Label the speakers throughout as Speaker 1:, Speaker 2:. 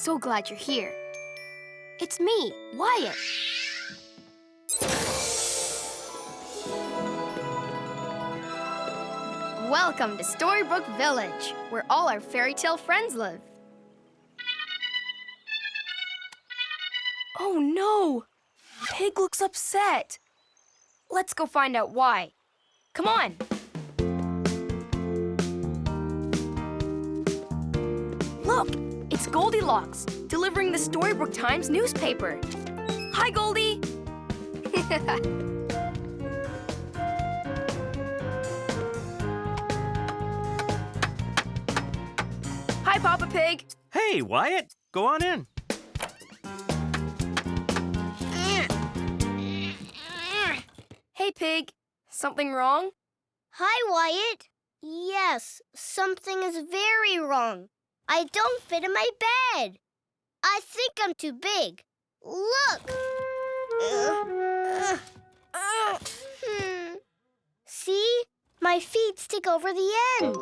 Speaker 1: so glad you're here. It's me, Whyatt. Welcome to Storybook Village, where all our fairy tale friends live. Oh no! Pig looks upset. Let's go find out why. Come on. Look, it's Goldilocks, delivering the Storybook Times newspaper. Hi, Goldie. Hi, Papa Pig.
Speaker 2: Hey, Whyatt. Go on in.
Speaker 1: Hey, Pig. Something wrong?
Speaker 3: Hi, Whyatt. Yes, something is very wrong. I don't fit in my bed. I think I'm too big. Look. See? My feet stick over the end.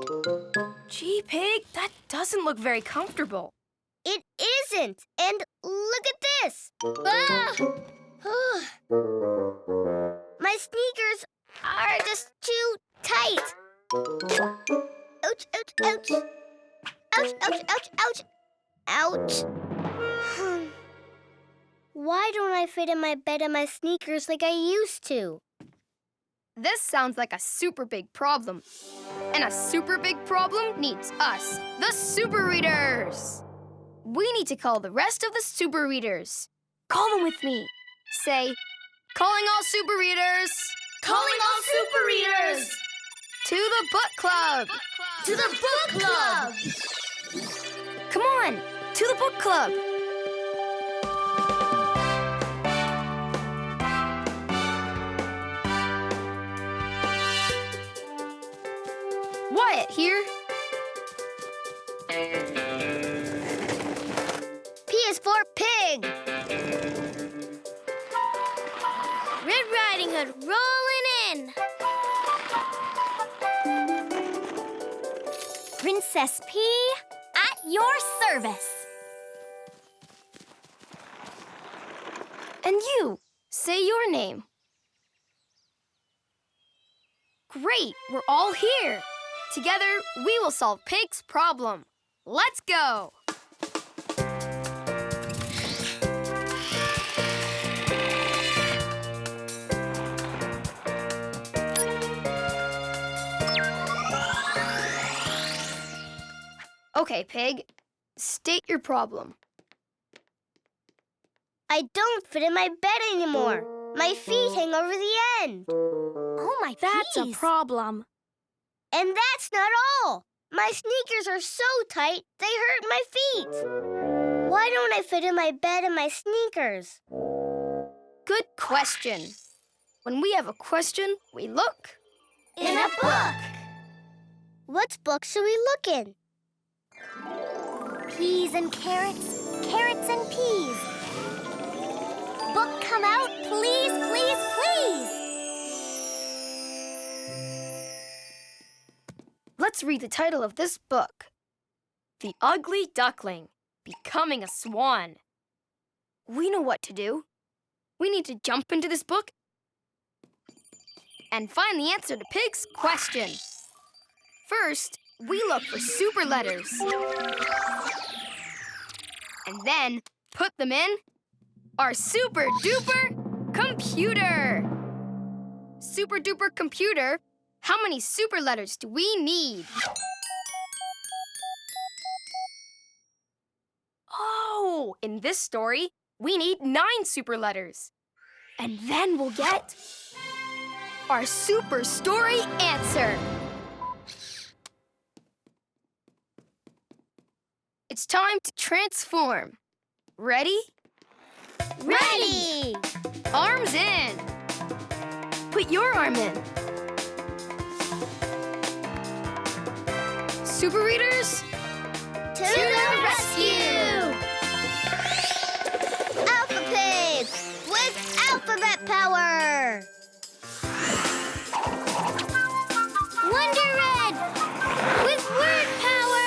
Speaker 1: Gee, Pig, that doesn't look very comfortable.
Speaker 3: It isn't. And look at this. My sneakers are just too tight. Ouch, ouch, ouch. Ouch, ouch, ouch, ouch. Ouch. Why don't I fit in my bed and my sneakers like I used to?
Speaker 1: This sounds like a super big problem. And a super big problem needs us, the Super Readers. We need to call the rest of the Super Readers. Call them with me. Say, calling all Super Readers.
Speaker 3: Calling all Super Readers.
Speaker 1: To the book club.
Speaker 3: To the book club.
Speaker 1: Come on, to the book club. Whyatt here.
Speaker 3: P is for pig. Red Riding Hood rolling in.
Speaker 4: Princess P, at your service.
Speaker 1: And you, say your name. Great, we're all here. Together, we will solve Pig's problem. Let's go! Okay, Pig, state your problem.
Speaker 3: I don't fit in my bed anymore. My feet hang over the end.
Speaker 4: Oh, my
Speaker 1: That's a problem.
Speaker 3: And that's not all. My sneakers are so tight, they hurt my feet. Why don't I fit in my bed and my sneakers?
Speaker 1: Good question. When we have a question, we look.
Speaker 3: In a book. What book should we look in?
Speaker 4: Peas and carrots, carrots and peas. Book come out, please, please, please.
Speaker 1: Let's read the title of this book. The Ugly Duckling, Becoming a Swan. We know what to do. We need to jump into this book and find the answer to Pig's question. First, we look for super letters. And then put them in our super duper computer. Super duper computer, how many super letters do we need? Oh, in this story, we need 9 super letters. And then we'll get our super story answer. It's time to transform. Ready?
Speaker 3: Ready!
Speaker 1: Arms in. Put your arm in. Super Readers,
Speaker 3: To the rescue! Alpha Pig with alphabet power! Wonder Red with word power!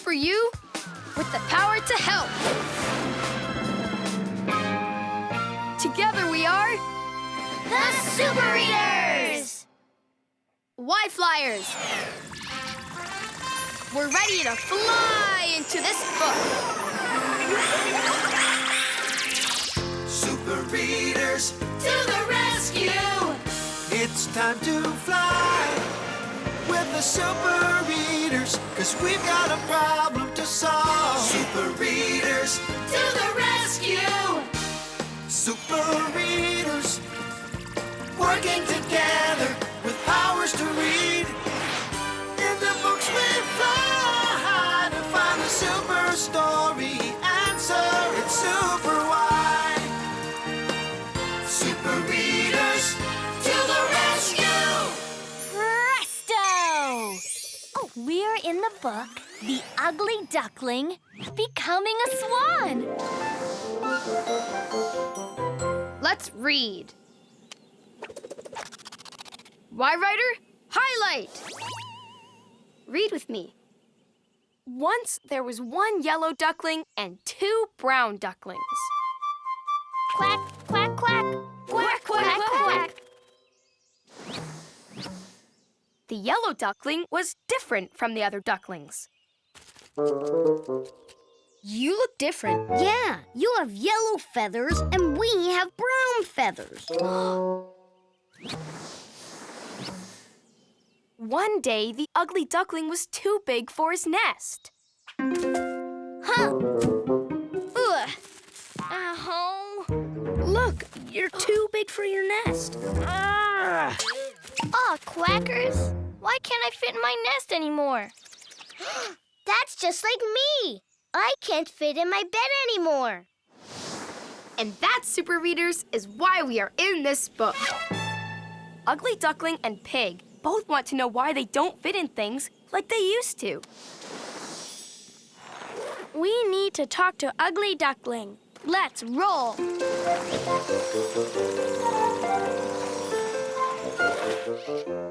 Speaker 1: for you with the power to help. Together we are
Speaker 3: The Super Readers!
Speaker 1: Why Flyers. We're ready to fly into this book.
Speaker 5: Super Readers,
Speaker 3: To the rescue!
Speaker 5: it's time to fly with the Super Readers, 'cause we've got a problem to solve. Super Readers,
Speaker 3: To the rescue!
Speaker 5: Super Readers, working together with powers to read. In the books we fly to find the super story answer. It's super why. Super Readers, to the rescue!
Speaker 4: Presto! Oh, we're in the book, The Ugly Duckling Becoming a Swan.
Speaker 1: Let's read. Why Writer? Highlight! Read with me. Once there was one yellow duckling and two brown ducklings.
Speaker 3: Quack, quack, quack!
Speaker 1: Quack, quack, quack! The yellow duckling was different from the other ducklings. You look different.
Speaker 3: Yeah, you have yellow feathers and we have brown feathers.
Speaker 1: One day, the ugly duckling was too big for his nest.
Speaker 3: Huh? Ugh. Ow.
Speaker 1: Look, you're too big for your nest.
Speaker 3: Aw, quackers. Why can't I fit in my nest anymore? That's just like me. I can't fit in my bed anymore.
Speaker 1: And that, Super Readers, is why we are in this book. Ugly Duckling and Pig both want to know why they don't fit in things like they used to.
Speaker 3: We need to talk to Ugly Duckling. Let's roll.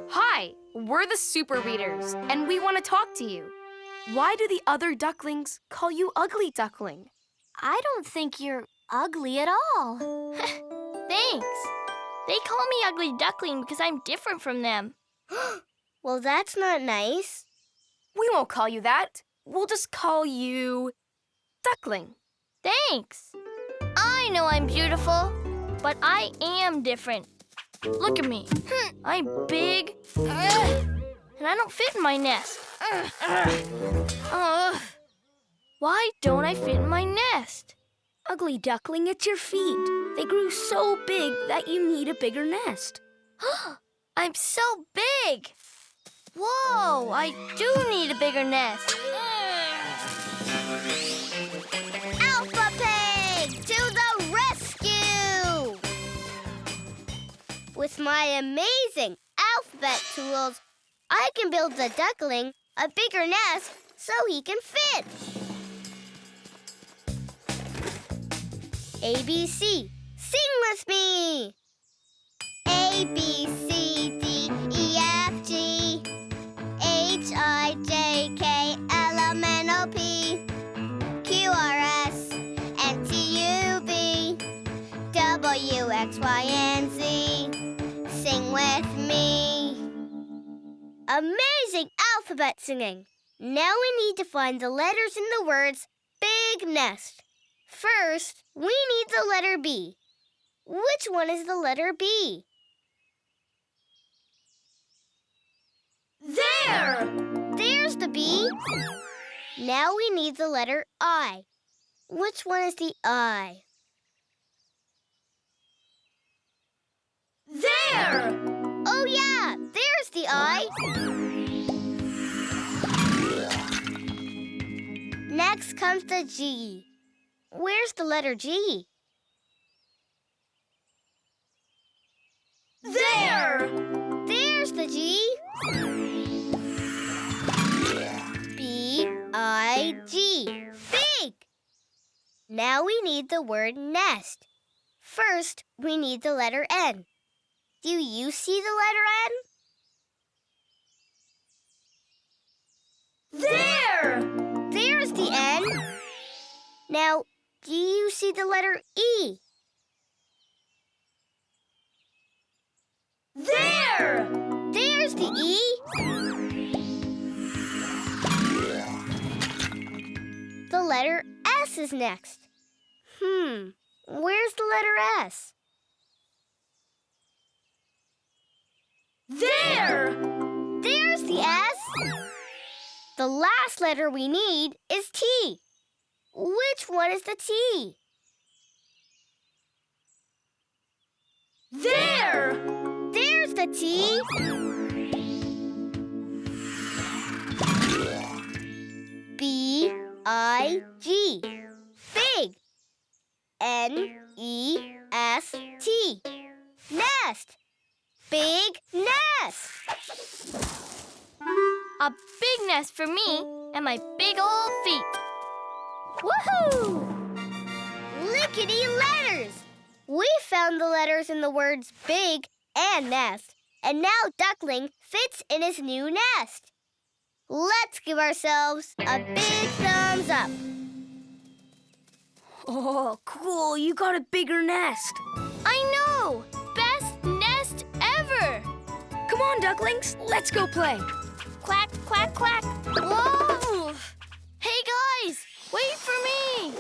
Speaker 1: Hi, we're the Super Readers, and we want to talk to you. Why do the other ducklings call you Ugly Duckling?
Speaker 4: I don't think you're ugly at all.
Speaker 3: Thanks. They call me Ugly Duckling because I'm different from them. Well, that's not nice.
Speaker 1: We won't call you that. We'll just call you Duckling.
Speaker 3: Thanks. I know I'm beautiful, but I am different. Look at me. I'm big, and I don't fit in my nest. Why don't I fit in my nest?
Speaker 1: Ugly Duckling, it's your feet. They grew so big that you need a bigger nest.
Speaker 3: I'm so big. Whoa, I do need a bigger nest. Alpha Pig, to the rescue! With my amazing alphabet tools, I can build the duckling a bigger nest so he can fit. ABC, sing with me. A, B, C, D, E, F, G, H, I, J, K, L, M, N, O, P, Q, R, S, and T, U, V, W, X, Y, and Z. Sing with me. Amazing alphabet singing. Now we need to find the letters in the words big nest. First, we need the letter B. Which one is the letter B?
Speaker 1: There!
Speaker 3: There's the B. Now we need the letter I. Which one is the I?
Speaker 1: There!
Speaker 3: Oh yeah, there's the I. Next comes the G. Where's the letter G?
Speaker 1: There!
Speaker 3: There's the G. B-I-G. Big! Now we need the word nest. First, we need the letter N. Do you see the letter N?
Speaker 1: There!
Speaker 3: There's Now, do you see the letter E?
Speaker 4: There!
Speaker 3: There's the E. The letter S is next. Where's the letter S?
Speaker 4: There!
Speaker 3: There's the S. The last letter we need is T. Which one is the T?
Speaker 4: There!
Speaker 3: There's the T. B-I-G. Big. N-E-S-T. Nest. Big nest.
Speaker 1: A big nest for me and my big old feet.
Speaker 3: Woohoo! Lickety letters! We found the letters in the words big and nest, and now Duckling fits in his new nest. Let's give ourselves a big thumbs up.
Speaker 4: Oh, cool. You got a bigger nest.
Speaker 1: I know! Best nest ever!
Speaker 4: Come on, ducklings. Let's go play.
Speaker 1: Quack, quack, quack. Whoa! Hey, guys! Wait for me!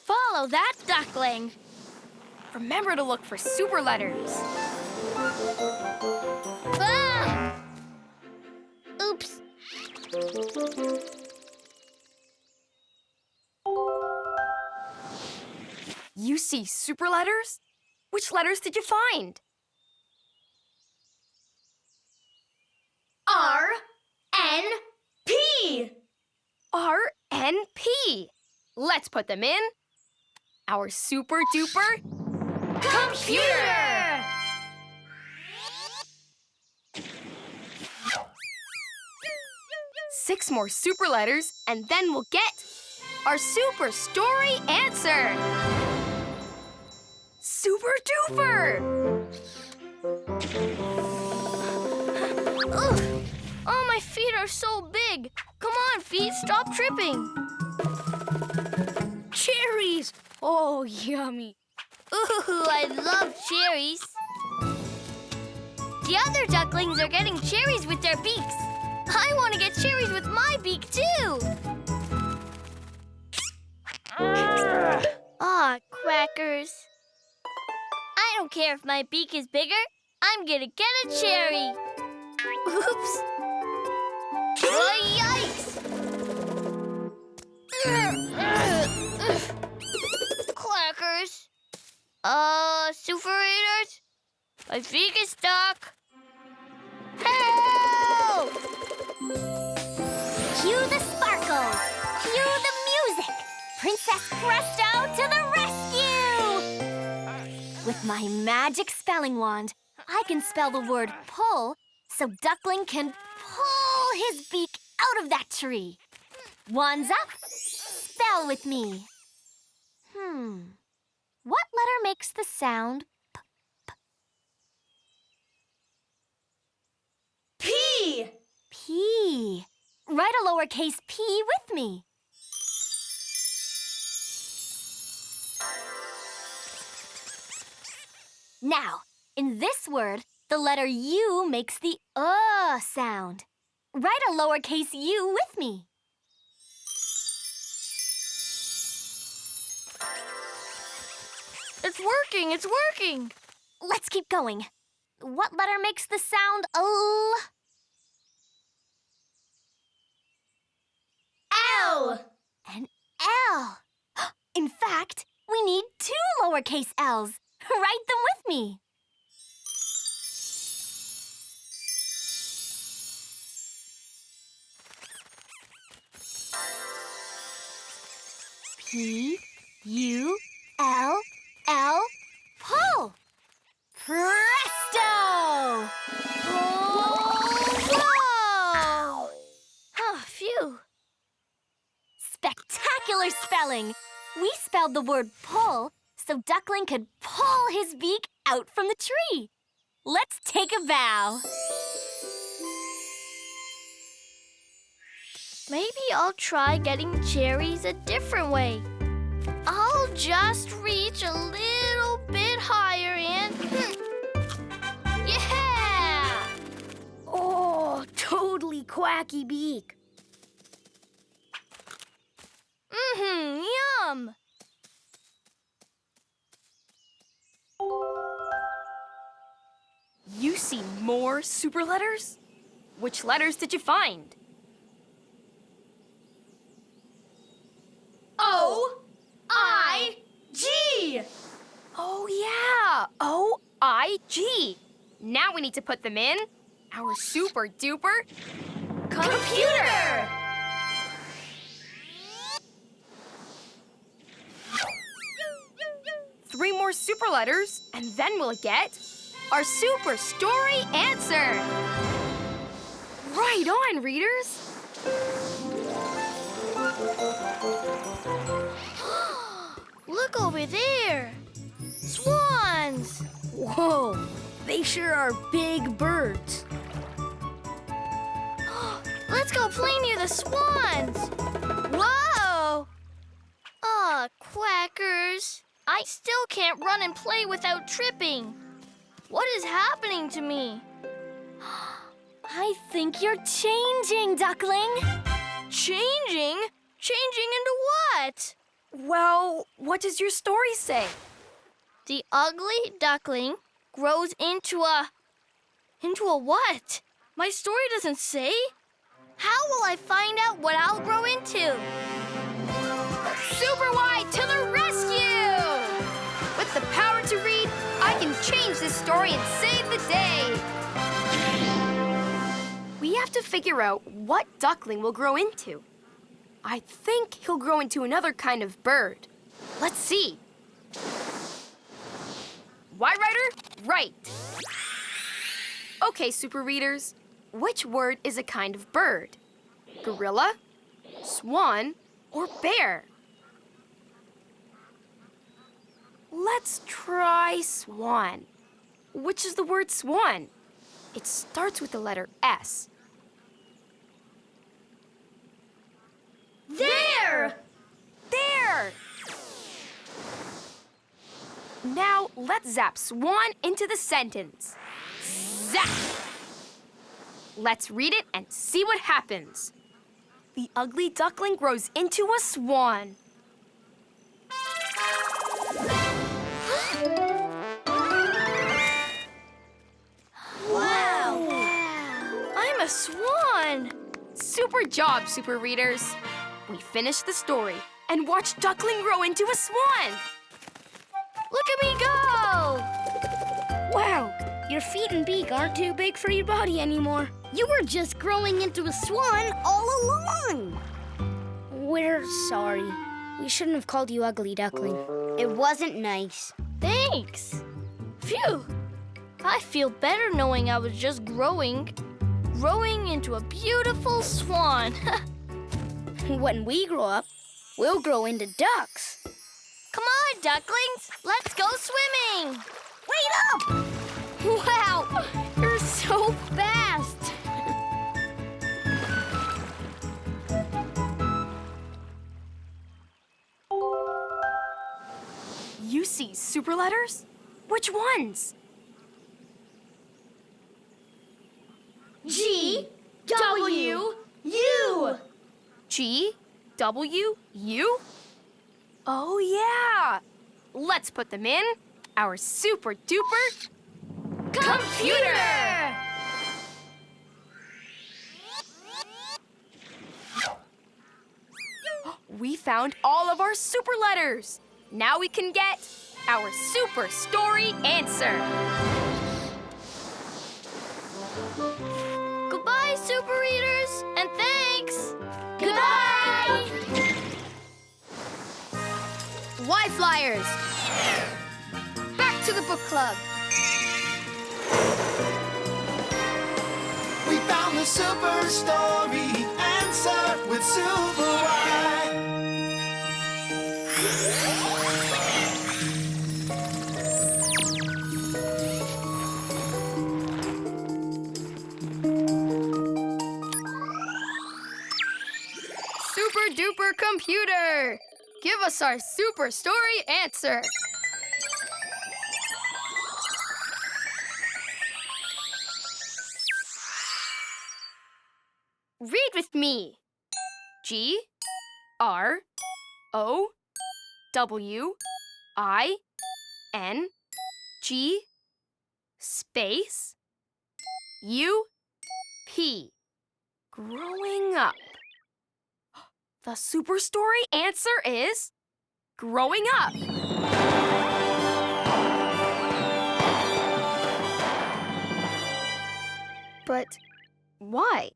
Speaker 1: Follow that duckling. Remember to look for super letters.
Speaker 3: Ah! Oops.
Speaker 1: You see super letters? Which letters did you find?
Speaker 4: R-N-P.
Speaker 1: R-N-P. Let's put them in our super duper computer! 6 more super letters, and then we'll get our super story answer. Super duper! Ugh. Oh, my feet are so big. Come on, feet, stop tripping.
Speaker 4: Cherries. Oh, yummy.
Speaker 1: Ooh, I love cherries. The other ducklings are getting cherries with their beaks. I want to get cherries with my beak, too. Ah, crackers. I don't care if my beak is bigger. I'm gonna get a cherry. Oops. Oh, yikes! Clackers. Super Eaters? My beak is stuck. Help!
Speaker 4: Cue the sparkles. Cue the music. Princess Presto to the rescue! With my magic spelling wand, I can spell the word pull so Duckling can pull his beak out of that tree. Wands up. Spell with me. What letter makes the sound
Speaker 1: P!
Speaker 4: P? Write a lowercase p with me. Now, in this word, the letter U makes the sound. Write a lowercase u with me.
Speaker 1: It's working, it's working.
Speaker 4: Let's keep going. What letter makes the sound L?
Speaker 1: L!
Speaker 4: An L. In fact, we need 2 lowercase L's. Write them with me. P-U-L-L, pull. Presto!
Speaker 1: Whoa! Oh, phew.
Speaker 4: Spectacular spelling! We spelled the word pull so Duckling could pull his beak out from the tree. Let's take a bow.
Speaker 1: Maybe I'll try getting cherries a different way.
Speaker 3: I'll just reach a little bit higher and... Yeah!
Speaker 1: Oh, totally quacky beak.
Speaker 3: Yum!
Speaker 1: You see more super letters? Which letters did you find? O-I-G! Oh, yeah, O-I-G. Now we need to put them in our super duper computer! Three more super letters, and then we'll get our super story answer. Right on, readers.
Speaker 3: Look over there. Swans!
Speaker 1: Whoa, they sure are big birds.
Speaker 3: Let's go play near the swans. Whoa! Aw, quackers. I still can't run and play without tripping. What is happening to me?
Speaker 4: I think you're changing, Duckling.
Speaker 3: Changing? Changing into what?
Speaker 1: Well, what does your story say?
Speaker 3: The ugly duckling grows into a... Into a what? My story doesn't say. How will I find out what I'll grow into?
Speaker 1: Superwhy to the rescue! With the power to read, I can change this story and save the day. We have to figure out what duckling will grow into. I think he'll grow into another kind of bird. Let's see. Why, Ryder? Right. Okay, super readers. Which word is a kind of bird? Gorilla, swan, or bear? Let's try swan. Which is the word swan? It starts with the letter S.
Speaker 3: There!
Speaker 1: There! Now, let's zap swan into the sentence. Zap! Let's read it and see what happens. The ugly duckling grows into a swan.
Speaker 3: Wow! I'm a swan!
Speaker 1: Super job, super readers. We finished the story and watched duckling grow into a swan.
Speaker 3: Look at me go!
Speaker 6: Wow, your feet and beak aren't too big for your body anymore.
Speaker 3: You were just growing into a swan all along.
Speaker 6: We're sorry. We shouldn't have called you Ugly Duckling. It wasn't nice.
Speaker 3: Thanks. Phew. I feel better knowing I was just growing into a beautiful swan.
Speaker 6: When we grow up, we'll grow into ducks.
Speaker 3: Come on, ducklings. Let's go swimming. Wait up!
Speaker 6: Wow, you're so fast.
Speaker 1: You see super letters? Which ones?
Speaker 3: G, W, U.
Speaker 1: G, W, U? Oh, yeah. Let's put them in our super duper computer! We found all of our super letters. Now we can get our super story answer.
Speaker 3: Goodbye, super readers, and thanks.
Speaker 1: Goodbye. Why Flyers? Back to the book club.
Speaker 5: We found the super story answer with superwhy.
Speaker 1: Super duper computer. give us our super story answer. Read with me. GROWING space UP. Growing up. The super story answer is growing up. But why?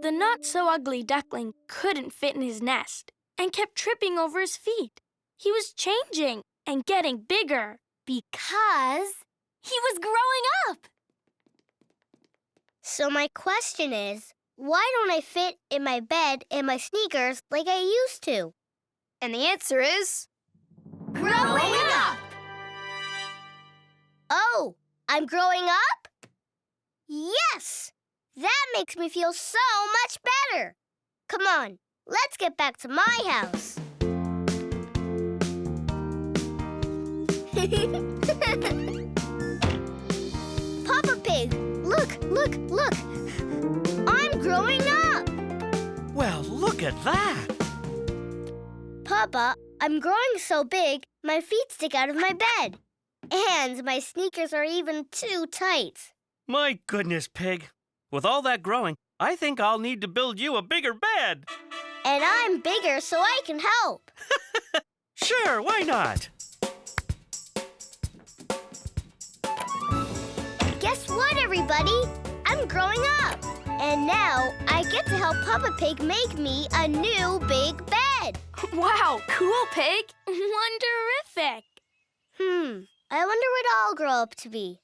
Speaker 6: The not-so-ugly duckling couldn't fit in his nest and kept tripping over his feet. He was changing and getting bigger.
Speaker 4: Because he was growing up.
Speaker 3: So my question is, why don't I fit in my bed and my sneakers like I used to?
Speaker 1: And the answer is
Speaker 4: Growing up!
Speaker 3: Oh, I'm growing up? Yes! That makes me feel so much better. Come on, let's get back to my house. Papa Pig, look. I'm growing up.
Speaker 2: Well, look at that.
Speaker 3: Papa, I'm growing so big, my feet stick out of my bed. And my sneakers are even too tight.
Speaker 2: My goodness, Pig. With all that growing, I think I'll need to build you a bigger bed.
Speaker 3: And I'm bigger so I can help.
Speaker 2: Sure, why not?
Speaker 3: Guess what, everybody? I'm growing up. And now I get to help Papa Pig make me a new big bed.
Speaker 1: wow, cool, Pig.
Speaker 6: Wonderific!
Speaker 3: I wonder what I'll grow up to be.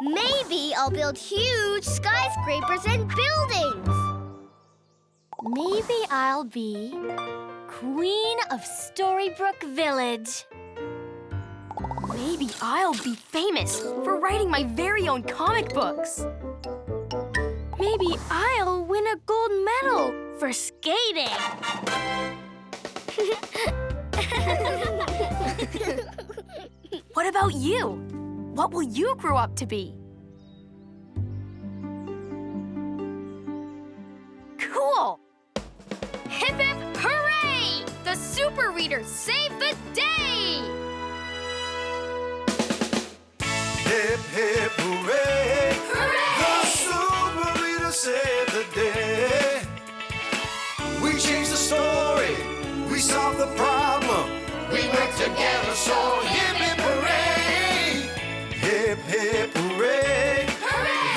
Speaker 3: Maybe I'll build huge skyscrapers and buildings.
Speaker 4: Maybe I'll be Queen of Storybrooke Village.
Speaker 1: Maybe I'll be famous for writing my very own comic books.
Speaker 6: Maybe I'll win a gold medal for skating.
Speaker 1: What about you? What will you grow up to be? Cool! Hip hip hooray! The Super Readers saved the day!
Speaker 5: Hip, hip, hooray!
Speaker 1: Hooray!
Speaker 5: The Super Reader saved the day. We changed the story. We solved the problem. We worked together, so hip, hip, hooray! Hip, hip, hooray!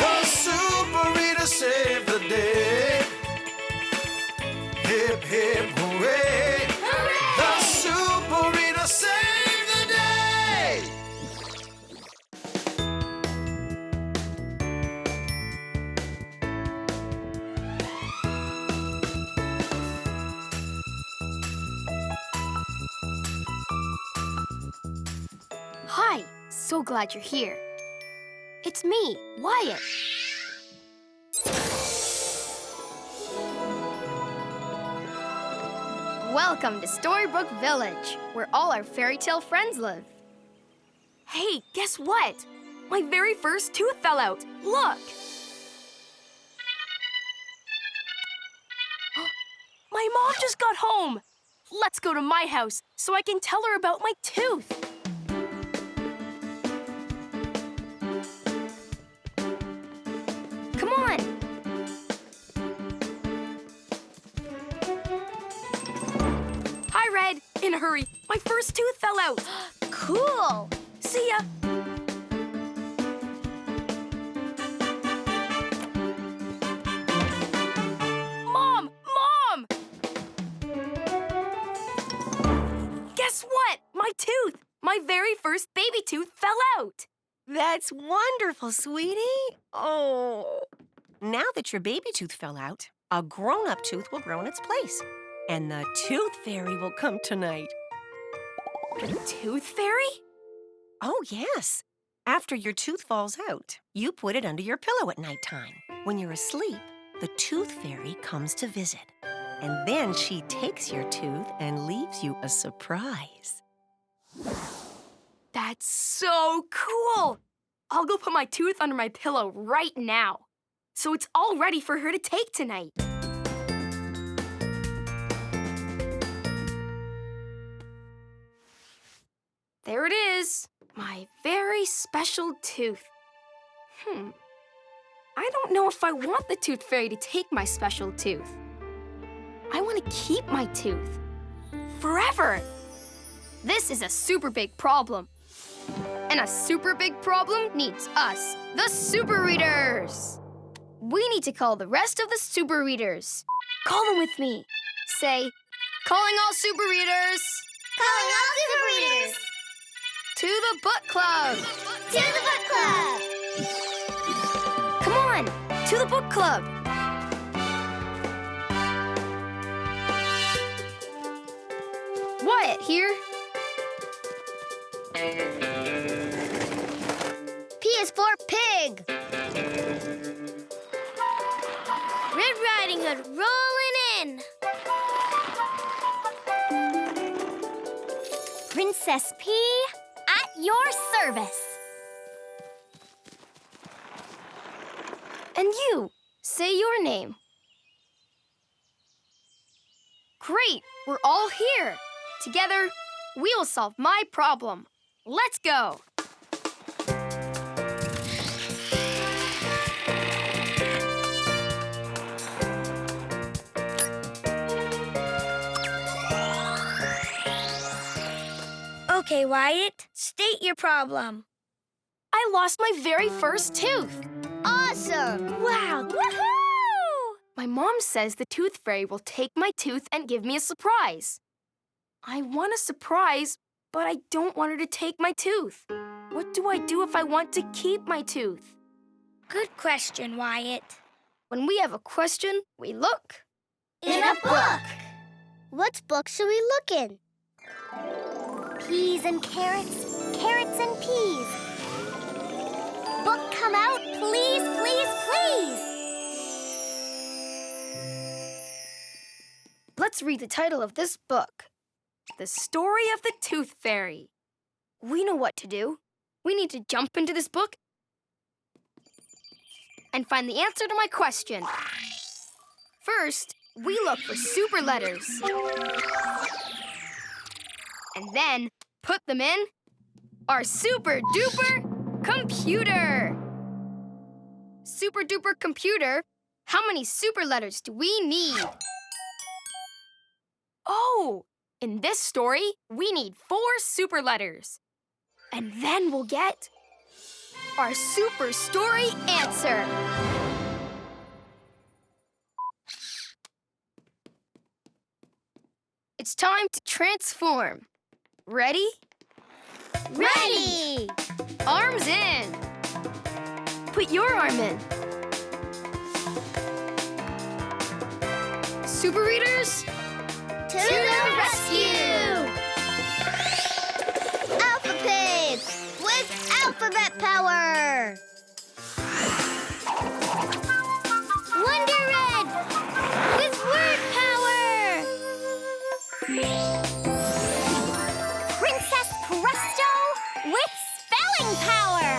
Speaker 5: The Super Reader saved the day. Hip, hip, hooray! The Super Reader saved the day!
Speaker 1: Hi, so glad you're here. It's me, Whyatt. Welcome to Storybrooke Village, where all our fairy tale friends live. Hey, guess what? My very first tooth fell out. Look! My mom just got home. Let's go to my house so I can tell her about my tooth. Come on. Hi, Red. In a hurry. My first tooth fell out.
Speaker 3: Cool.
Speaker 1: See ya. Mom! Mom! Guess what? My tooth. My very first baby tooth fell out.
Speaker 7: That's wonderful, sweetie. Oh. Now that your baby tooth fell out, a grown-up tooth will grow in its place. And the tooth fairy will come tonight.
Speaker 1: The tooth fairy?
Speaker 7: Oh, yes. After your tooth falls out, you put it under your pillow at nighttime. When you're asleep, the tooth fairy comes to visit. And then she takes your tooth and leaves you a surprise.
Speaker 6: That's so cool! I'll go put my tooth under my pillow right now, so it's all ready for her to take tonight. There it is, my very special tooth. I don't know if I want the tooth fairy to take my special tooth. I want to keep my tooth forever.
Speaker 1: This is a super big problem. And a super big problem needs us, the Super Readers. We need to call the rest of the Super Readers. Call them with me. Say, calling all Super Readers.
Speaker 3: Calling all Super Readers.
Speaker 1: To the book club.
Speaker 3: To the book club.
Speaker 1: Come on, to the book club. Whyatt here.
Speaker 3: P is for pig.
Speaker 4: Red Riding Hood rolling in. Princess P, at your service.
Speaker 1: And you, say your name. Great, we're all here. Together, we'll solve my problem. Let's go.
Speaker 6: Okay, Whyatt, state your problem. I lost my very first tooth.
Speaker 3: Awesome.
Speaker 6: Wow! Woohoo! My mom says the tooth fairy will take my tooth and give me a surprise. I want a surprise, but I don't want her to take my tooth. What do I do if I want to keep my tooth? Good question, Whyatt.
Speaker 1: When we have a question, we look.
Speaker 3: In a book. What book should we look in?
Speaker 4: Peas and carrots, carrots and peas. Book come out, please, please, please.
Speaker 1: Let's read the title of this book.
Speaker 6: The Story of the Tooth Fairy.
Speaker 1: We know what to do. We need to jump into this book and find the answer to my question. First, we look for super letters. And then put them in our super duper computer. Super duper computer, how many super letters do we need?
Speaker 6: Oh, in this story, we need 4 super letters. And then we'll get
Speaker 1: Our super story answer. It's time to transform. Ready?
Speaker 3: Ready.
Speaker 1: Arms in. Put your arm in. Super Readers,
Speaker 3: To the rescue. Alpha Pig with alphabet power. Wonder Red with word power.
Speaker 4: Princess Presto with spelling power.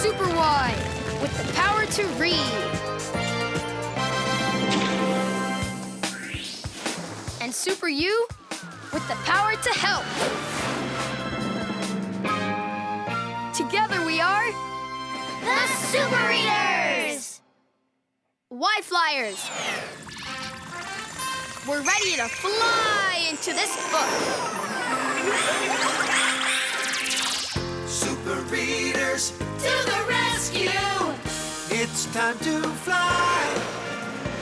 Speaker 1: superwhy with the power to read. And Super U with the power to help. Together we are
Speaker 3: The Super Readers.
Speaker 1: Y Flyers. We're ready to fly into this book.
Speaker 5: Super Readers,
Speaker 3: To the rescue.
Speaker 5: it's time to fly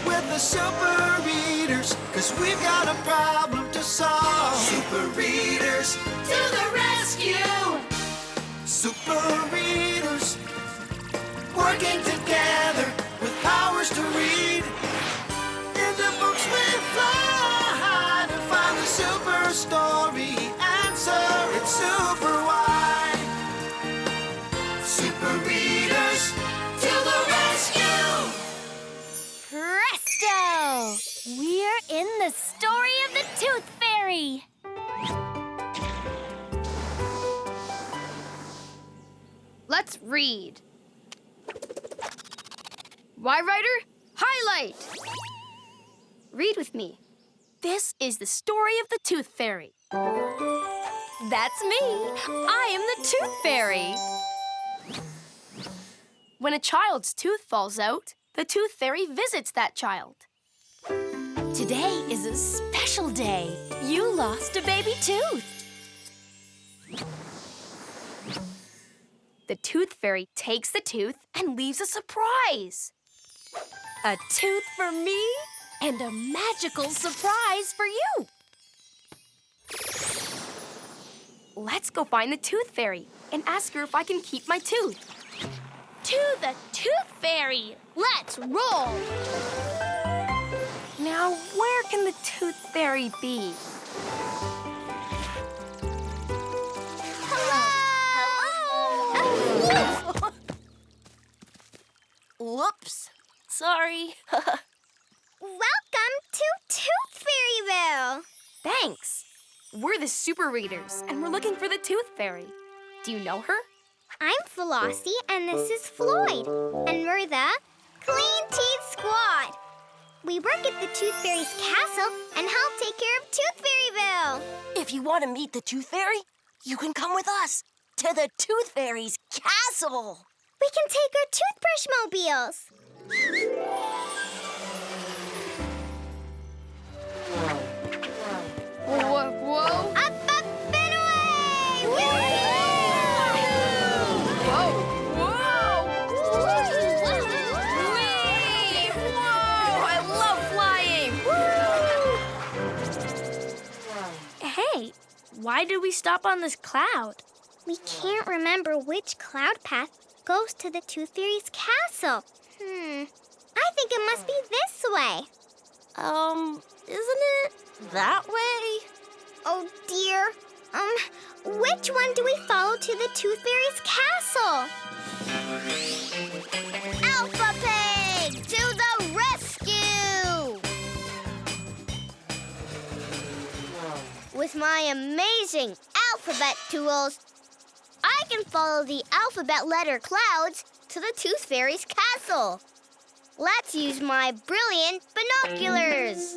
Speaker 5: with the Super Readers, 'cause we've got a problem to solve. Super Readers,
Speaker 3: To the rescue.
Speaker 5: Super Readers, working together with powers to read. Into books we fly to find the super story answer. It's super why. Super Readers, Fairies to the rescue!
Speaker 4: Presto! We're in the story of the Tooth Fairy.
Speaker 1: Let's read. Why, writer? Highlight! Read with me.
Speaker 6: This is the story of the Tooth Fairy. That's me. I am the Tooth Fairy. When a child's tooth falls out, the Tooth Fairy visits that child. Today is a special day. You lost a baby tooth. The Tooth Fairy takes the tooth and leaves a surprise. A tooth for me and a magical surprise for you. Let's go find the Tooth Fairy and ask her if I can keep my tooth.
Speaker 4: To the Tooth Fairy. Let's roll.
Speaker 6: Now, where can the Tooth Fairy be?
Speaker 4: Hello. Whoops. Sorry.
Speaker 3: Welcome to Tooth Fairyville.
Speaker 6: Thanks. We're the Super Readers, and we're looking for the Tooth Fairy. Do you know her?
Speaker 3: I'm Flossie, and this is Floyd. And we're the Clean Teeth Squad. We work at the Tooth Fairy's castle and help take care of Tooth Fairyville.
Speaker 7: If you want to meet the Tooth Fairy, you can come with us to the Tooth Fairy's castle.
Speaker 3: We can take our toothbrush mobiles.
Speaker 1: Whoa.
Speaker 3: Up, and away!
Speaker 1: Whoa.
Speaker 6: Whee! Whoa! I love flying! Hey, why did we stop on this cloud?
Speaker 3: We can't remember which cloud path goes to the Tooth Fairy's castle. I think it must be this way.
Speaker 7: Isn't it that way?
Speaker 3: Oh, dear. Which one do we follow to the Tooth Fairy's castle? Alpha Pig, to the rescue! With my amazing alphabet tools, I can follow the alphabet letter clouds to the Tooth Fairy's castle. Let's use my brilliant binoculars.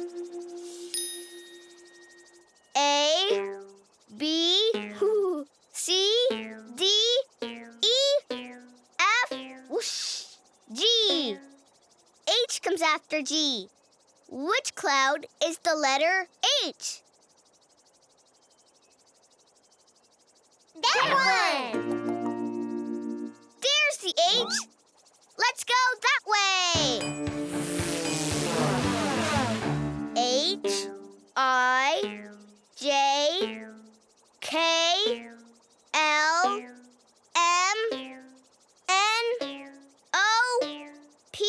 Speaker 3: A, B, C, D, E, F, whoosh, G. H comes after G. Which cloud is the letter H? That one! There's the H. Let's go that way. H, I, J, K, L, M, N, O, P.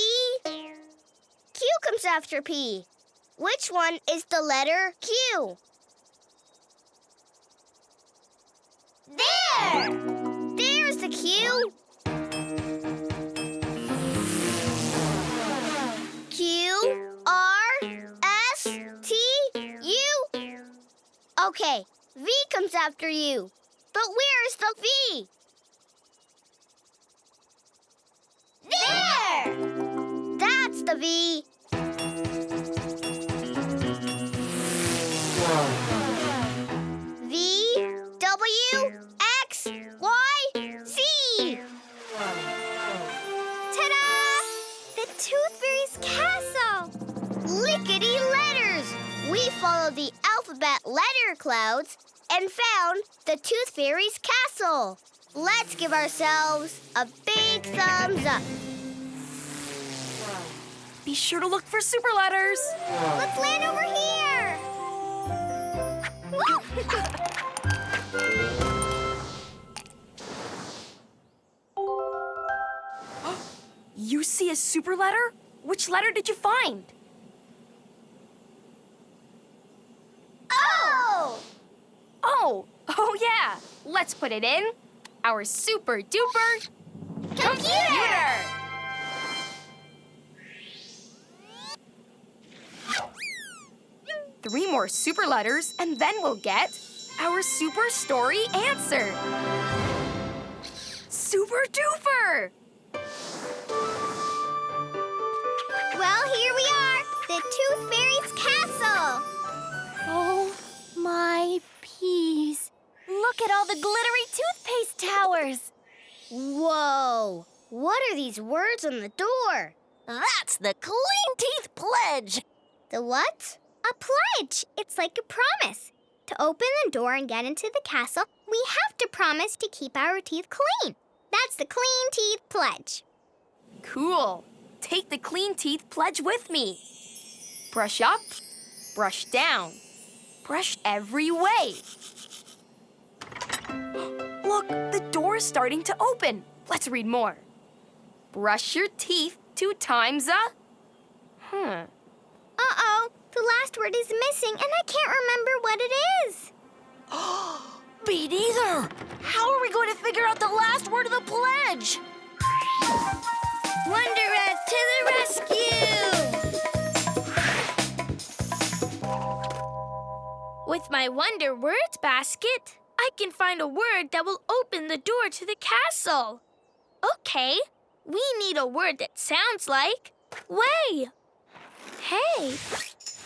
Speaker 3: Q comes after P. Which one is the letter Q? There! There's the Q. Q, R, S, T, U. Okay, V comes after U. But where's the V? There! That's the V. V, W, X, Y, Z. Ta-da! The Tooth Fairy's castle. Lickety letters. We followed the alphabet letter clouds and found the Tooth Fairy's castle. Let's give ourselves a big thumbs up.
Speaker 6: Be sure to look for super letters.
Speaker 3: Let's land over here. Woo!
Speaker 6: You see a super letter? Which letter did you find?
Speaker 3: Oh!
Speaker 6: Oh yeah. Let's put it in our super duper
Speaker 3: Computer!
Speaker 6: 3 more super letters, and then we'll get our super story answer. Super duper!
Speaker 3: Well, here we are, the Tooth Fairy's castle.
Speaker 4: Oh, my peas. Look at all the glittery toothpaste towers.
Speaker 3: Whoa! What are these words on the door?
Speaker 4: That's the Clean Teeth Pledge.
Speaker 3: The what? A pledge. It's like a promise. To open the door and get into the castle, we have to promise to keep our teeth clean. That's the Clean Teeth Pledge.
Speaker 6: Cool. Take the Clean Teeth Pledge with me. Brush up, brush down, brush every way. Look, the door is starting to open. Let's read more. Brush your teeth 2 times a...
Speaker 3: Uh-oh, the last word is missing and I can't remember what it is.
Speaker 4: Me neither. How are we going to figure out the last word of the pledge?
Speaker 3: Wonder Rat to the rescue!
Speaker 1: With my Wonder Words basket, I can find a word that will open the door to the castle. Okay, we need a word that sounds like way. Hey,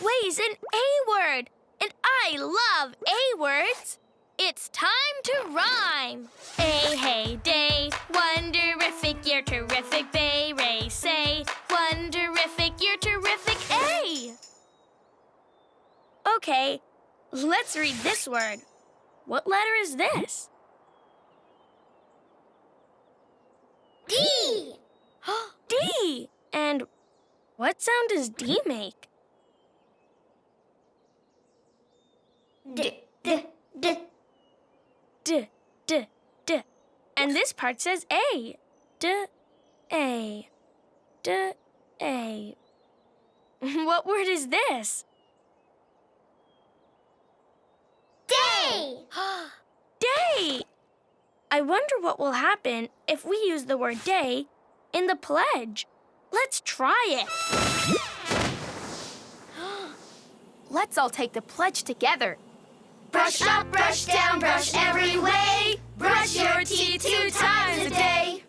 Speaker 1: way's an A word, and I love A words. It's time to rhyme. A, hey, day, wonderific, you're terrific, bay, ray, say, wonderific, you're terrific, A. Okay, let's read this word. What letter is this?
Speaker 3: D!
Speaker 1: D! And what sound does D make?
Speaker 3: D.
Speaker 1: D, D, D. And this part says A. D, A. D, A. What word is this?
Speaker 3: Day!
Speaker 1: Day! I wonder what will happen if we use the word day in the pledge. Let's try it.
Speaker 6: Let's all take the pledge together.
Speaker 1: Brush up, brush down, brush every way. Brush your teeth 2 times a day.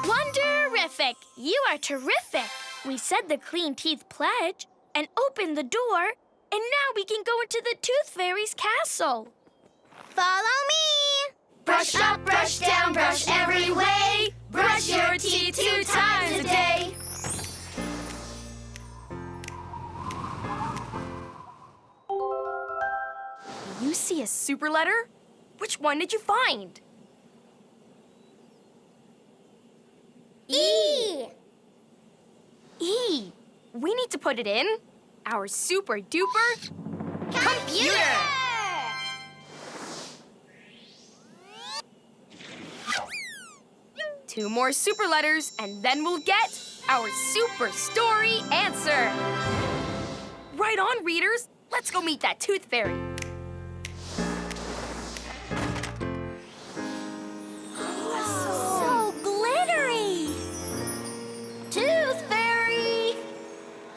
Speaker 1: Wonderific! You are terrific. We said the Clean Teeth Pledge and opened the door, and now we can go into the Tooth Fairy's castle.
Speaker 3: Follow me!
Speaker 1: Brush up, brush down, brush every way. Brush your teeth 2 times a day.
Speaker 6: You see a super letter? Which one did you find?
Speaker 3: E!
Speaker 6: E. We need to put it in our super duper computer. 2 more super letters, and then we'll get our super story answer. Right on, readers. Let's go meet that Tooth Fairy.
Speaker 4: So glittery. Tooth Fairy.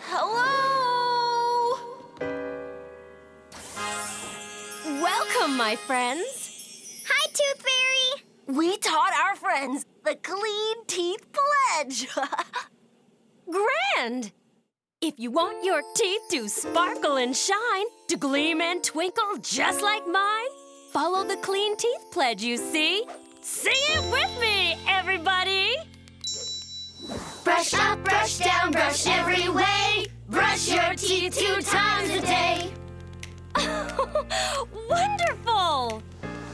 Speaker 4: Hello. Welcome, my friends.
Speaker 3: Hi, Tooth Fairy!
Speaker 4: We taught our friends the Clean Teeth Pledge. Grand! If you want your teeth to sparkle and shine, to gleam and twinkle just like mine, follow the Clean Teeth Pledge, you see. Sing it with me, everybody!
Speaker 1: Brush up, brush down, brush every way. Brush your teeth 2 times a day.
Speaker 4: Wonderful!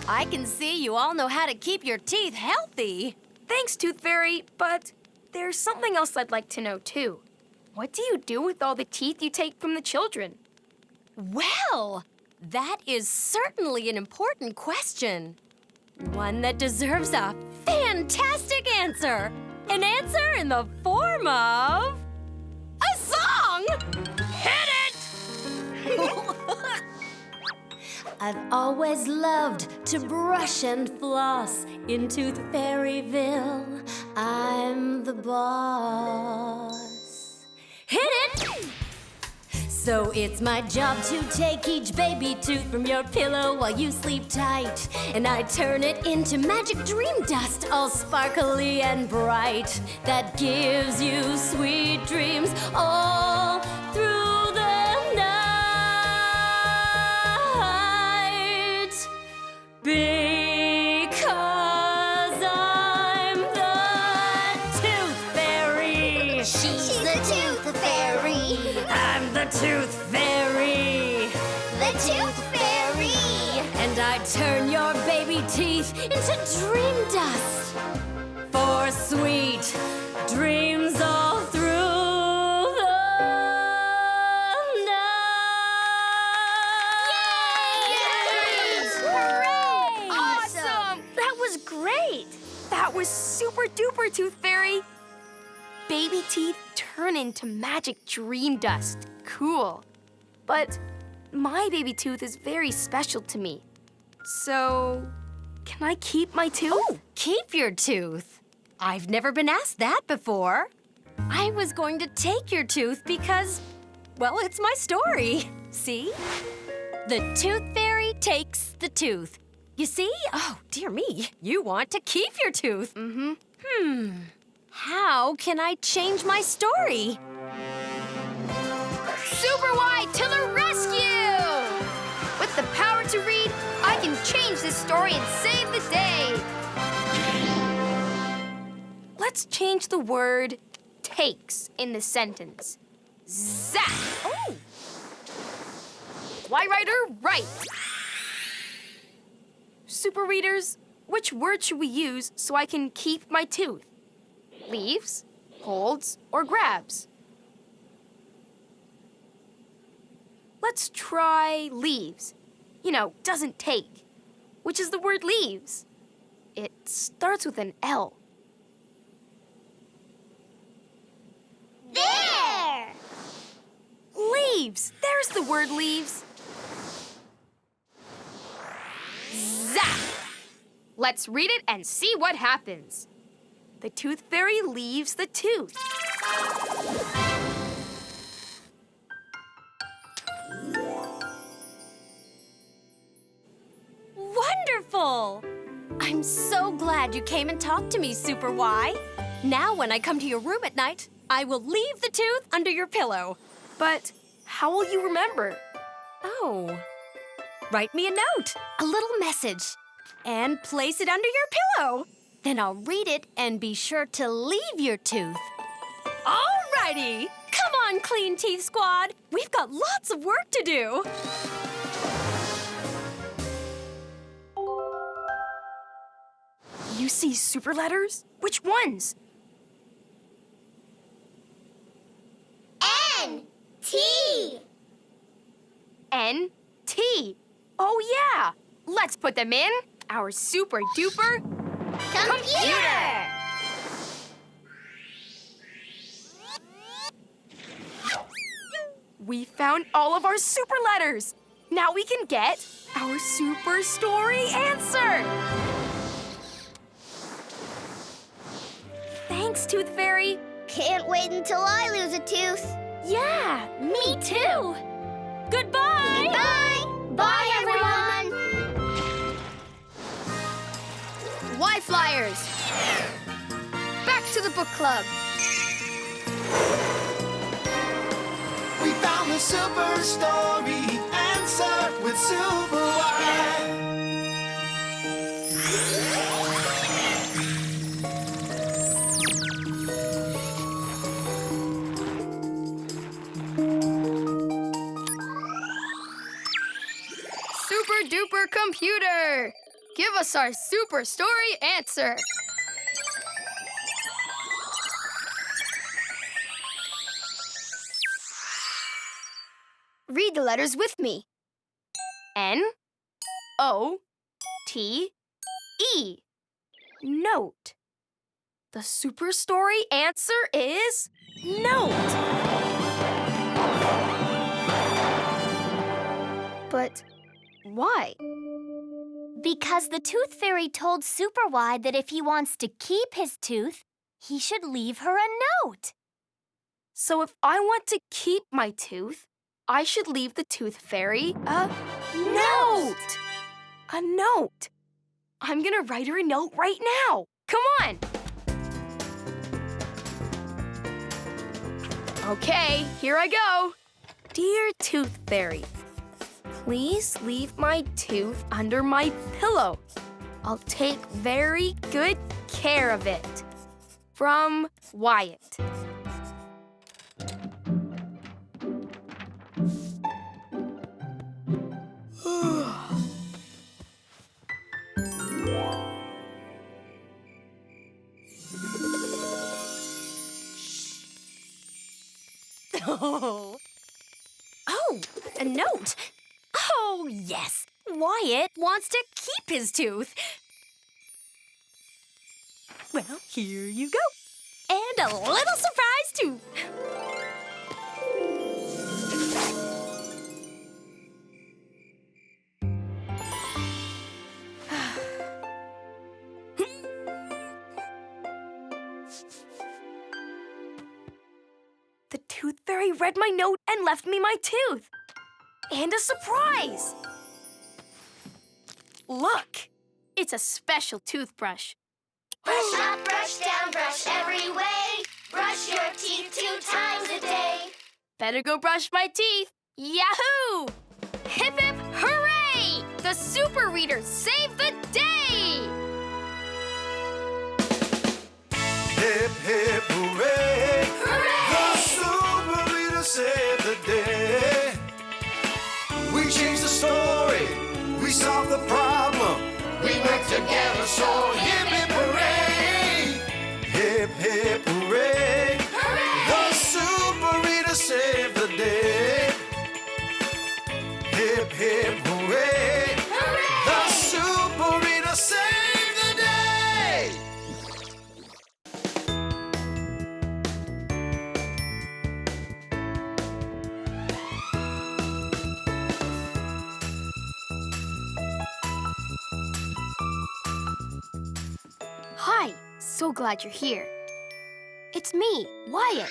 Speaker 4: I can see you all know how to keep your teeth healthy.
Speaker 6: Thanks, Tooth Fairy, but there's something else I'd like to know, too. What do you do with all the teeth you take from the children?
Speaker 4: Well, that is certainly an important question. One that deserves a fantastic answer. An answer in the form of a song! Hit it! I've always loved to brush and floss in Tooth Fairyville. I'm the boss. Hit it! So it's my job to take each baby tooth from your pillow while you sleep tight. And I turn it into magic dream dust, all sparkly and bright. That gives you sweet dreams all through the night. Because I'm the Tooth Fairy.
Speaker 3: She's the Tooth Fairy.
Speaker 4: I'm the Tooth Fairy.
Speaker 3: The Tooth Fairy.
Speaker 4: And I turn your baby teeth into dream dust for sweet dreams all through the night.
Speaker 3: Hooray!
Speaker 6: Awesome! That was great! That was super duper, Tooth Fairy! Baby teeth turn into magic dream dust. Cool. But my baby tooth is very special to me. So, can I keep my tooth?
Speaker 4: Oh, keep your tooth. I've never been asked that before. I was going to take your tooth because, well, it's my story. See? The Tooth Fairy takes the tooth. You see? Oh, dear me. You want to keep your tooth.
Speaker 6: Mm-hmm.
Speaker 4: How can I change my story?
Speaker 1: Superwhy to the rescue! With the power to read, I can change this story and save the day.
Speaker 6: Let's change the word takes in the sentence. Zap!
Speaker 4: Oh!
Speaker 6: Why writer, right! Super readers, which word should we use so I can keep my tooth? Leaves, holds, or grabs? Let's try leaves. You know, doesn't take. Which is the word leaves? It starts with an L.
Speaker 3: There!
Speaker 6: Leaves! There's the word leaves. Zap! Let's read it and see what happens. The Tooth Fairy leaves the tooth.
Speaker 4: Wonderful! I'm so glad you came and talked to me, Superwhy. Now when I come to your room at night, I will leave the tooth under your pillow.
Speaker 6: But how will you remember?
Speaker 4: Oh. Write me a note, a little message, and place it under your pillow. Then I'll read it and be sure to leave your tooth. Alrighty! Come on, Clean Teeth Squad. We've got lots of work to do.
Speaker 6: You see super letters? Which ones?
Speaker 3: N T.
Speaker 6: N-T. Oh, yeah. Let's put them in our super duper
Speaker 3: Computer.
Speaker 6: We found all of our super letters. Now we can get our super story answer. Thanks, Tooth Fairy.
Speaker 3: Can't wait until I lose a tooth.
Speaker 4: Yeah, me too. Goodbye.
Speaker 3: Goodbye. Bye, everyone.
Speaker 1: Why Flyers? Back to the book club.
Speaker 5: We found the super story answer with superwhy.
Speaker 1: Super duper computer. Give us our super story answer. Read the letters with me.
Speaker 6: N-O-T-E. Note. The super story answer is note. But why?
Speaker 4: Because the Tooth Fairy told Superwhy that if he wants to keep his tooth, he should leave her a note.
Speaker 6: So if I want to keep my tooth, I should leave the tooth fairy a note. A note. I'm gonna write her a note right now. Come on. Okay, here I go. Dear Tooth Fairy, please leave my tooth under my pillow. I'll take very good care of it. From Whyatt.
Speaker 7: Oh, a note. Oh, yes. Whyatt wants to keep his tooth. Well, here you go. And a little surprise, too.
Speaker 6: The Tooth Fairy read my note and left me my tooth. And a surprise! Look! It's a special toothbrush.
Speaker 3: Brush up, brush down, brush every way. Brush your teeth 2 times a day.
Speaker 6: Better go brush my teeth. Yahoo! Hip hip hooray! The Super Readers saved the day!
Speaker 5: Hip, hip, hooray!
Speaker 3: Hooray!
Speaker 5: The Super Reader saved the day. We changed the story. We solved the problem. We worked together, so hip, hip, hooray! Hip, hip, hooray!
Speaker 3: Hooray!
Speaker 5: The Super Reader saved the day. Hip, hip, hooray!
Speaker 3: Hooray!
Speaker 5: The Super Reader saved the day!
Speaker 6: Hi, so glad you're here. It's me, Whyatt.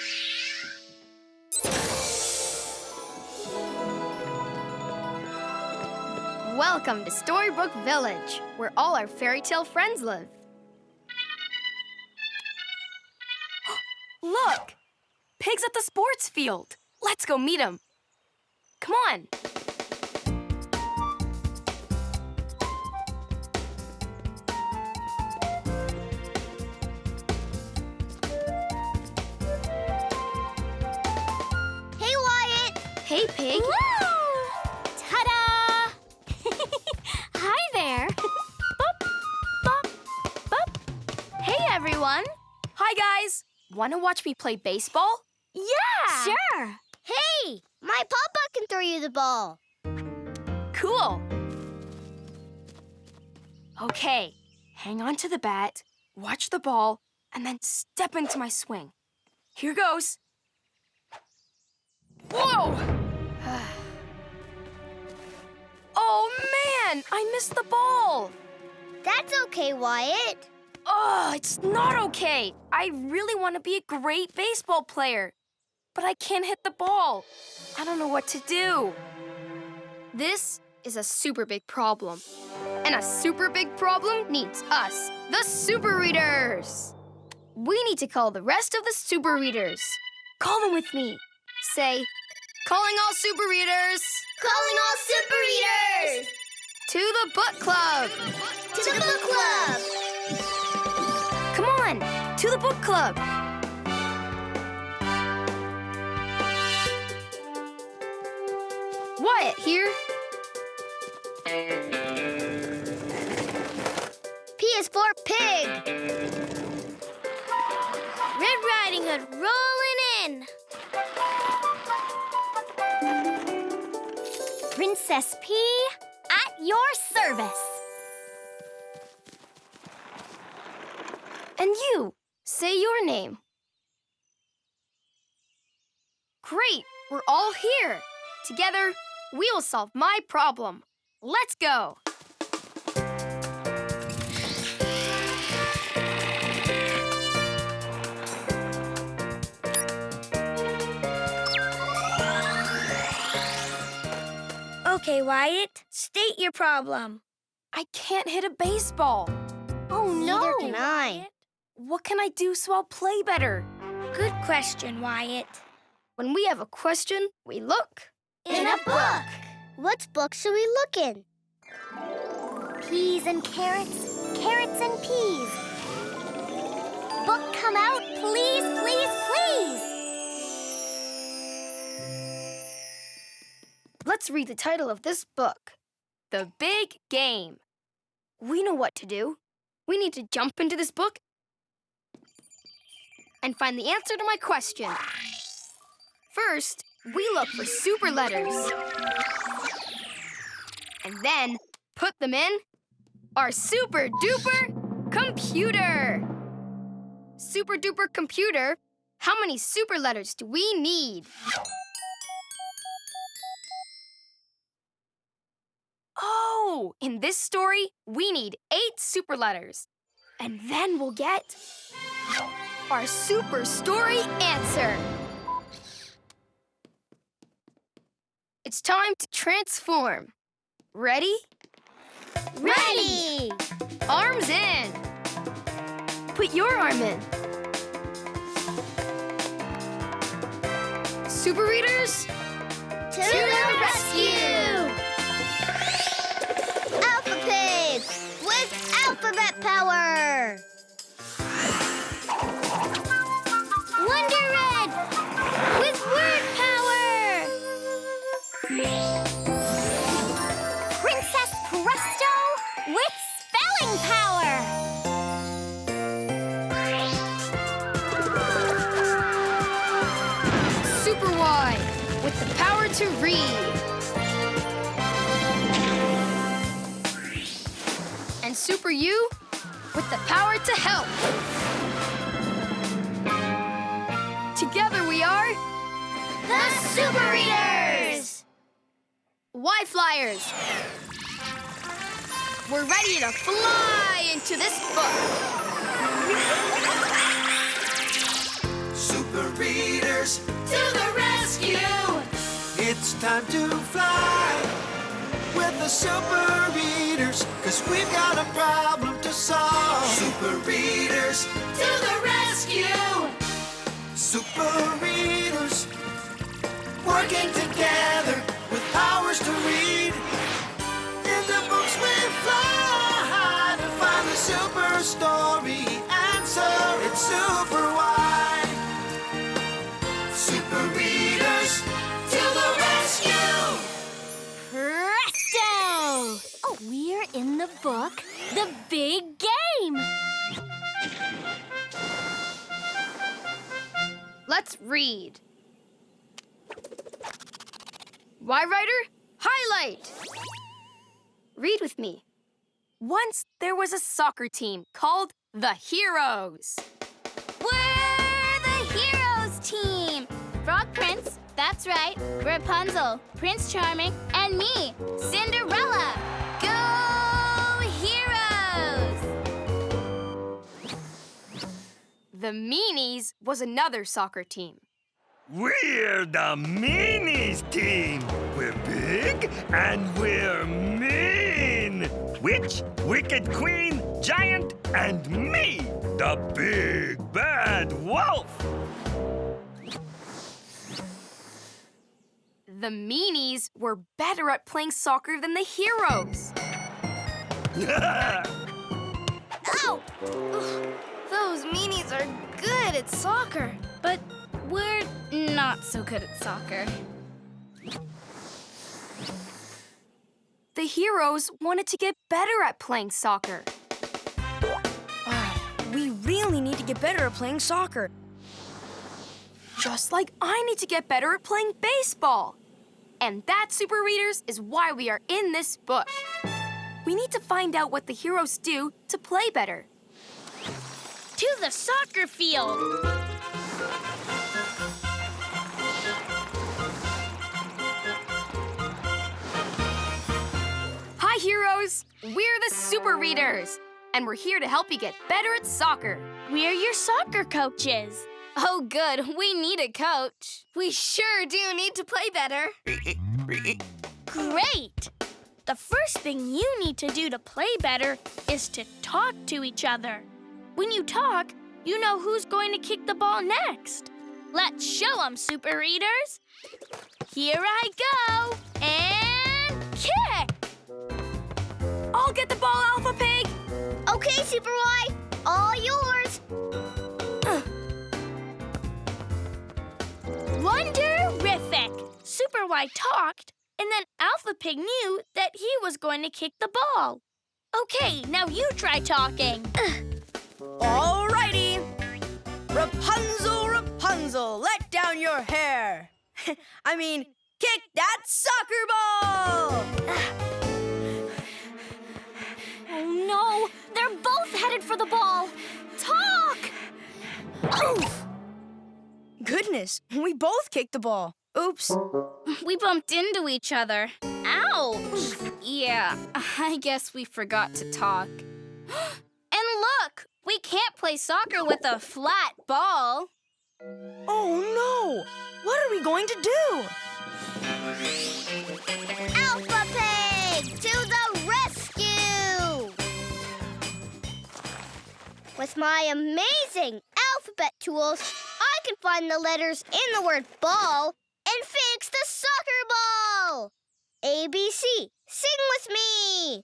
Speaker 6: Welcome to Storybook Village, where all our fairy tale friends live. Look! Pig's at the sports field. Let's go meet him. Come on.
Speaker 3: Hey, Whyatt.
Speaker 6: Hey, Pig.
Speaker 4: Ta-da! Hi there. Bop, bop, bop.
Speaker 6: Hey, everyone. Hi, guys. Want to watch me play baseball?
Speaker 4: Yeah. Sure.
Speaker 3: Hey, my papa can throw you the ball.
Speaker 6: Cool. Okay, hang on to the bat, watch the ball, and then step into my swing. Here goes. Whoa! Oh, man, I missed the ball.
Speaker 3: That's okay, Whyatt.
Speaker 6: Oh, it's not okay. I really want to be a great baseball player, but I can't hit the ball. I don't know what to do. This is a super big problem. And a super big problem needs us, the Super Readers. We need to call the rest of the Super Readers. Call them with me. Say, calling all Super Readers.
Speaker 3: Calling all Super Readers.
Speaker 6: To the book club.
Speaker 3: To the book club.
Speaker 6: Come on, to the book club. Whyatt here.
Speaker 3: P is for pig. Red Riding Hood rolling in.
Speaker 4: Princess P, at your service.
Speaker 6: And you, say your name. Great, we're all here. Together, we will solve my problem. Let's go.
Speaker 3: Okay, Whyatt, state your problem.
Speaker 6: I can't hit a baseball.
Speaker 4: Oh, no.
Speaker 3: Neither can I.
Speaker 6: What can I do so I'll play better?
Speaker 3: Good question, Whyatt.
Speaker 1: When we have a question, we look.
Speaker 3: In a book. What book should we look in?
Speaker 4: Peas and carrots, carrots and peas. Book come out, please, please, please.
Speaker 1: Let's read the title of this book.
Speaker 6: The Big Game.
Speaker 1: We know what to do. We need to jump into this book and find the answer to my question. First, we look for super letters. And then put them in our super duper computer. Super duper computer, how many super letters do we need?
Speaker 6: Oh, in this story, we need 8 super letters.
Speaker 1: And then we'll get our super story answer. It's time to transform. Ready?
Speaker 3: Ready!
Speaker 1: Arms in. Put your arm in. Super readers,
Speaker 3: To the rescue! Alpha Pig with alphabet power! Wonder Red with word power!
Speaker 4: Princess Presto with spelling power.
Speaker 1: superwhy with the power to read. And super you with the power to help. Together we are
Speaker 3: The Super Readers!
Speaker 1: Why Flyers. We're ready to fly into this book.
Speaker 5: Super readers,
Speaker 3: To the rescue!
Speaker 5: it's time to fly with the super readers, 'cause we've got a problem to solve. Super readers,
Speaker 3: To the rescue!
Speaker 5: super readers, working together with powers to read. In the books we fly to find the super story answer. It's super why. Super readers, to the rescue!
Speaker 4: Presto! Oh, we're in the book, The Big Game.
Speaker 1: Let's read. Why Writer? Highlight. Read with me.
Speaker 6: Once there was a soccer team called the Heroes.
Speaker 3: We're the Heroes team! Frog Prince, that's right, Rapunzel, Prince Charming, and me, Cinderella. Go Heroes!
Speaker 6: The Meanies was another soccer team.
Speaker 8: We're the Meanies team. We're big and we're mean. Witch, Wicked Queen, Giant, and me, the Big Bad Wolf.
Speaker 6: The Meanies were better at playing soccer than the Heroes.
Speaker 3: Ow! Those meanies are good at soccer, but we're not so good at soccer.
Speaker 6: The Heroes wanted to get better at playing soccer.
Speaker 1: We really need to get better at playing soccer.
Speaker 6: Just like I need to get better at playing baseball. And that, Super Readers, is why we are in this book. We need to find out what the heroes do to play better.
Speaker 3: To the soccer field!
Speaker 6: Hi, heroes! We're the Super Readers, and we're here to help you get better at soccer.
Speaker 3: We're your soccer coaches. Oh, good. We need a coach. We sure do need to play better.
Speaker 9: Great! The first thing you need to do to play better is to talk to each other. When you talk, you know who's going to kick the ball next. Let's show them, Super Readers. Here I go, and kick!
Speaker 6: I'll get the ball, Alpha Pig.
Speaker 3: Okay, Superwhy, all yours.
Speaker 9: Wonderific! Superwhy talked, and then Alpha Pig knew that he was going to kick the ball. Okay, now you try talking.
Speaker 10: Alrighty. Rapunzel, Rapunzel, let down your hair. I mean, kick that soccer ball!
Speaker 4: Oh no, they're both headed for the ball. Talk!
Speaker 10: Oof! Goodness, we both kicked the ball. Oops.
Speaker 9: We bumped into each other. Ouch!
Speaker 1: Yeah, I guess we forgot to talk.
Speaker 9: And look, we can't play soccer with a flat ball.
Speaker 10: Oh no! What are we going to do?
Speaker 3: Alpha Pig, to the rescue! With my amazing alphabet tools, I can find the letters in the word ball and fix the soccer ball. ABC, sing with me.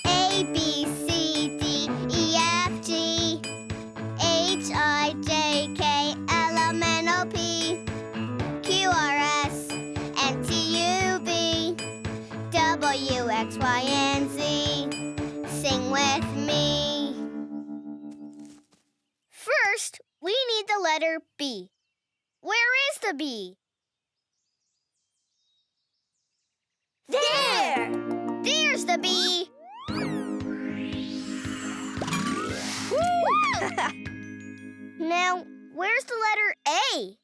Speaker 3: A, B, C, D, E, F, G, H, I, J, K, L, M, N, O, P, Q, R, S, and T, U, V, W, X, Y, and Z. Sing with me. First, we need the letter B. Where is the B? There! There's the B. Now, where's the letter A?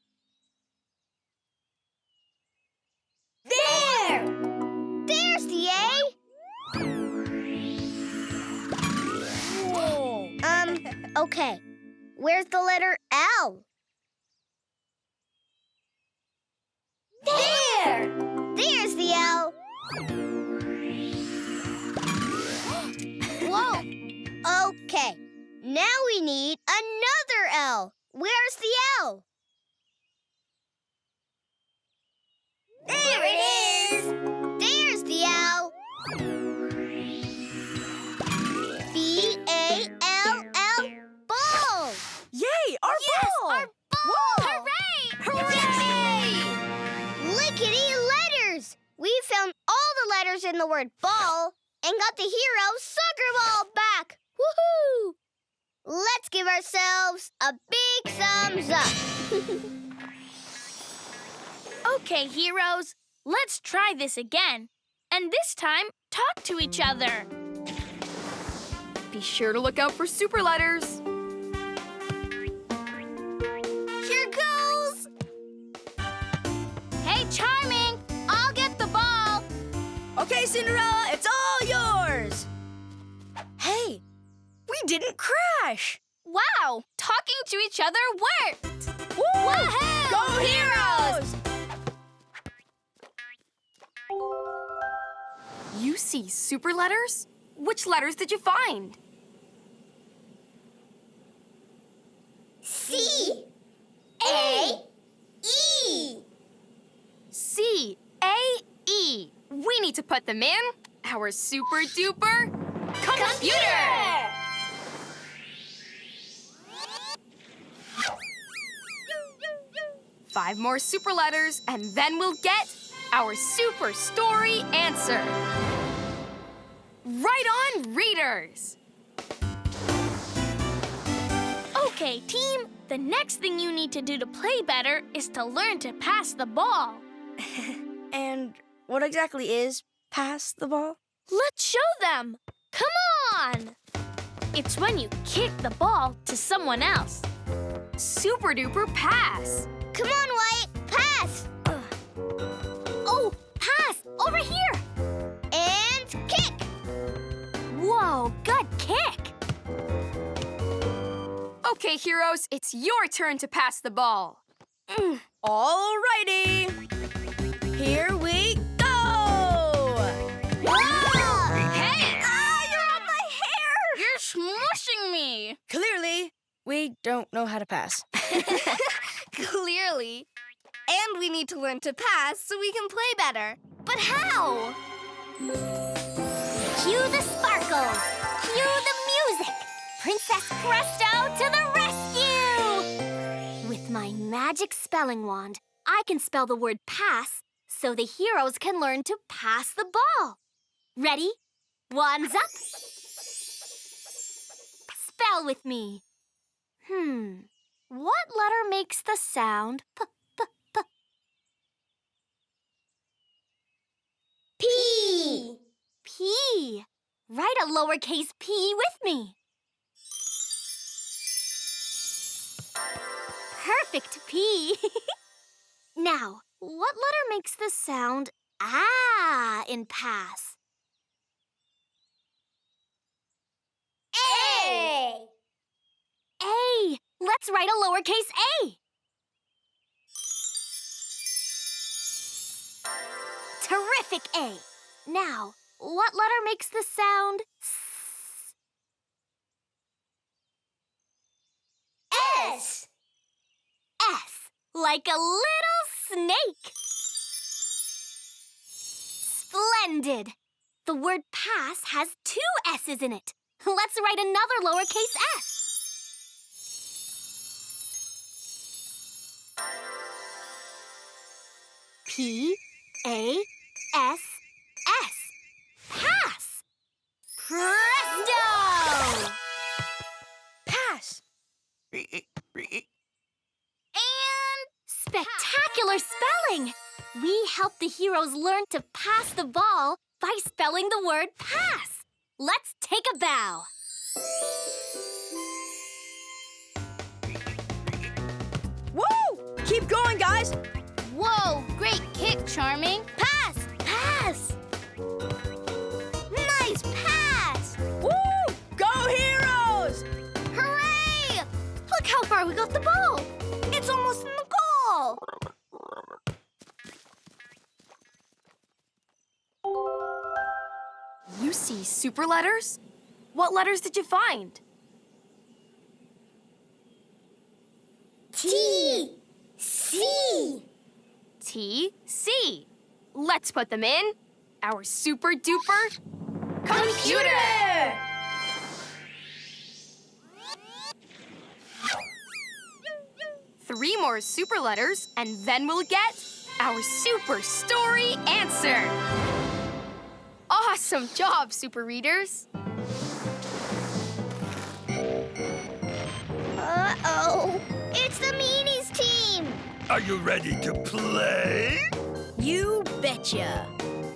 Speaker 3: There! There's the A.
Speaker 10: Whoa.
Speaker 3: Okay. Where's the letter L? There! There's the L. Whoa! Okay. Now we need another L. Where's the L? There it is! There's the L. B-A-L-L, ball!
Speaker 10: Yay, our ball!
Speaker 3: Our ball!
Speaker 9: Hooray!
Speaker 3: Hooray! Lickety letters! We found all the letters in the word ball and got the hero soccer ball back. Woohoo! Let's give ourselves a big thumbs up.
Speaker 9: Okay, heroes, let's try this again. And this time, talk to each other.
Speaker 6: Be sure to look out for super letters.
Speaker 3: Here goes!
Speaker 9: Hey, Charming, I'll get the ball.
Speaker 10: Okay, Cinderella, it's all yours. Hey, we didn't crash.
Speaker 9: Wow, talking to each other worked.
Speaker 10: Woo!
Speaker 9: Woohoo!
Speaker 10: Go Heroes!
Speaker 6: You see super letters? Which letters did you find?
Speaker 3: C. A. E.
Speaker 6: C-A-E. We need to put them in our super duper computer! 5 more super letters, and then we'll get our super story answer. Right on, readers!
Speaker 9: Okay, team, the next thing you need to do to play better is to learn to pass the ball.
Speaker 10: And what exactly is pass the ball?
Speaker 9: Let's show them. Come on! It's when you kick the ball to someone else.
Speaker 6: Super duper pass!
Speaker 3: Come on, Whyatt, pass!
Speaker 4: Oh, pass! Over here!
Speaker 3: And kick!
Speaker 4: Whoa, good kick!
Speaker 6: Okay, heroes, it's your turn to pass the ball.
Speaker 10: Alrighty. Here we go!
Speaker 9: mushing me.
Speaker 10: Clearly, we don't know how to pass.
Speaker 1: Clearly. And we need to learn to pass so we can play better. But how?
Speaker 4: Cue the sparkles! Cue the music! Princess Presto to the rescue! With my magic spelling wand, I can spell the word pass so the heroes can learn to pass the ball. Ready? Wands up. Spell with me. What letter makes the sound p, p, p?
Speaker 3: P.
Speaker 4: P. Write a lowercase p with me. Perfect P. Now, what letter makes the sound ah in pass?
Speaker 3: A.
Speaker 4: A. Let's write a lowercase a. Terrific A. Now, what letter makes the sound s?
Speaker 3: S.
Speaker 4: S. Like a little snake. Splendid. The word pass has 2 S's in it. Let's write another lowercase s. P-A-S-S. Pass! Presto!
Speaker 10: Pass.
Speaker 4: And spectacular spelling! We help the heroes learn to pass the ball by spelling the word pass. Let's take a bow.
Speaker 10: Woo! Keep going, guys.
Speaker 9: Whoa, great kick, Charming. Pass!
Speaker 4: Pass!
Speaker 3: Nice pass.
Speaker 10: Woo! Go Heroes!
Speaker 1: Hooray! Look how far we got the ball. It's almost in the goal.
Speaker 6: You see super letters? What letters did you find?
Speaker 3: T. C.
Speaker 6: T, C. Let's put them in our super duper computer! 3 more super letters, and then we'll get our super story answer. Awesome job, super readers.
Speaker 3: Uh-oh. It's the Meanies team.
Speaker 8: Are you ready to play?
Speaker 10: You betcha.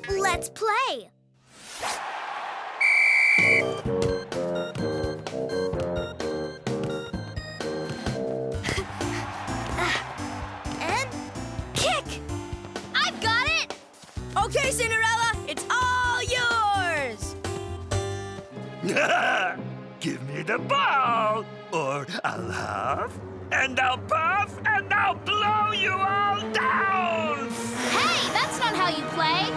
Speaker 3: Let's play. And kick. I've got it.
Speaker 10: Okay, Cinderella, it's all yours.
Speaker 8: Give me the ball, or I'll huff, and I'll puff, and I'll blow you all down!
Speaker 9: Hey, that's not how you play.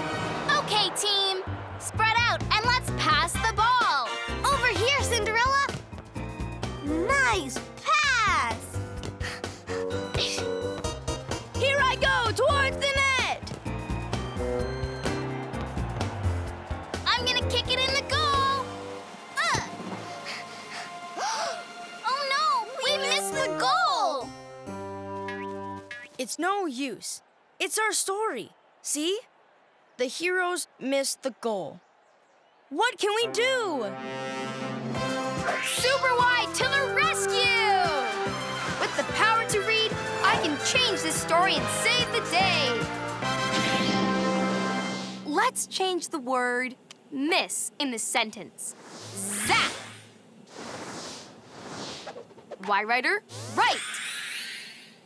Speaker 9: Okay, team. Spread out and let's pass the ball.
Speaker 3: Over here, Cinderella. Nice pass.
Speaker 10: Here I go, towards the net.
Speaker 9: I'm gonna kick it in the goal. Oh no, we missed the goal.
Speaker 10: It's no use. It's our story. See? The heroes missed the goal. What can we do?
Speaker 1: Superwhy to the rescue! With the power to read, I can change this story and save the day.
Speaker 6: Let's change the word miss in the sentence. Zap! Why, writer? Right!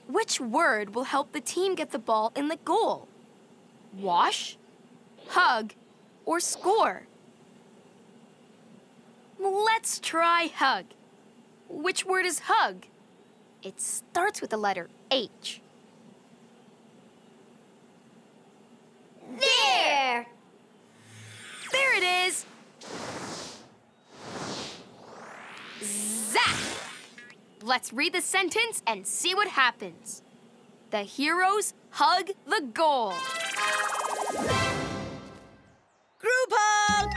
Speaker 6: Which word will help the team get the ball in the goal? Wash, hug, or score? Let's try hug. Which word is hug? It starts with the letter H.
Speaker 3: There.
Speaker 6: There it is! Zap! Let's read the sentence and see what happens. The heroes hug the goal.
Speaker 10: Group hug!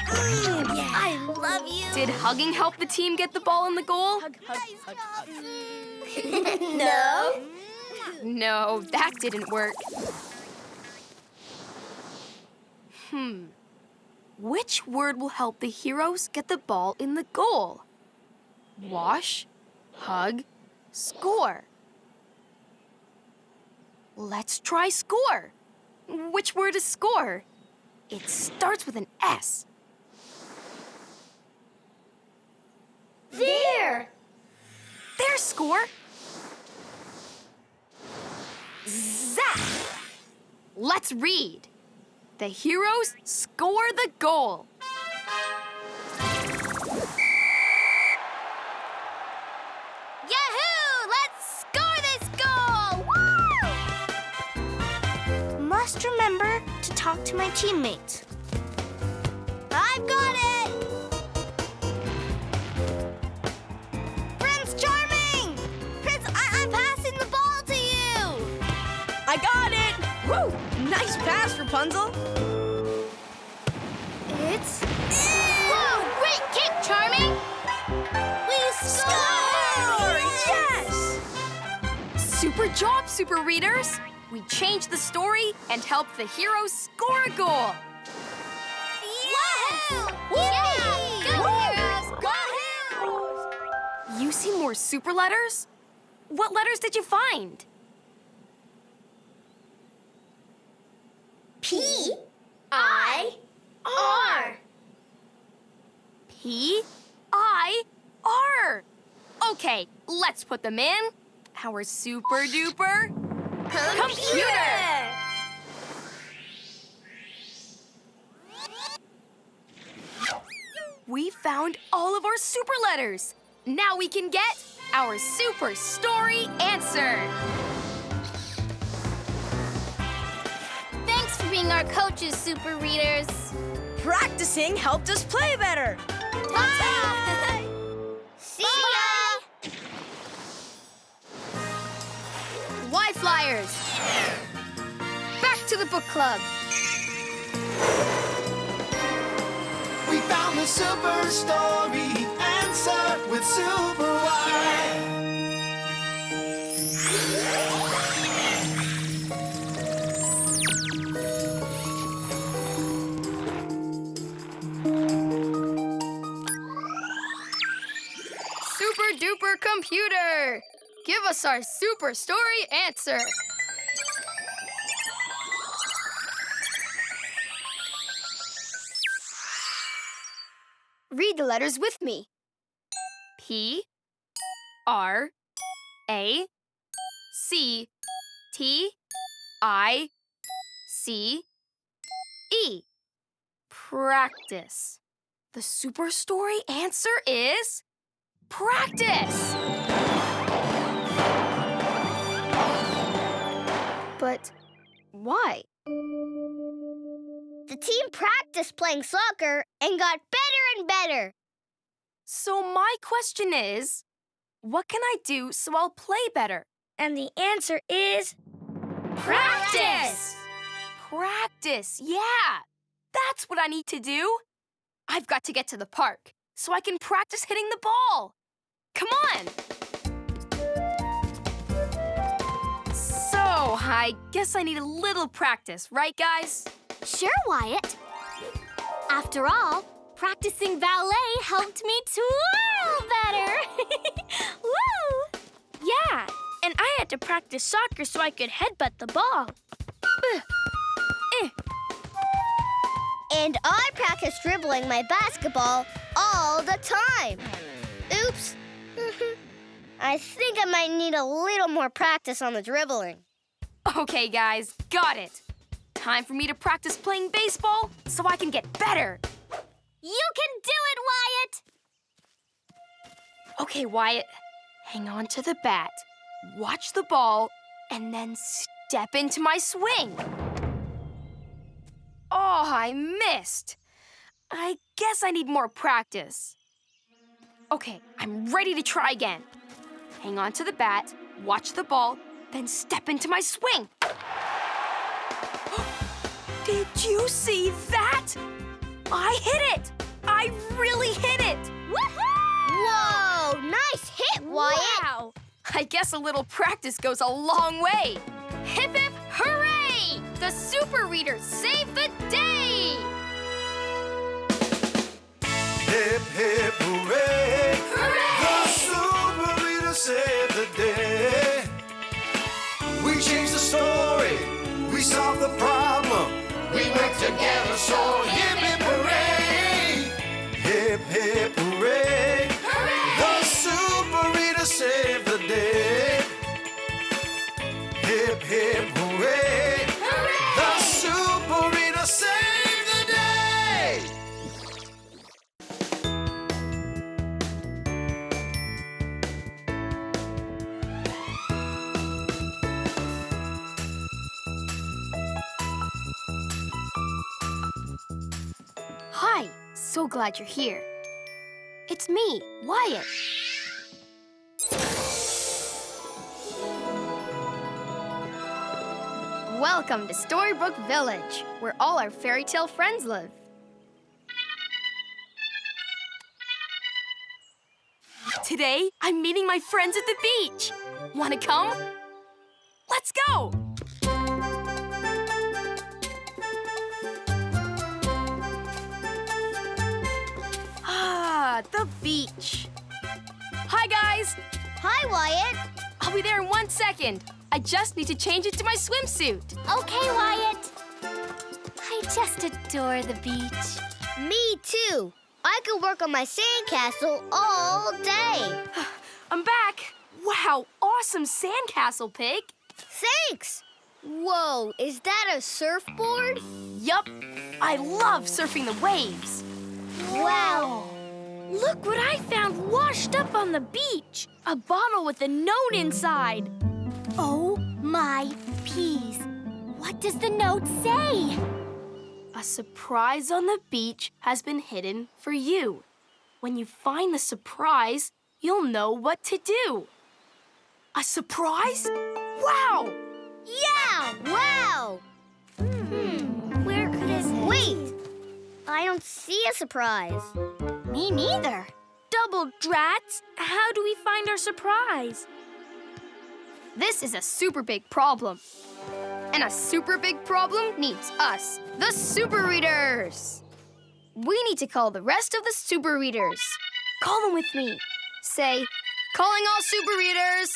Speaker 4: I love you.
Speaker 6: Did hugging help the team get the ball in the goal?
Speaker 4: No.
Speaker 6: No, that didn't work. Which word will help the heroes get the ball in the goal? Wash, hug, score. Let's try score. Which word is score? It starts with an S.
Speaker 4: There.
Speaker 6: There's score. Zap! Let's read. The heroes score the goal.
Speaker 3: Yahoo! Let's score this goal! Woo!
Speaker 4: Must remember to talk to my teammates.
Speaker 3: I've got it! Prince Charming! Prince, I'm passing the ball to you!
Speaker 10: I got it! Woo! Nice pass, Rapunzel.
Speaker 6: It's...
Speaker 3: Whoa! Great kick, Charming! We scored!
Speaker 10: Yes!
Speaker 6: Super job, Super Readers! We changed the story and helped the heroes score a goal.
Speaker 3: Yes! Yeah! Go heroes! Go heroes!
Speaker 6: You see more super letters? What letters did you find?
Speaker 4: P-I-R.
Speaker 6: P-I-R. Okay, let's put them in. Our super duper computer. We found all of our super letters. Now we can get our super story answer.
Speaker 3: Thanks for being our coaches, Super Readers.
Speaker 10: Practicing helped us play better.
Speaker 3: Bye! See ya!
Speaker 1: Why Flyers? Back to the book club.
Speaker 5: We found the super story answer with superwhy.
Speaker 1: Super duper computer. Give us our super story answer. Read the letters with me.
Speaker 6: P R A C T I C E. Practice. The super story answer is practice.
Speaker 1: But why?
Speaker 3: The team practiced playing soccer and got better and better.
Speaker 6: So my question is, what can I do so I'll play better?
Speaker 9: And the answer is
Speaker 6: Practice! Practice, yeah. That's what I need to do. I've got to get to the park so I can practice hitting the ball. Come on. So, I guess I need a little practice, right, guys?
Speaker 4: Sure, Wyatt. After all, practicing ballet helped me twirl better. Woo!
Speaker 9: yeah. And I had to practice soccer so I could headbutt the ball.
Speaker 3: And I practiced dribbling my basketball all the time. Oops. I think I might need a little more practice on the dribbling.
Speaker 6: Okay, guys, got it. Time for me to practice playing baseball so I can get better.
Speaker 4: You can do it, Wyatt!
Speaker 6: Okay, Wyatt, hang on to the bat, watch the ball, and then step into my swing. Oh, I missed. I guess I need more practice. Okay, I'm ready to try again. Hang on to the bat, watch the ball, then step into my swing. Did you see that? I hit it! I really hit it!
Speaker 3: Woohoo! Whoa! Nice hit, Wyatt!
Speaker 9: Wow!
Speaker 6: I guess a little practice goes a long way. Hip hip hooray! The Super Readers saved the day!
Speaker 5: Hip, hip, hooray!
Speaker 1: Hooray!
Speaker 5: The Super Reader saved the day. We changed the story. We solved the problem. We went together, so hip, hip, hooray! Hip, hip, hooray! The Super Reader saved the day. Hip, hip, hooray! The Super Reader saved the day.
Speaker 6: Hi, so glad you're here. It's me, Wyatt. Welcome to Storybook Village, where all our fairy tale friends live. Today, I'm meeting my friends at the beach. Wanna come? Let's go! Ah, the beach. Hi, guys.
Speaker 3: Hi, Wyatt.
Speaker 6: I'll be there in 1 second. I just need to change it to my swimsuit.
Speaker 4: Okay, Wyatt. I just adore the beach.
Speaker 3: Me too. I could work on my sandcastle all day.
Speaker 6: I'm back. Wow, awesome sandcastle, Pig.
Speaker 3: Thanks. Whoa, is that a surfboard?
Speaker 6: Yup, I love surfing the waves.
Speaker 3: Wow.
Speaker 9: Look what I found washed up on the beach. A bottle with a note inside.
Speaker 4: Oh my peas. What does the note say?
Speaker 6: A surprise on the beach has been hidden for you. When you find the surprise, you'll know what to do. A surprise? Wow!
Speaker 3: Yeah, wow.
Speaker 4: Where could it say?
Speaker 3: Wait, I don't see a surprise.
Speaker 4: Me neither.
Speaker 9: Double drats! How do we find our surprise?
Speaker 6: This is a super big problem. And a super big problem needs us, the Super Readers. We need to call the rest of the Super Readers. Call them with me. Say, calling all Super Readers.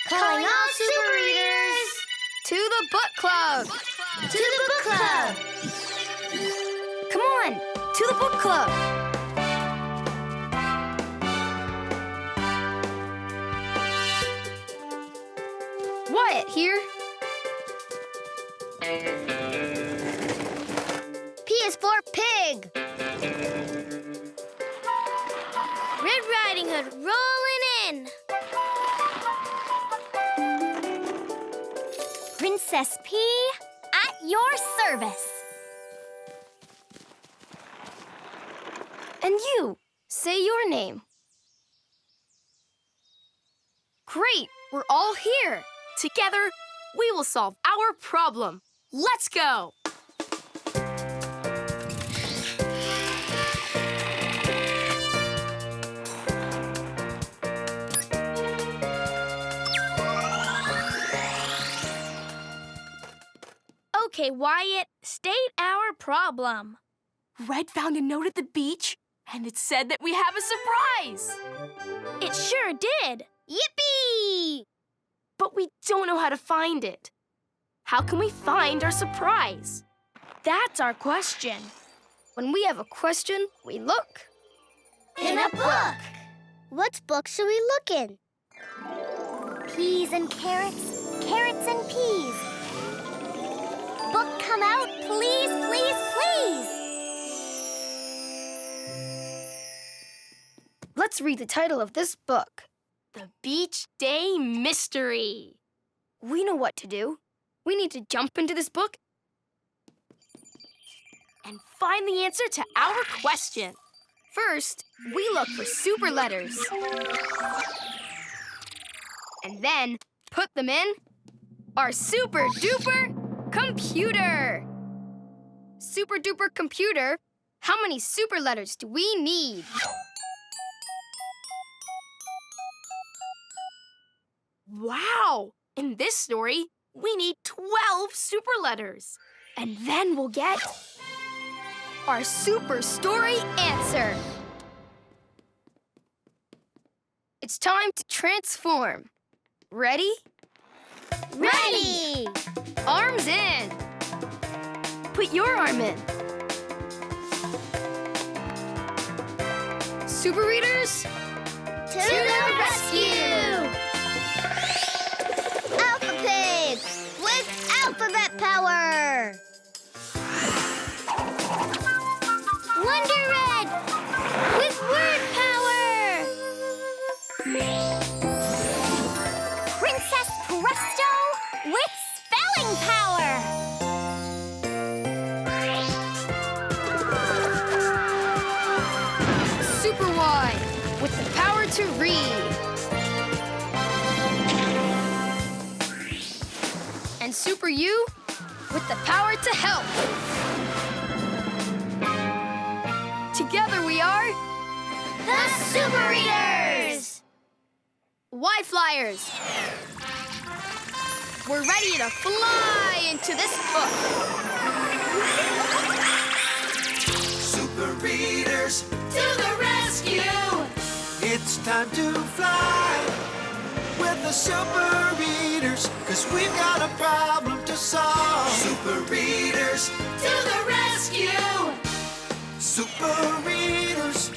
Speaker 3: Calling all Super Readers.
Speaker 6: To the book club.
Speaker 3: To the book club.
Speaker 6: Come on, to the book club. Whyatt here.
Speaker 3: P is for pig.
Speaker 9: Red Riding Hood rolling in.
Speaker 4: Princess P, at your service.
Speaker 6: And you, say your name. Great, we're all here. Together, we will solve our problem. Let's go!
Speaker 9: Okay, Wyatt, state our problem.
Speaker 6: Red found a note at the beach, and it said that we have a surprise.
Speaker 9: It sure did.
Speaker 3: Yippee!
Speaker 6: But we don't know how to find it. How can we find our surprise?
Speaker 9: That's our question.
Speaker 6: When we have a question, we look.
Speaker 3: In a book. What book should we look in?
Speaker 4: Peas and carrots, carrots and peas. Book come out, please, please, please.
Speaker 6: Let's read the title of this book. The Beach Day Mystery. We know what to do. We need to jump into this book and find the answer to our question.
Speaker 1: First, we look for super letters. And then put them in our super duper computer. Super duper computer, how many super letters do we need?
Speaker 6: Wow! In this story, we need 12 super letters. And then we'll get
Speaker 1: Our super story answer. It's time to transform. Ready?
Speaker 3: Ready!
Speaker 1: Arms in. Put your arm in. Super readers,
Speaker 3: To the rescue! Alpha Pig with alphabet power! Wonder Red with word power!
Speaker 4: Princess Presto with spelling power.
Speaker 1: superwhy with the power to read. And super you with the power to help. Together we are
Speaker 3: The Super Readers!
Speaker 1: Why Flyers. We're ready to fly into this book.
Speaker 5: Super readers,
Speaker 3: To the rescue!
Speaker 5: it's time to fly with the super readers, 'cause we've got a problem to solve. Super readers,
Speaker 3: To the rescue!
Speaker 5: super readers,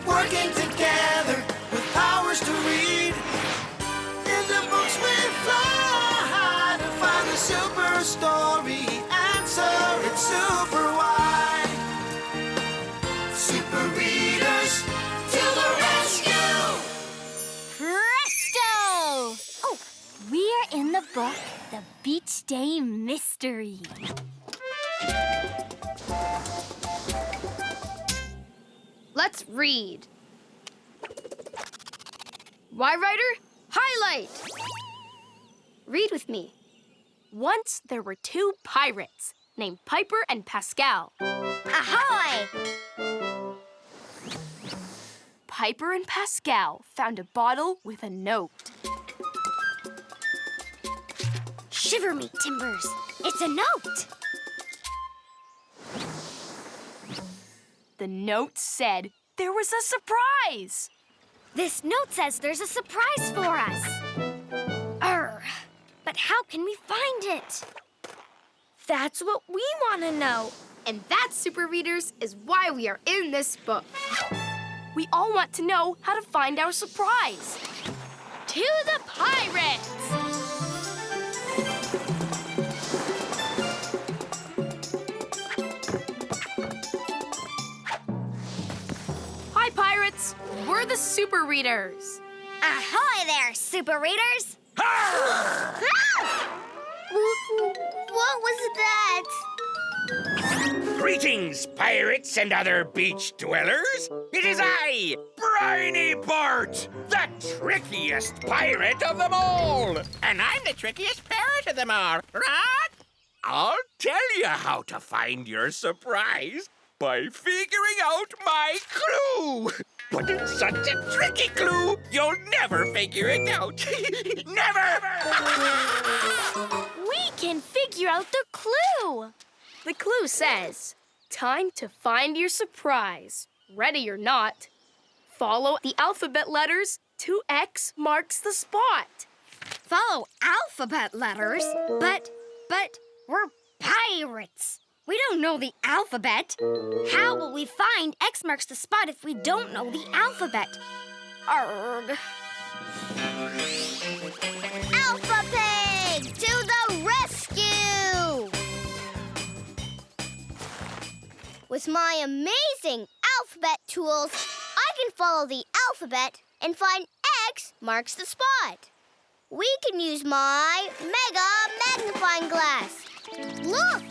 Speaker 5: working together with powers to read. In the books we fly to find the super story answer. It's super why. Super readers,
Speaker 3: To the rescue!
Speaker 4: Presto! Oh, we're in the book, The Beach Day Mystery.
Speaker 1: Let's read. Why Writer? Highlight. Read with me.
Speaker 6: Once there were two pirates named Piper and Pascal.
Speaker 3: Ahoy!
Speaker 6: Piper and Pascal found a bottle with a note.
Speaker 4: Shiver me timbers, it's a note.
Speaker 6: The note said there was a surprise.
Speaker 4: This note says there's a surprise for us. But how can we find it?
Speaker 9: That's what we want to know.
Speaker 1: And that, super readers, is why we are in this book.
Speaker 6: We all want to know how to find our surprise.
Speaker 9: To the pirates!
Speaker 6: Hi, pirates. We're the super readers.
Speaker 4: Ahoy there, super readers.
Speaker 3: What was that?
Speaker 8: Greetings, pirates and other beach dwellers. It is I, Briny Bart, the trickiest pirate of them all. And I'm the trickiest parrot of them all, right? I'll tell you how to find your surprise by figuring out my clue. But it's such a tricky clue, you'll never figure it out. Never!
Speaker 9: We can figure out the clue.
Speaker 6: The clue says, time to find your surprise. Ready or not, follow the alphabet letters. 2X marks the spot.
Speaker 4: Follow alphabet letters? But we're pirates. We don't know the alphabet. How will we find X marks the spot if we don't know the alphabet? Arrgh.
Speaker 3: Alpha Pig! To the rescue! With my amazing alphabet tools, I can follow the alphabet and find X marks the spot. We can use my mega magnifying glass. Look!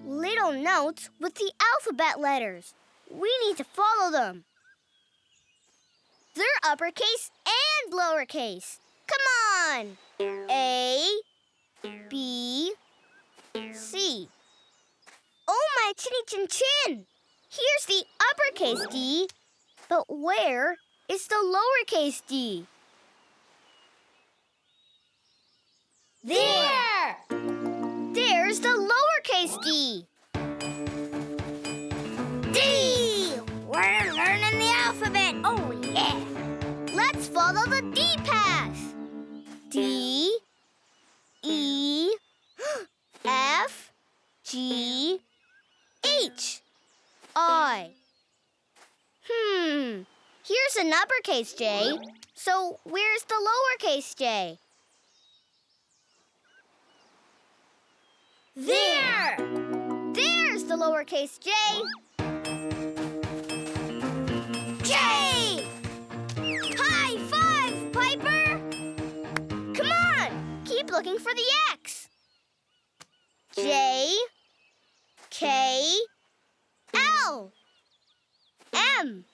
Speaker 3: Little notes with the alphabet letters. We need to follow them. They're uppercase and lowercase. Come on. A, B, C. Oh, my chinny chin chin. Here's the uppercase D, but where is the lowercase d? There! There's the lowercase d. D! We're learning the alphabet. Oh, yeah. Let's follow the D path. D, E, F, G, H, I. Here's an uppercase J. So where's the lowercase j? There! There's the lowercase j. J! High five, Piper! Come on, keep looking for the X. J, K, L, M,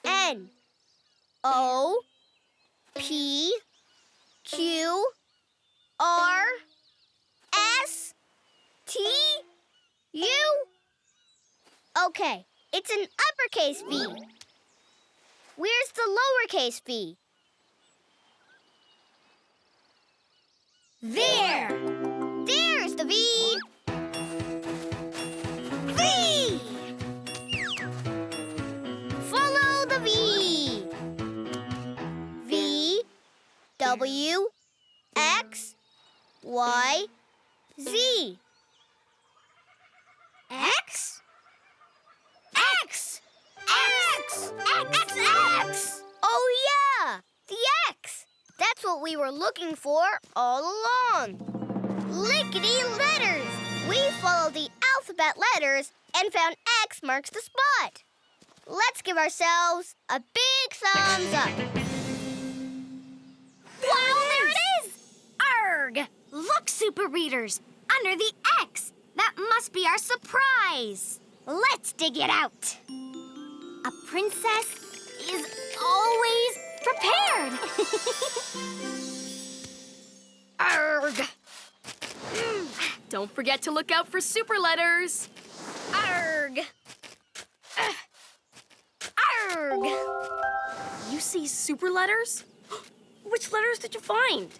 Speaker 3: N, O, P, Q, R, S, T, U. Okay, it's an uppercase V. Where's the lowercase v? There! There's the V. V! Follow the V. V, W, X, Y, Z. X? X! X! X! X! Oh, yeah! The X! That's what we were looking for all along. Lickety letters! We followed the alphabet letters and found X marks the spot. Let's give ourselves a big thumbs up.
Speaker 4: Wow, there it is! Arg! Look, Super Readers, under the X. That must be our surprise. Let's dig it out. A princess is always prepared.
Speaker 6: Arg! Don't forget to look out for super letters.
Speaker 3: Arg! Arg!
Speaker 6: You see super letters? Which letters did you find?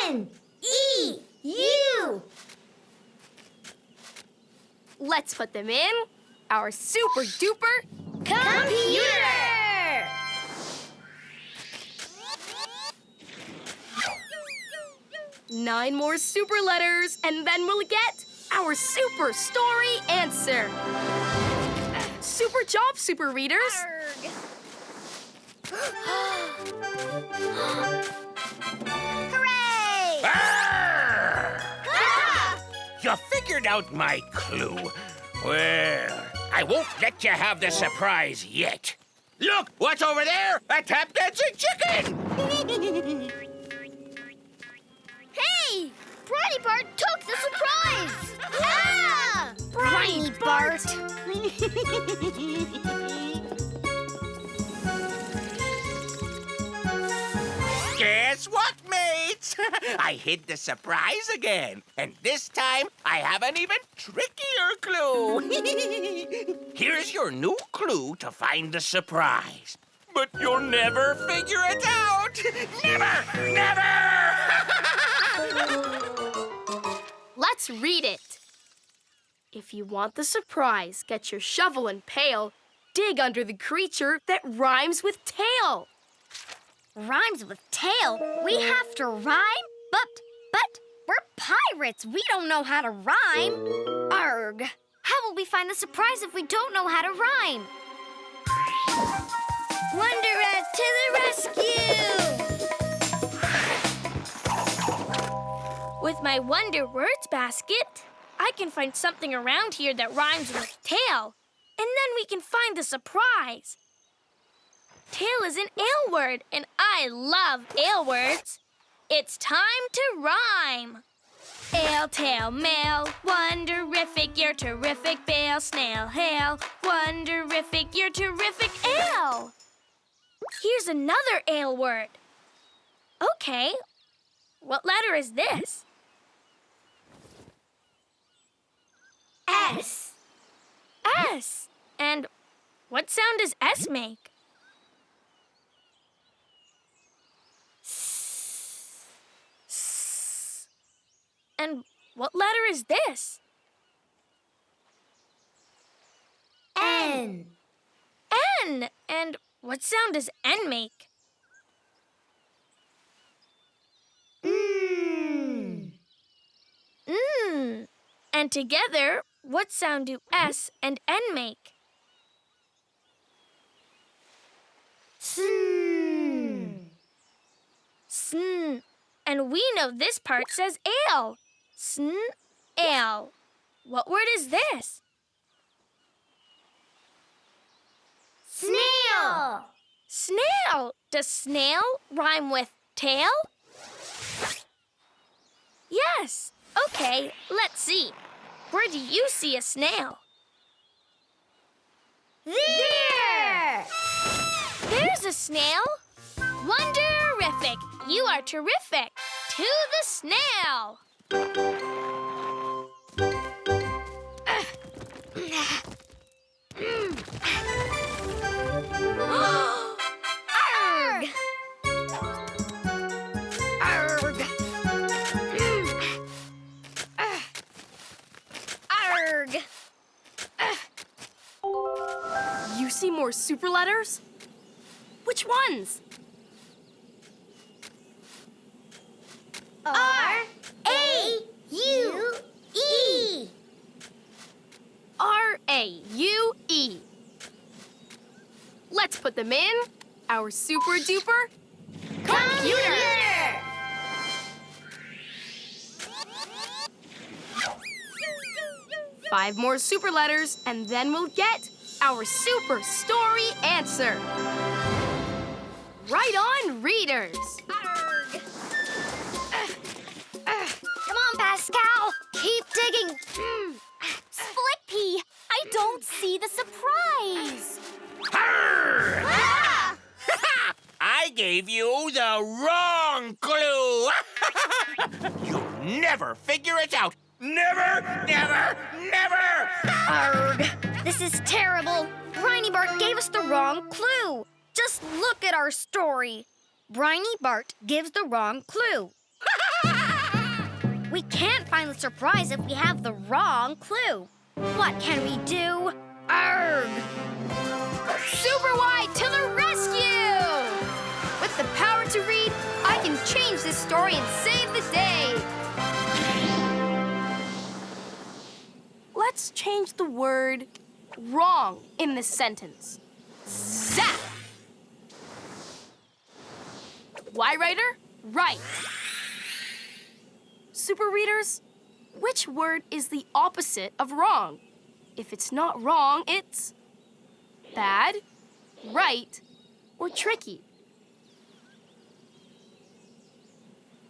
Speaker 3: N, E, U.
Speaker 6: Let's put them in our super duper
Speaker 3: Computer!
Speaker 6: 9 more super letters, and then we'll get our super story answer. Super job, super readers.
Speaker 3: Hooray!
Speaker 8: You figured out my clue. Well, I won't let you have the surprise yet. Look, what's over there? A tap dancing chicken!
Speaker 3: Hey! Briny Bart took the surprise! Ah! Briny Bart!
Speaker 8: Guess what, mates? I hid the surprise again. And this time, I have an even trickier clue. Here's your new clue to find the surprise. But you'll never figure it out! Never! Never!
Speaker 6: Let's read it. If you want the surprise, get your shovel and pail. Dig under the creature that rhymes with tail.
Speaker 4: Rhymes with tail? We have to rhyme? But we're pirates. We don't know how to rhyme. Arg. How will we find the surprise if we don't know how to rhyme?
Speaker 3: Wonder Rat to the rescue!
Speaker 9: With my Wonder Words basket, I can find something around here that rhymes with tail. And then we can find the surprise. Tail is an ale word, and I love ale words. It's time to rhyme. Ale, tail, mail, wonderific, you're terrific, bale, snail, hail, wonderific, you're terrific, ale. Here's another ale word. Okay, what letter is this?
Speaker 3: S.
Speaker 9: S. And what sound does S make? S. And what letter is this?
Speaker 3: N.
Speaker 9: N. And what sound does N make?
Speaker 3: Mm.
Speaker 9: Mm. And together, what sound do S and N make?
Speaker 3: Sn.
Speaker 9: Sn. And we know this part says ale. Sn, ale. What word is this?
Speaker 3: Snail.
Speaker 9: Snail. Does snail rhyme with tail? Yes. Okay, let's see. Where do you see a snail?
Speaker 3: There.
Speaker 9: There's a snail. Wonderific. You are terrific. To the snail.
Speaker 3: Arg. Arg. Arg.
Speaker 6: You see more super letters? Which ones?
Speaker 3: R-A-U-E.
Speaker 6: R-A-U-E. Let's put them in our super duper computer. 5 more super letters, and then we'll get our super story answer. Right on, readers.
Speaker 3: Come on, Pascal. Keep digging.
Speaker 4: Splippy, I don't see the surprise.
Speaker 8: Arr!
Speaker 3: Ah!
Speaker 8: I gave you the wrong clue. You'll never figure it out. Never, never, never.
Speaker 3: Arg! This is terrible. Briny Bart gave us the wrong clue. Just look at our story. Briny Bart gives the wrong clue. We can't find the surprise if we have the wrong clue. What can we do? Arg!
Speaker 1: Superwhy to the rescue! With the power to read, I can change this story and save the day.
Speaker 6: Let's change the word wrong in this sentence. Zap! Why, writer? Right. Super readers, which word is the opposite of wrong? If it's not wrong, it's bad, right, or tricky.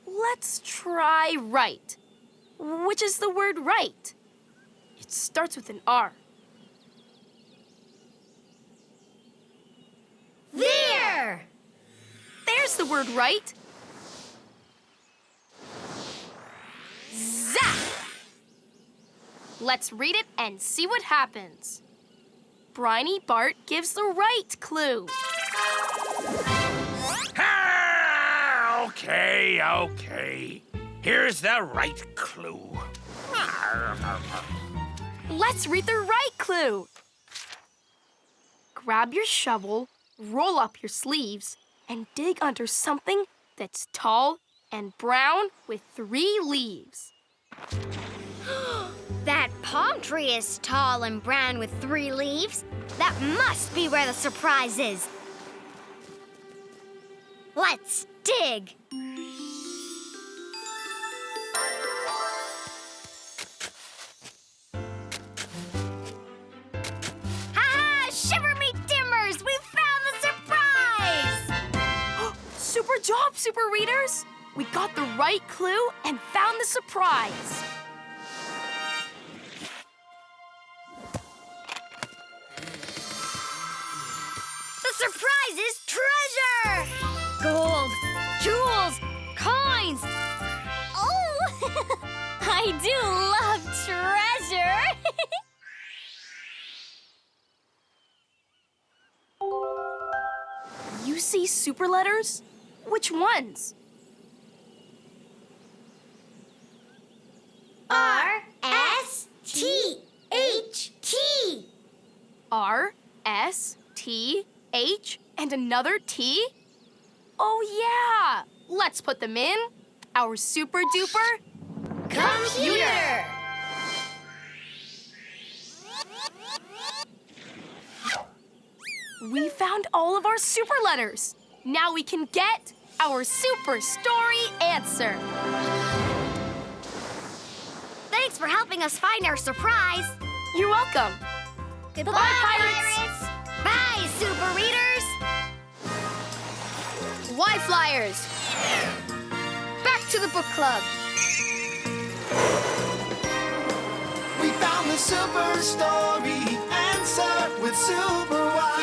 Speaker 6: Let's try right. Which is the word right? It starts with an R.
Speaker 3: There!
Speaker 6: There's the word right. Zap! Let's read it and see what happens. Briny Bart gives the right clue.
Speaker 8: Ah, okay. Here's the right clue.
Speaker 6: Let's read the right clue. Grab your shovel, roll up your sleeves, and dig under something that's tall and brown with 3 leaves.
Speaker 3: That palm tree is tall and brown with 3 leaves. That must be where the surprise is. Let's dig. Ha-ha! Shiver me timbers! We found the surprise!
Speaker 6: Super job, super readers! We got the right clue and found the surprise.
Speaker 4: The surprise is treasure! Gold, jewels, coins. Oh, I do love treasure.
Speaker 6: You see super letters? Which ones?
Speaker 3: R-S-T-H-T.
Speaker 6: R, S, T, H, and another T? Oh, yeah! Let's put them in our super duper
Speaker 3: Computer.
Speaker 6: We found all of our super letters. Now we can get our super story answer.
Speaker 4: Thanks for helping us find our surprise.
Speaker 6: You're welcome.
Speaker 4: Goodbye,
Speaker 6: Pirates.
Speaker 4: Bye, Super Readers.
Speaker 1: Why Flyers? Back to the book club.
Speaker 5: We found the super story answer with superwhy.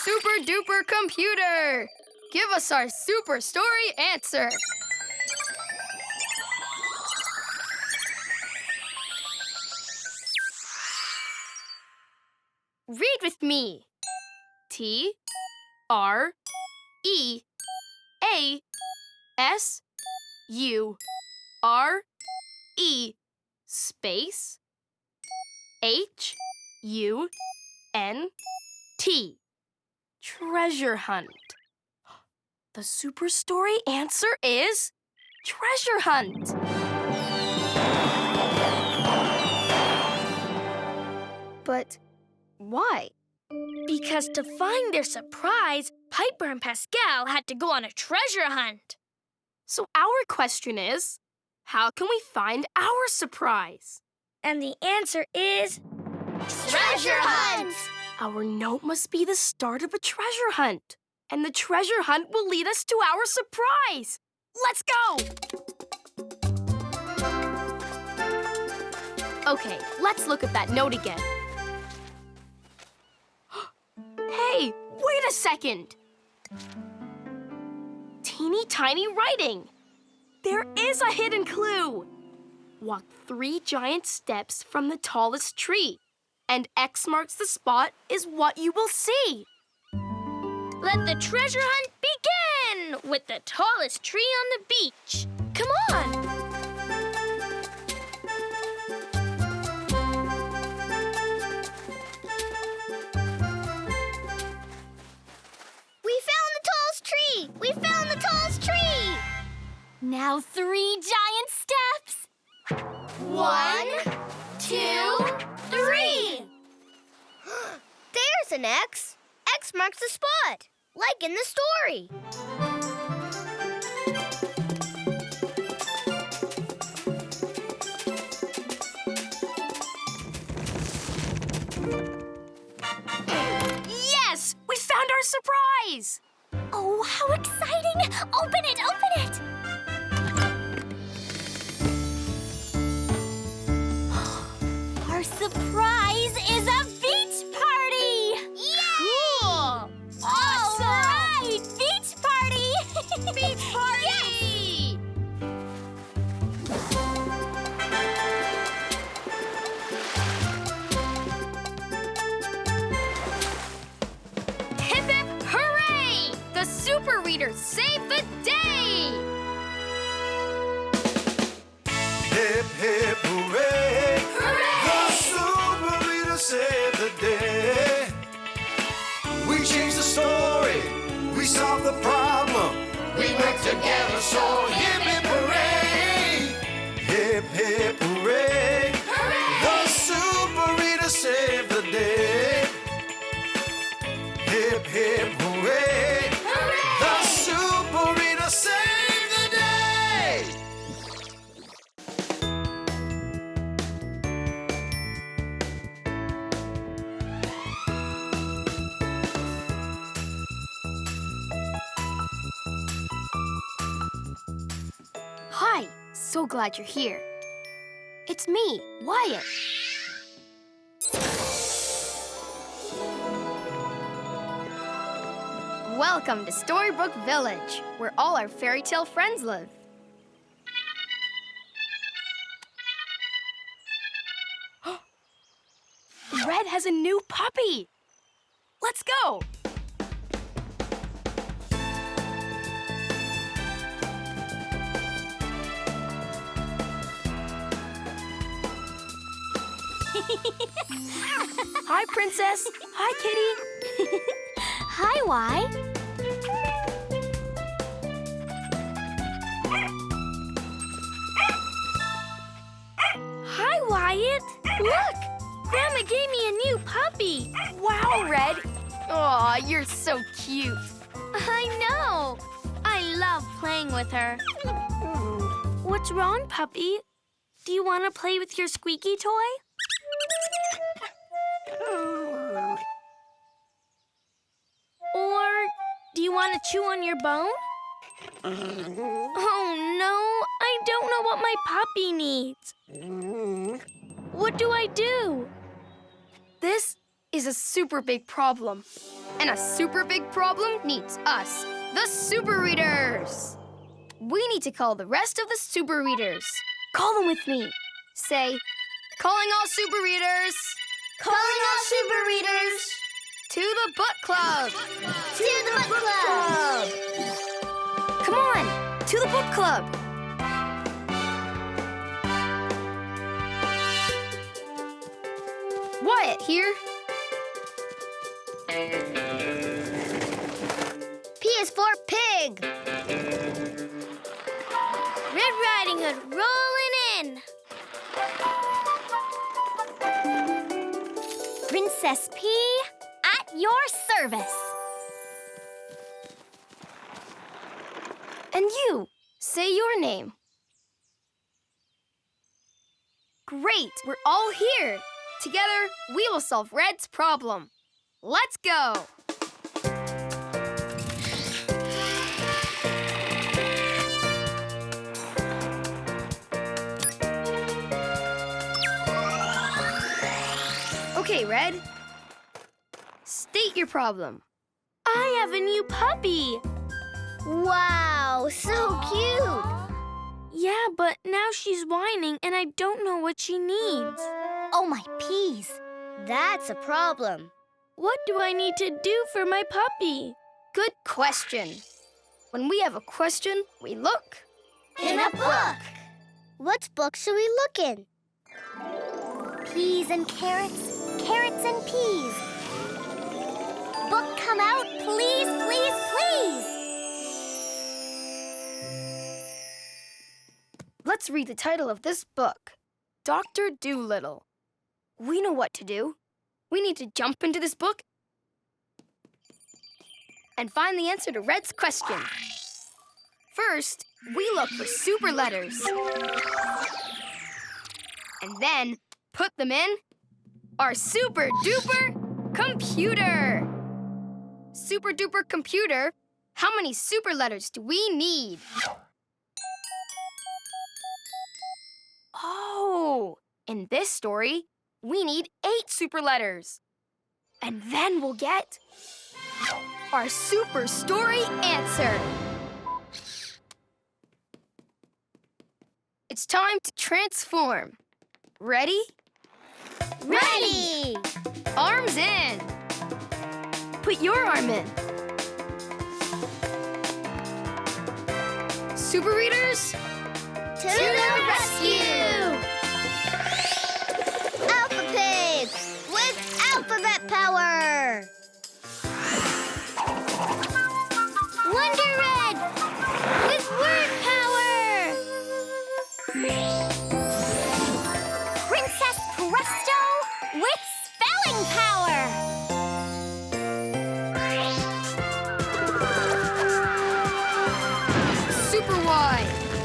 Speaker 1: Super duper computer. Give us our super story answer. Read with me.
Speaker 6: T, R, E, A, S, U, R, E, space, H, U, N, T. Treasure hunt. The super story answer is treasure hunt.
Speaker 1: But why?
Speaker 9: Because to find their surprise, Piper and Pascal had to go on a treasure hunt.
Speaker 6: So our question is, how can we find our surprise?
Speaker 9: And the answer is
Speaker 3: Treasure hunt.
Speaker 6: Our note must be the start of a treasure hunt. And the treasure hunt will lead us to our surprise. Let's go! Okay, let's look at that note again. Hey, wait a second! Teeny tiny writing. There is a hidden clue. Walk 3 giant steps from the tallest tree, and X marks the spot is what you will see.
Speaker 9: Let the treasure hunt begin with the tallest tree on the beach. Come on!
Speaker 3: We found the tallest tree. We found the tallest tree.
Speaker 4: Now 3 giant steps.
Speaker 3: 1, 2, 3. There's an X. X marks the spot, like in the story.
Speaker 6: Yes! We found our surprise!
Speaker 4: Oh, how exciting! Open it, open it! Our surprise is a beach party!
Speaker 6: Cool!
Speaker 4: All right, beach party!
Speaker 6: Beach party!
Speaker 1: Hip hip hooray! The super readers saved the day!
Speaker 5: Hip, hip, hooray! The super reader saved the day. We changed the story. We solved the problem. We work together, so hip, hip, hooray! Hip, hip, hooray! The super reader saved the day. Hip, hip, hooray! The super reader saved the day!
Speaker 6: Hi, so glad you're here. It's me, Whyatt. Welcome to Storybook Village, where all our fairy tale friends live. Red has a new puppy. Let's go. Hi, Princess. Hi, Kitty.
Speaker 4: Hi, Why?
Speaker 9: Hi, Whyatt. Look, Grandma gave me a new puppy.
Speaker 6: Wow, Red. Aw, you're so cute.
Speaker 9: I know. I love playing with her. What's wrong, puppy? Do you want to play with your squeaky toy? Or do you want to chew on your bone? Oh, no. I don't know what my puppy needs. What do I do?
Speaker 6: This is a super big problem. And a super big problem needs us, the Super Readers. We need to call the rest of the Super Readers. Call them with me. Say, calling all Super Readers.
Speaker 3: Calling all Super Readers.
Speaker 6: To the book club.
Speaker 3: To the book club.
Speaker 6: Come on, to the book club. Whyatt here.
Speaker 3: P is for pig.
Speaker 9: Red Riding Hood rolling in.
Speaker 4: Princess P, at your service.
Speaker 6: And you, say your name. Great, we're all here. Together, we will solve Red's problem. Let's go! Okay, Red. State your problem.
Speaker 9: I have a new puppy.
Speaker 3: Wow, so cute.
Speaker 9: Yeah, but now she's whining and I don't know what she needs.
Speaker 4: Oh, my peas.
Speaker 3: That's a problem.
Speaker 9: What do I need to do for my puppy?
Speaker 6: Good question. When we have a question, we look.
Speaker 3: In a book. What book should we look in?
Speaker 4: Peas and carrots, carrots and peas. Book come out, please, please, please.
Speaker 6: Let's read the title of this book, Dr. Dolittle. We know what to do. We need to jump into this book and find the answer to Red's question. First, we look for super letters. And then put them in our super duper computer. Super duper computer, how many super letters do we need? Oh, in this story, we need 8 super letters. And then we'll get our super story answer. It's time to transform. Ready?
Speaker 3: Ready!
Speaker 6: Arms in. Put your arm in. Super Readers,
Speaker 3: To the rescue! Alpha Pig with alphabet power! Wonder Red with word power!
Speaker 4: Princess Presto with spelling power.
Speaker 6: Superwhy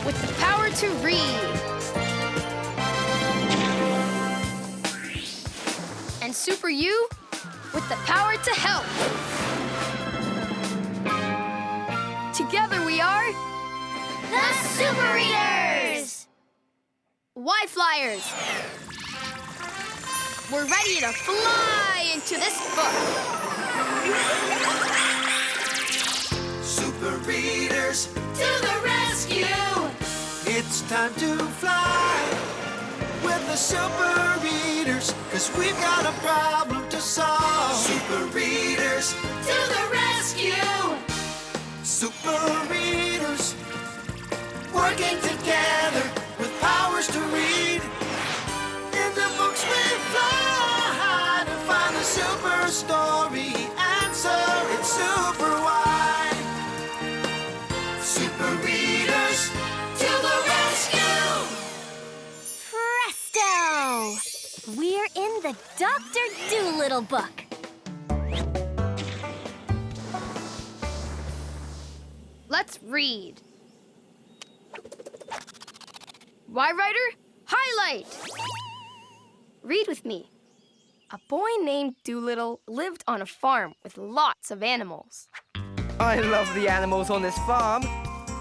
Speaker 6: with the power to read. And Super U with the power to help. Together we are
Speaker 3: The Super Readers!
Speaker 1: Why flyers? We're ready to fly into this book.
Speaker 5: Super Readers,
Speaker 3: To the rescue!
Speaker 5: it's time to fly with the Super Readers, 'cause we've got a problem to solve. Super Readers,
Speaker 3: To the rescue!
Speaker 5: Super Readers, working together with powers to read. In the books we fly to find the super story answer. It's super why. Super Readers,
Speaker 3: To the rescue!
Speaker 4: Presto! We're in the Dr. Dolittle book.
Speaker 1: Let's read. Why writer? Highlight! Read with me. A boy named Dolittle lived on a farm with lots of animals.
Speaker 11: I love the animals on this farm.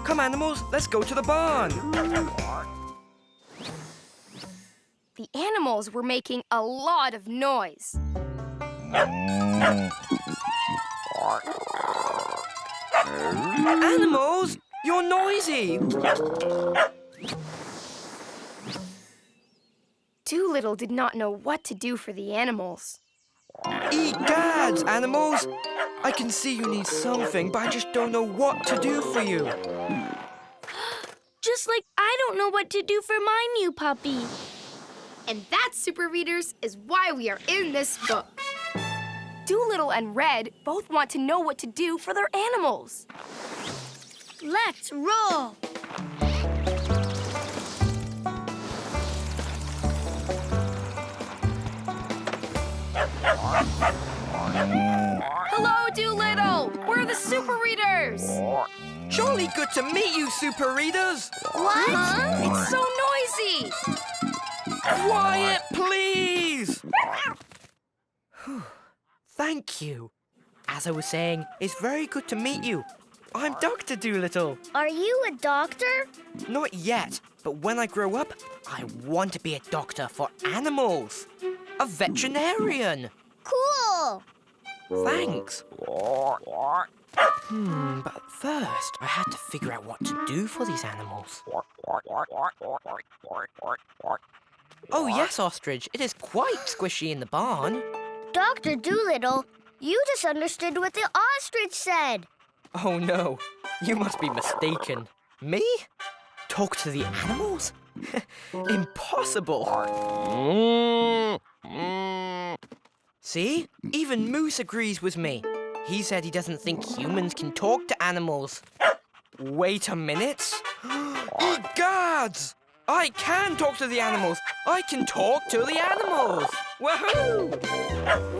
Speaker 11: Come, animals, let's go to the barn.
Speaker 1: The animals were making a lot of noise.
Speaker 11: Animals, you're noisy.
Speaker 1: Dolittle did not know what to do for the animals.
Speaker 11: Egads, animals. I can see you need something, but I just don't know what to do for you.
Speaker 9: Just like I don't know what to do for my new puppy.
Speaker 1: And that, Super Readers, is why we are in this book. Dolittle and Red both want to know what to do for their animals.
Speaker 9: Let's roll.
Speaker 1: Hello, Dolittle! We're the Super Readers!
Speaker 11: Jolly good to meet you, Super Readers.
Speaker 1: What? It's so noisy!
Speaker 11: Quiet, please. Thank you. As I was saying, it's very good to meet you. I'm Dr. Dolittle.
Speaker 3: Are you a doctor?
Speaker 11: Not yet, but when I grow up, I want to be a doctor for animals. A veterinarian.
Speaker 3: Cool!
Speaker 11: Thanks. But first, I had to figure out what to do for these animals. Oh, yes, Ostrich. It is quite squishy in the barn.
Speaker 3: Dr. Dolittle, you just understood what the ostrich said.
Speaker 11: Oh, no. You must be mistaken. Me? Talk to the animals? Impossible. See? Even Moose agrees with me. He said he doesn't think humans can talk to animals. Wait a minute. Egads! I can talk to the animals. I can talk to the animals. Woohoo!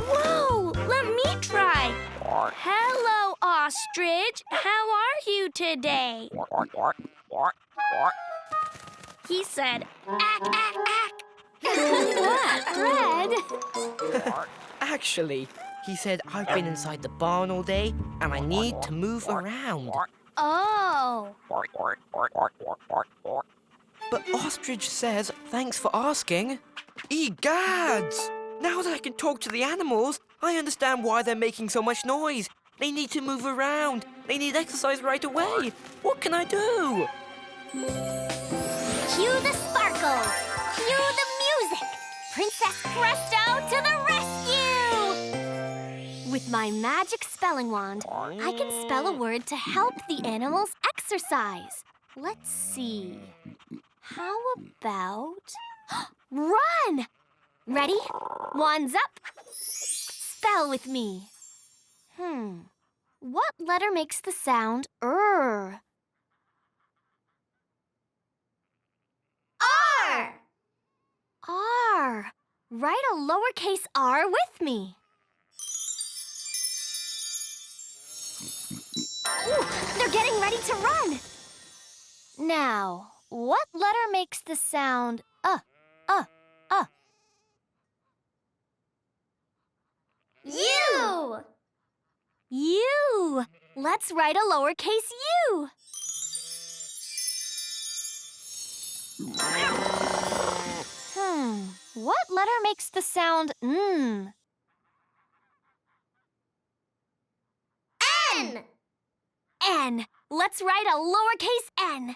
Speaker 9: Whoa, let me try. Hello, Ostrich. How are you today? He said, ack, ack, ack.
Speaker 4: What, Red?
Speaker 11: Actually, he said I've been inside the barn all day and I need to move around.
Speaker 4: Oh.
Speaker 11: But Ostrich says thanks for asking. Egads! Now that I can talk to the animals, I understand why they're making so much noise. They need to move around. They need exercise right away. What can I do?
Speaker 4: Cue the sparkles. Cue the music. Princess Presto to the rescue! With my magic spelling wand, I can spell a word to help the animals exercise. Let's see. How about... Run! Ready? Wands up. Spell with me. What letter makes the sound R?
Speaker 3: R!
Speaker 4: R. Write a lowercase r with me. Ooh, they're getting ready to run. Now, what letter makes the sound
Speaker 3: U!
Speaker 4: U. Let's write a lowercase u. What letter makes the sound N? N. Let's write a lowercase n.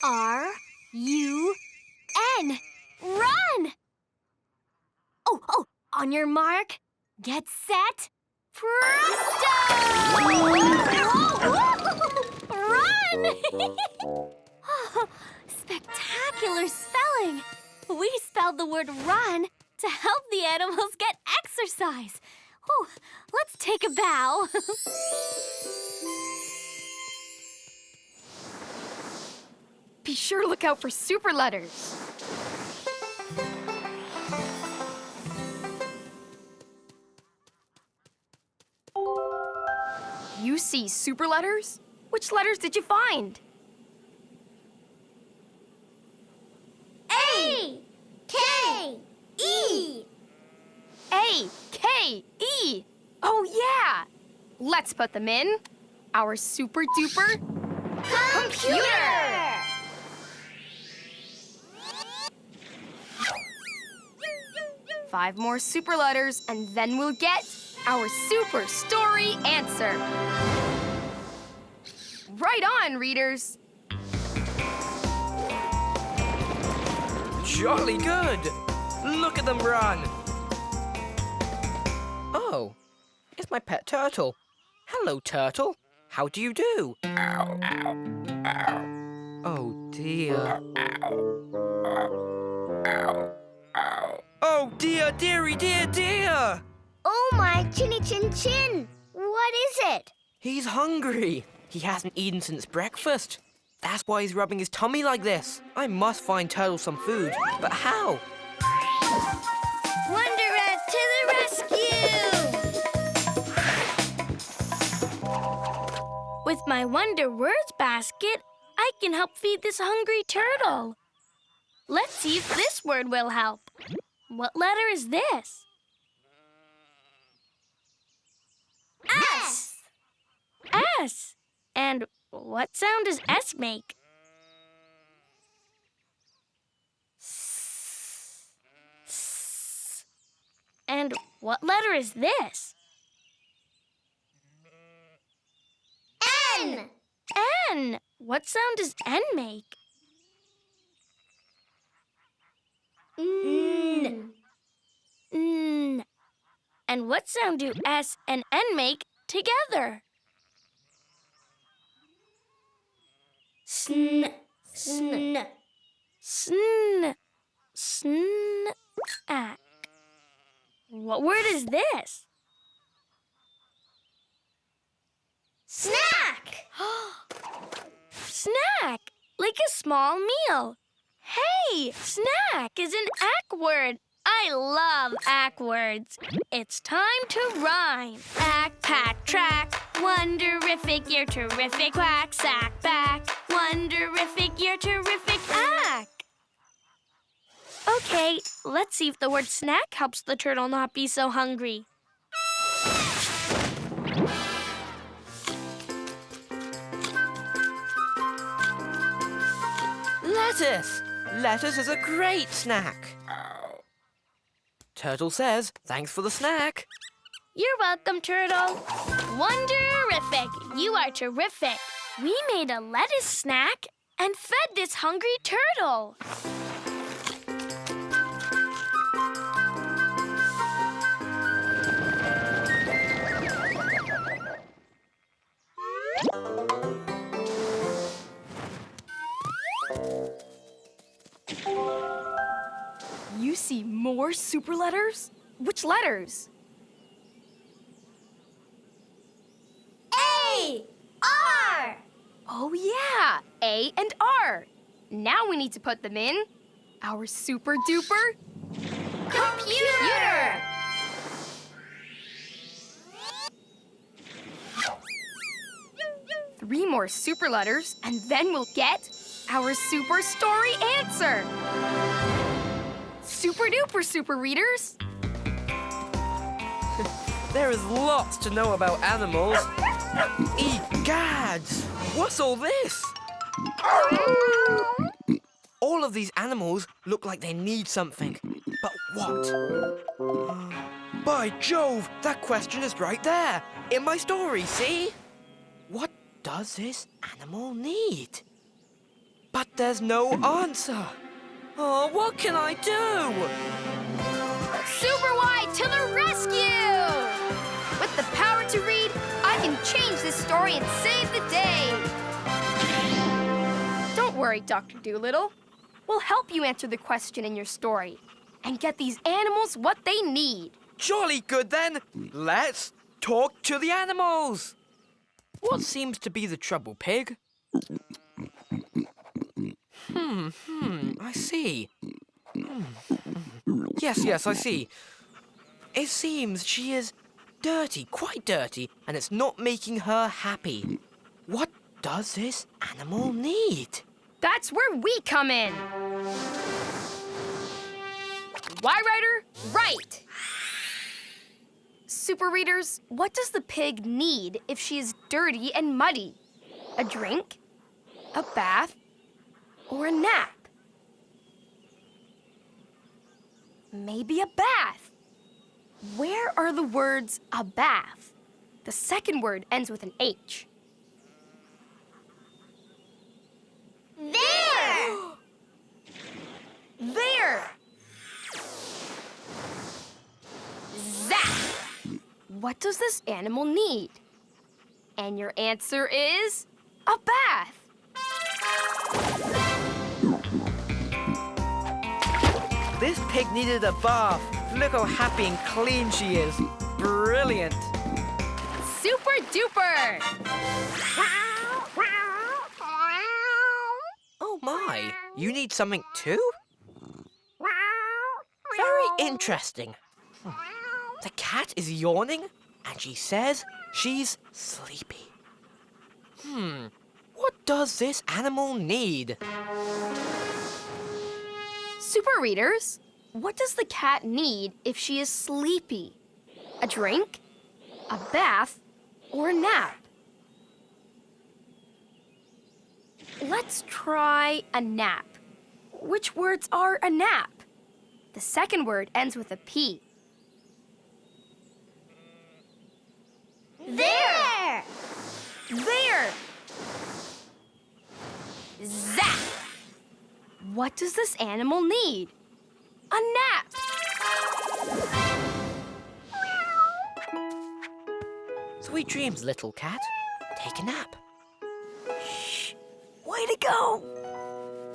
Speaker 4: R-U-N. Run! Oh, on your mark, get set, presto! Run! Spectacular spelling! We spelled the word run to help the animals get exercise. Oh, let's take a bow.
Speaker 6: Be sure to look out for super letters. You see super letters? Which letters did you find?
Speaker 3: A, K, E.
Speaker 6: A, K, E. Oh, yeah. Let's put them in our super duper computer. 5 more super letters, and then we'll get our super story answer. Right on, readers.
Speaker 11: Jolly good. Look at them run. Oh, it's my pet turtle. Hello, turtle. How do you do?
Speaker 8: Ow, ow, ow.
Speaker 11: Oh, dear.
Speaker 8: Ow, ow.
Speaker 11: Oh, dear, dearie, dear.
Speaker 3: Oh, my chinny chin chin. What is it?
Speaker 11: He's hungry. He hasn't eaten since breakfast. That's why he's rubbing his tummy like this. I must find Turtle some food. But how?
Speaker 9: Wonder Rat to the rescue! With my Wonder Words basket, I can help feed this hungry turtle. Let's see if this word will help. What letter is this?
Speaker 3: S.
Speaker 9: S. And what sound does S make? S. And what letter is this?
Speaker 3: N.
Speaker 9: N. What sound does N make?
Speaker 3: N.
Speaker 9: N. And what sound do S and N make together?
Speaker 3: Sn. Sn.
Speaker 9: Sn. Snack. What word is this?
Speaker 3: Snack.
Speaker 9: Snack, like a small meal. Hey, snack is an ack word. I love ack words. It's time to rhyme. Ack, pack, track. Wonderific, you're terrific. Quack, sack, back. Wonderific, you're terrific. Ack. Okay, let's see if the word snack helps the turtle not be so hungry.
Speaker 11: Lettuce. Lettuce is a great snack.
Speaker 8: Ow.
Speaker 11: Turtle says, thanks for the snack.
Speaker 9: You're welcome, Turtle. Wonderific, you are terrific. We made a lettuce snack and fed this hungry turtle.
Speaker 6: You see more super letters? Which letters?
Speaker 3: A. R.
Speaker 6: Oh, yeah, A and R. Now we need to put them in our super duper
Speaker 3: Computer.
Speaker 6: Three more super letters, and then we'll get our super story answer. Super duper super readers.
Speaker 11: There is lots to know about animals. Egads! What's all this? All of these animals look like they need something. But what? By Jove, that question is right there, in my story, see? What does this animal need? But there's no answer. Oh, what can I do?
Speaker 1: Superwhy to the rescue! With the power to read, I can change this story and save the day. Don't worry, Dr. Dolittle. We'll help you answer the question in your story and get these animals what they need.
Speaker 11: Jolly good then. Let's talk to the animals. What seems to be the trouble, Pig? I see. Yes, I see. It seems she is dirty, quite dirty, and it's not making her happy. What does this animal need?
Speaker 1: That's where we come in. Why, Writer? Right. Super readers, what does the pig need if she is dirty and muddy? A drink? A bath? Or a nap? Maybe a bath. Where are the words a bath? The second word ends with an H.
Speaker 3: There!
Speaker 1: There! Zap! What does this animal need? And your answer is a bath.
Speaker 11: This pig needed a bath. Look how happy and clean she is. Brilliant.
Speaker 1: Super duper!
Speaker 11: Oh my, you need something too? Very interesting. The cat is yawning and she says she's sleepy. What does this animal need?
Speaker 1: Super readers, what does the cat need if she is sleepy? A drink? A bath? Or a nap? Let's try a nap. Which words are a nap? The second word ends with a P.
Speaker 3: There!
Speaker 1: There! Zap! What does this animal need? A nap!
Speaker 11: Sweet dreams, little cat. Take a nap.
Speaker 1: Shh! Way to go!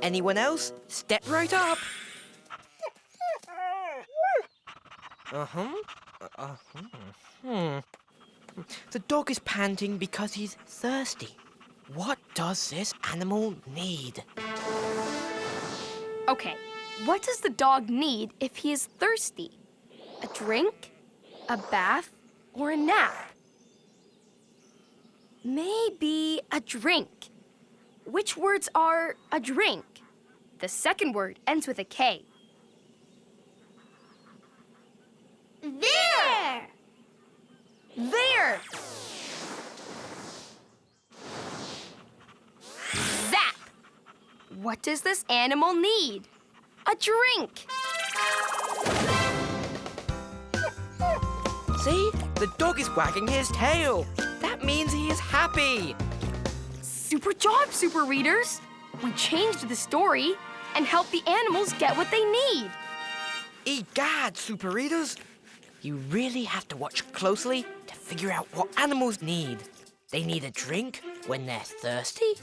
Speaker 11: Anyone else? Step right up. The dog is panting because he's thirsty. What does this animal need?
Speaker 1: Okay, what does the dog need if he is thirsty? A drink? A bath? Or a nap? Maybe a drink. Which words are a drink? The second word ends with a K.
Speaker 3: There!
Speaker 1: There! Zap! What does this animal need? A drink!
Speaker 11: See? The dog is wagging his tail. That means he is happy.
Speaker 1: Super job, super readers! We changed the story and helped the animals get what they need.
Speaker 11: Egad, super readers! You really have to watch closely to figure out what animals need. They need a drink when they're thirsty,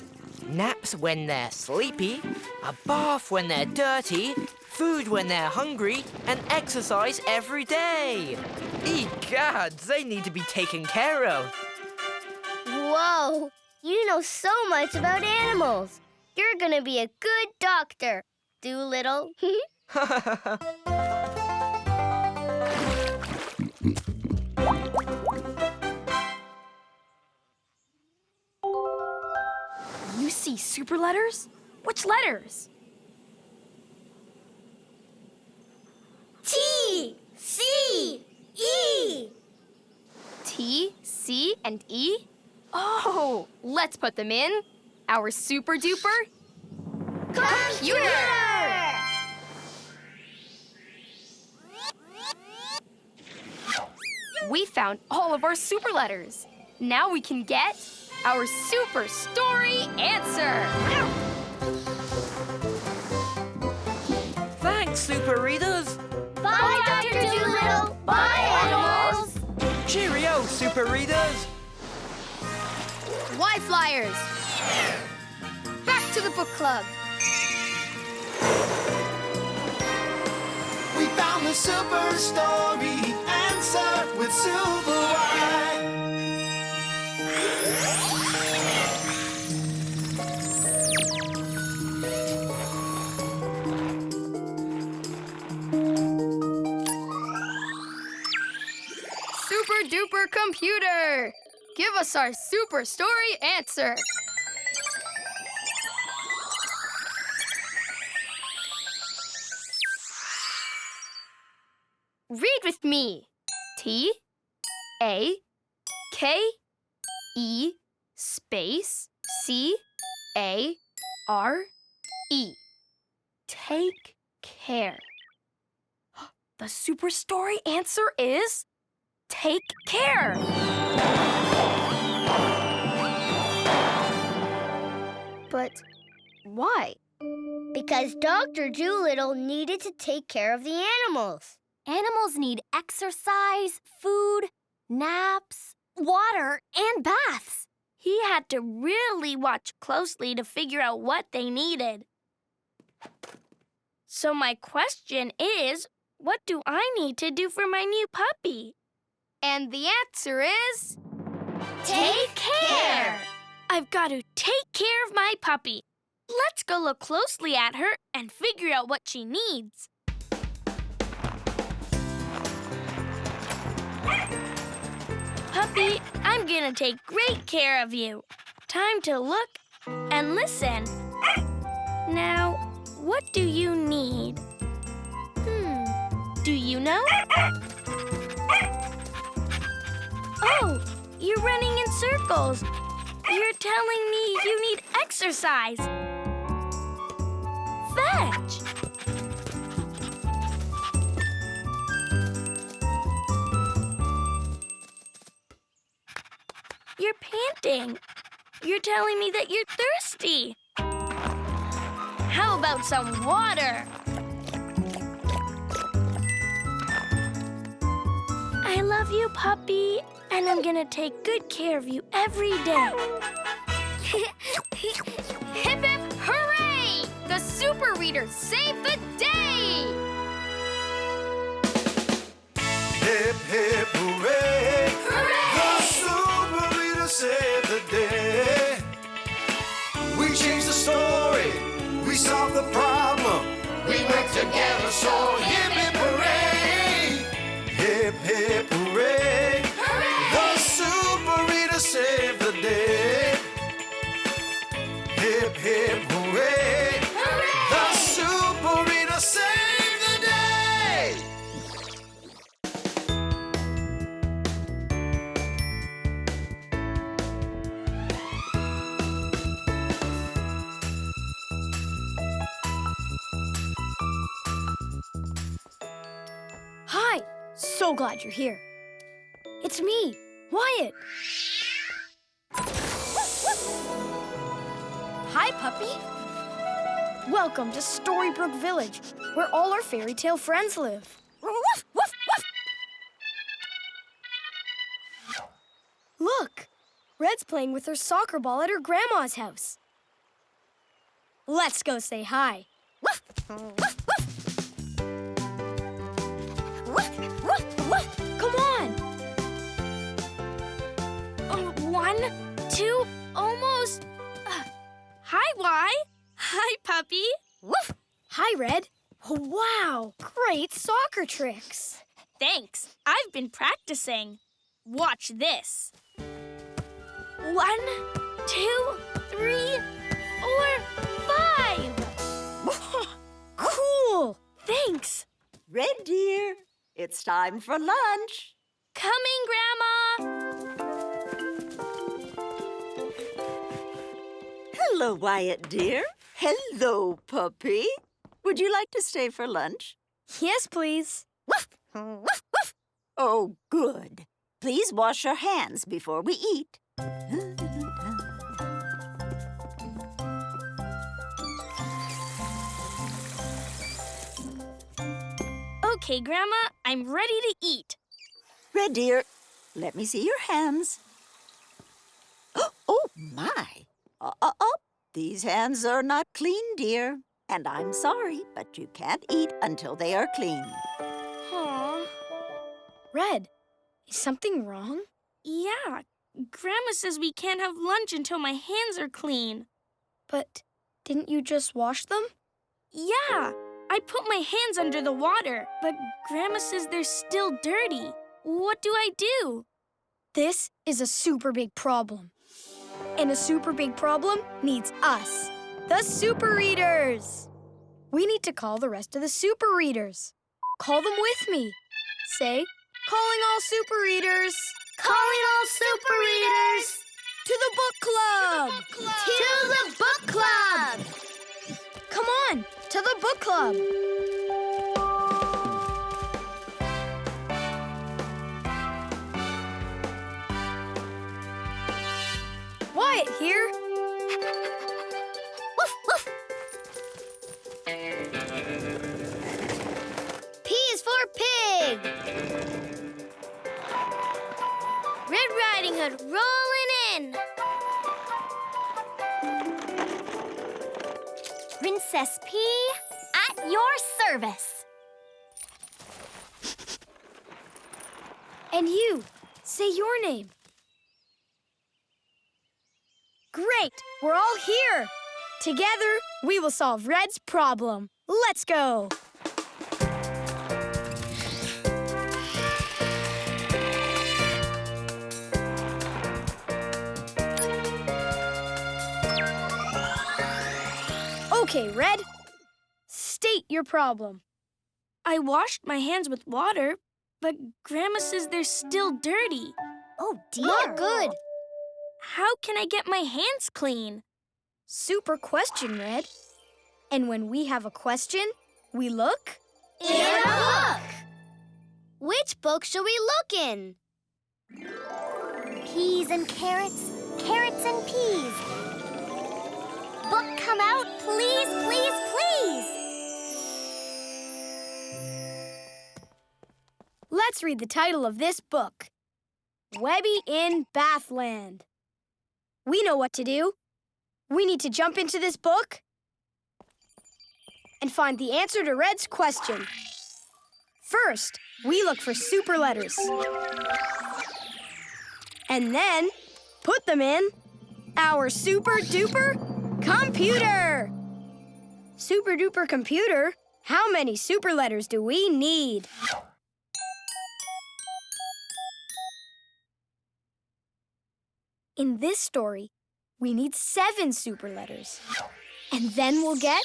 Speaker 11: naps when they're sleepy, a bath when they're dirty, food when they're hungry, and exercise every day. Egad, they need to be taken care of.
Speaker 3: Whoa! You know so much about animals. You're gonna be a good doctor, Dolittle.
Speaker 1: You see super letters? Which letters?
Speaker 3: T, C, E.
Speaker 1: T, C, and E? Oh, let's put them in our super duper computer! We found all of our super letters. Now we can get our super story answer.
Speaker 11: Thanks, super readers.
Speaker 3: Bye, Dr. Dolittle. Bye, animals.
Speaker 11: Cheerio, super readers.
Speaker 1: Why Flyers? Back to the book club.
Speaker 5: We found the super story answer with superwhy.
Speaker 1: Super duper computer! Give us our super story answer. Read with me. T A K E space C A R E. Take care. The super story answer is take care. But why?
Speaker 3: Because Dr. Dolittle needed to take care of the animals.
Speaker 4: Animals need exercise, food, naps, water, and baths.
Speaker 9: He had to really watch closely to figure out what they needed. So my question is, what do I need to do for my new puppy?
Speaker 1: And the answer is
Speaker 9: Take care! I've got to take care of my puppy. Let's go look closely at her and figure out what she needs. Puppy, I'm gonna take great care of you. Time to look and listen. Now, what do you need? Do you know? Oh, you're running in circles. You're telling me you need exercise. Fetch! You're panting. You're telling me that you're thirsty. How about some water? I love you, puppy, and I'm gonna take good care of you every day.
Speaker 1: Hip hip hooray! The super readers saved the day!
Speaker 5: Hip, hip, hooray! The super reader saved the day. We changed the story. We solved the problem. We worked together, so hip, hip, hooray! Hip, hip, hooray! The super reader saved the day. Hip, hip, hooray! The super reader saved the day.
Speaker 6: Hi! So glad you're here. It's me, Whyatt. Hi, puppy. Welcome to Storybrook Village, where all our fairy tale friends live. Woof, woof, woof. Look, Red's playing with her soccer ball at her grandma's house. Let's go say hi. Woof, woof, woof. Woof, woof, woof. Come on.
Speaker 9: 1, 2, almost. Hi, Why? Hi, puppy.
Speaker 6: Woof. Hi, Red. Wow, great soccer tricks.
Speaker 9: Thanks. I've been practicing. Watch this. 1, 2, 3, 4, 5.
Speaker 6: Cool.
Speaker 9: Thanks.
Speaker 12: Red dear, it's time for lunch.
Speaker 9: Coming, Grandma.
Speaker 12: Hello, Whyatt, dear. Hello, puppy. Would you like to stay for lunch?
Speaker 9: Yes, please.
Speaker 12: Oh, good. Please wash your hands before we eat.
Speaker 9: Okay, Grandma, I'm ready to eat.
Speaker 12: Red dear, let me see your hands. Oh, my. These hands are not clean, dear. And I'm sorry, but you can't eat until they are clean.
Speaker 9: Aw.
Speaker 6: Red, is something wrong?
Speaker 9: Yeah, Grandma says we can't have lunch until my hands are clean.
Speaker 6: But didn't you just wash them?
Speaker 9: Yeah, I put my hands under the water, but Grandma says they're still dirty. What do I do?
Speaker 6: This is a super big problem. And a super big problem needs us, the Super Readers. We need to call the rest of the Super Readers. Call them with me. Say, calling all Super Readers.
Speaker 3: Calling all Super Readers.
Speaker 6: To the book club.
Speaker 3: To the book club.
Speaker 6: Come on, to the book club. Whyatt here.
Speaker 3: Woof, woof. P is for pig. Red Riding Hood rolling in.
Speaker 4: Princess P, at your service.
Speaker 6: And you, say your name. Great, we're all here. Together, we will solve Red's problem. Let's go. Okay, Red, state your problem.
Speaker 9: I washed my hands with water, but Grandma says they're still dirty.
Speaker 4: Oh, dear.
Speaker 3: Not good.
Speaker 9: How can I get my hands clean?
Speaker 6: Super question, Red. And when we have a question, we look
Speaker 3: In a book. Which book should we look in?
Speaker 4: Peas and carrots, carrots and peas. Book come out, please, please, please.
Speaker 6: Let's read the title of this book. Webby in Bathland. We know what to do. We need to jump into this book and find the answer to Red's question. First, we look for super letters. And then put them in our super duper computer. Super duper computer? How many super letters do we need? In this story, we need 7 super letters. And then we'll get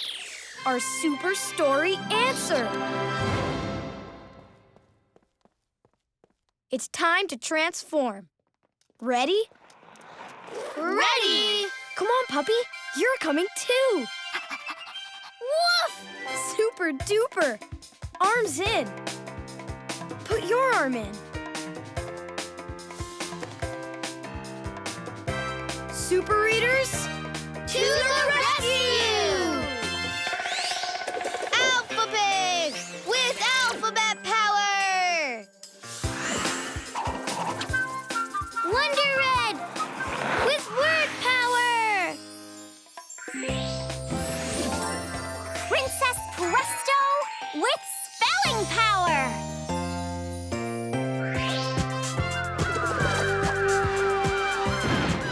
Speaker 6: our super story answer. It's time to transform. Ready?
Speaker 3: Ready!
Speaker 6: Come on, puppy. You're coming too.
Speaker 3: Woof!
Speaker 6: Super duper. Arms in. Put your arm in. Super Readers,
Speaker 3: to the rescue! Alpha Pig with alphabet power! Wonder Red with word power!
Speaker 4: Princess Presto with spelling power.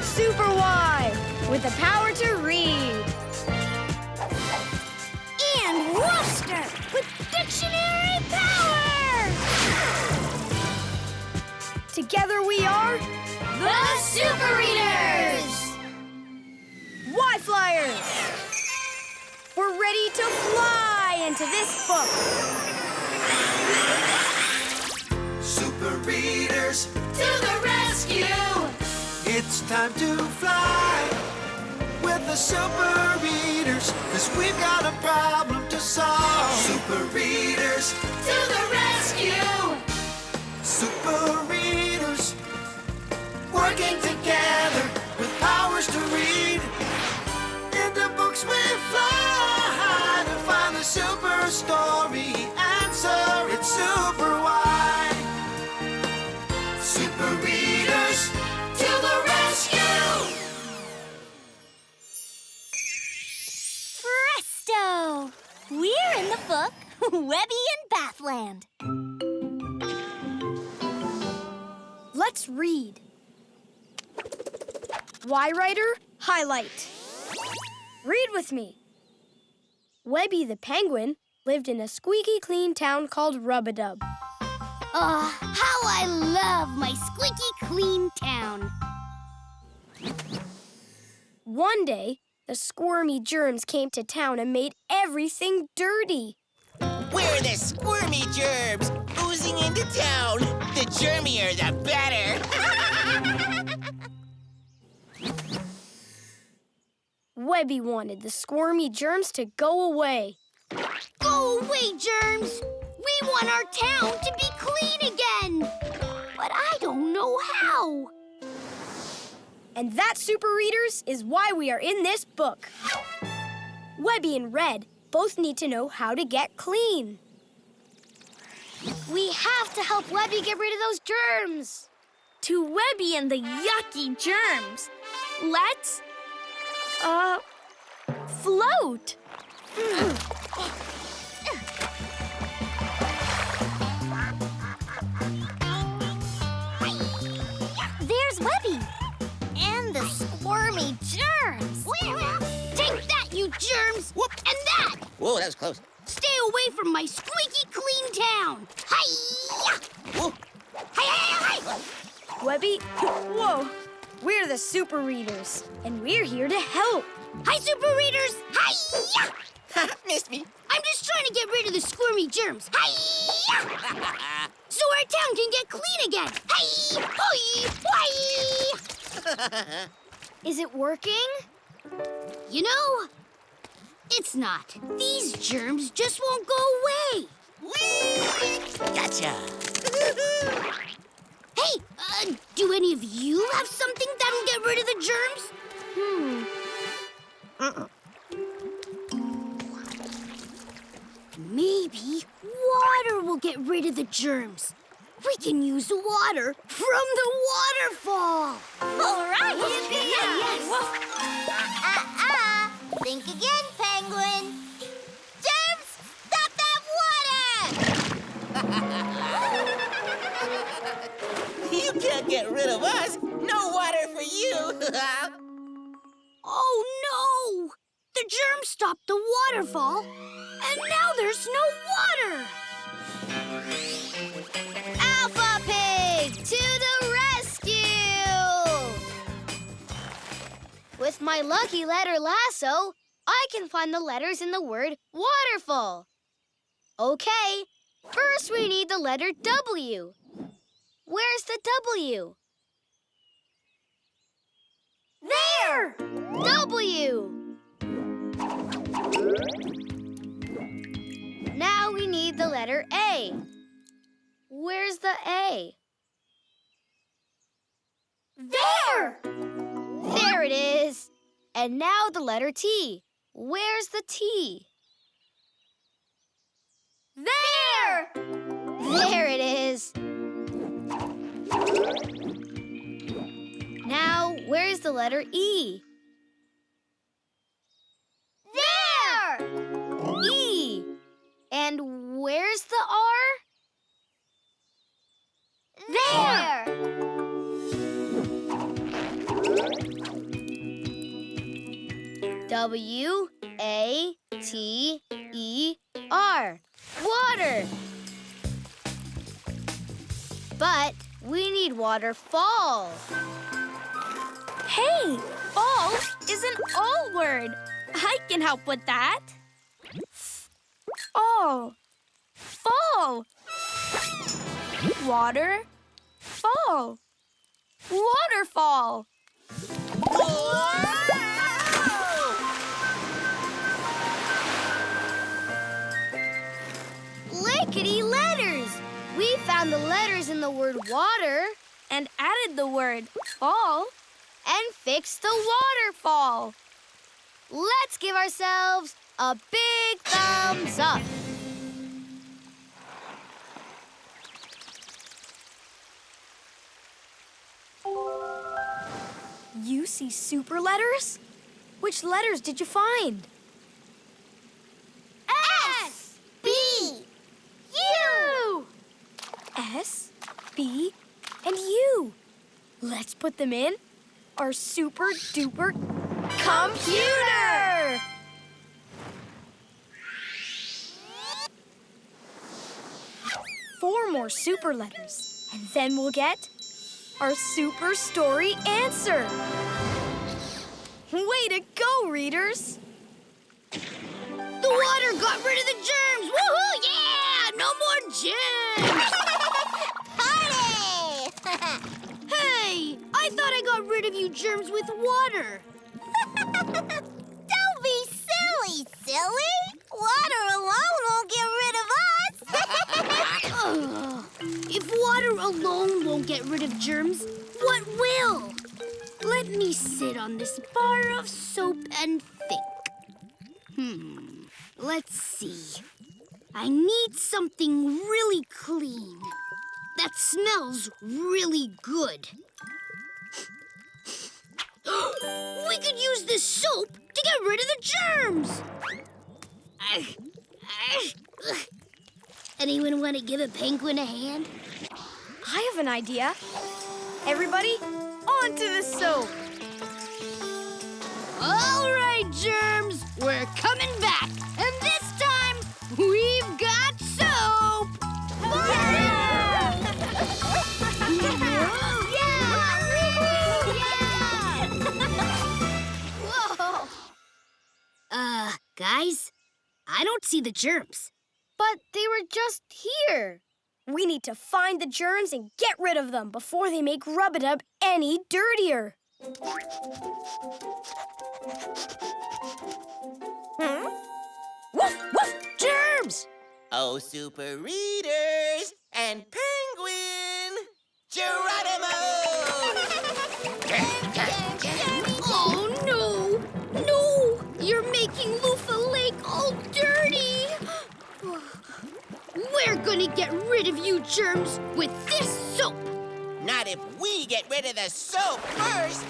Speaker 6: Superwhy with the power to read.
Speaker 3: And Wooster with dictionary power!
Speaker 6: Together we are
Speaker 3: The Super Readers!
Speaker 6: Why Flyers. We're ready to fly into this book.
Speaker 5: Super Readers,
Speaker 3: To the rescue!
Speaker 5: it's time to fly with with the super readers, 'cause we've got a problem to solve. Super readers to the rescue. Super readers working together with powers to read. Into books we fly to find the super story answer. It's superwhy. Super readers to the rescue.
Speaker 4: Presto! We're in the book Webby and Bathland.
Speaker 1: Let's read. Y writer, highlight. Read with me. Webby the penguin lived in a squeaky clean town called Rub-a-Dub.
Speaker 3: How I love my squeaky clean town.
Speaker 1: One day, the squirmy germs came to town and made everything dirty.
Speaker 13: We're the squirmy germs oozing into town. The germier, the better.
Speaker 1: Webby wanted the squirmy germs to go away.
Speaker 3: Go away, germs. We want our town to be clean again. But I don't know how.
Speaker 1: And that, super readers, is why we are in this book. Webby and Red both need to know how to get clean.
Speaker 3: We have to help Webby get rid of those germs.
Speaker 9: To Webby and the yucky germs, let's, float.
Speaker 4: There's Webby. And the squirmy germs.
Speaker 3: Take that, you germs!
Speaker 13: Whoop.
Speaker 3: And that!
Speaker 13: Whoa, that was close.
Speaker 3: Stay away from my squeaky clean town! Hi-ya!
Speaker 13: Whoa.
Speaker 3: Hi-hi-hi!
Speaker 1: Webby, whoa, we're the super readers, and we're here to help.
Speaker 3: Hi, super readers! Hi-ya!
Speaker 13: Missed me.
Speaker 3: I'm just trying to get rid of the squirmy germs. Hi-ya! So our town can get clean again. Hi! Hoi! Why!
Speaker 1: Is it working?
Speaker 3: You know, it's not. These germs just won't go away.
Speaker 13: Whee! Gotcha.
Speaker 3: Hey, do any of you have something that'll get rid of the germs? Maybe water will get rid of the germs. We can use water from the waterfall.
Speaker 4: All right.
Speaker 3: Yes.
Speaker 4: Think again, penguin. Germs, stop that water!
Speaker 13: You can't get rid of us. No water for you.
Speaker 3: Oh, no! The germs stopped the waterfall, and now there's no water. Alpha Pig, to the rescue! With my lucky letter lasso, I can find the letters in the word waterfall. Okay, first we need the letter W. Where's the W? There! W! Now we need the letter A. Where's the A? There! There it is. And now the letter T. Where's the T? There! There it is. Now, where's the letter E? There! E. And where's the R? There! W-A-T-E-R. Water. But we need waterfall.
Speaker 9: Hey, fall is an all word. I can help with that. Fall. Fall. Water. Fall. Waterfall.
Speaker 3: Rickety letters! We found the letters in the word water
Speaker 9: And added the word fall.
Speaker 3: and fixed the waterfall. Let's give ourselves a big thumbs up.
Speaker 6: You see super letters? Which letters did you find?
Speaker 3: S, B, U.
Speaker 6: S, B, and U. Let's put them in our super duper computer! 4 more super letters, and then we'll get our super story answer. Way to go, readers!
Speaker 3: The water got rid of the germs. Woohoo! Yeah! No more germs.
Speaker 4: Party!
Speaker 3: Hey, I thought I got rid of you germs with water.
Speaker 4: Don't be silly, silly. Water alone won't get rid of us.
Speaker 3: Ugh. If water alone won't get rid of germs, what will? Let me sit on this bar of soap and think. Let's see. I need something really clean that smells really good. We could use this soap to get rid of the germs. Anyone want to give a penguin a hand?
Speaker 6: I have an idea. Everybody, onto the soap.
Speaker 3: All right, germs, we're coming back. And this time, we've got soap.
Speaker 4: Yeah!
Speaker 3: Whoa! Guys, I don't see the germs. But they were just here.
Speaker 6: We need to find the germs and get rid of them before they make Rub-a-Dub any dirtier. Woof, woof, germs!
Speaker 13: Oh, super readers and penguin, Geronimo!
Speaker 3: Oh, no! No! You're making Loofah Lake all dirty! We're gonna get rid of you germs with this soap!
Speaker 13: Not if we get rid of the soap first.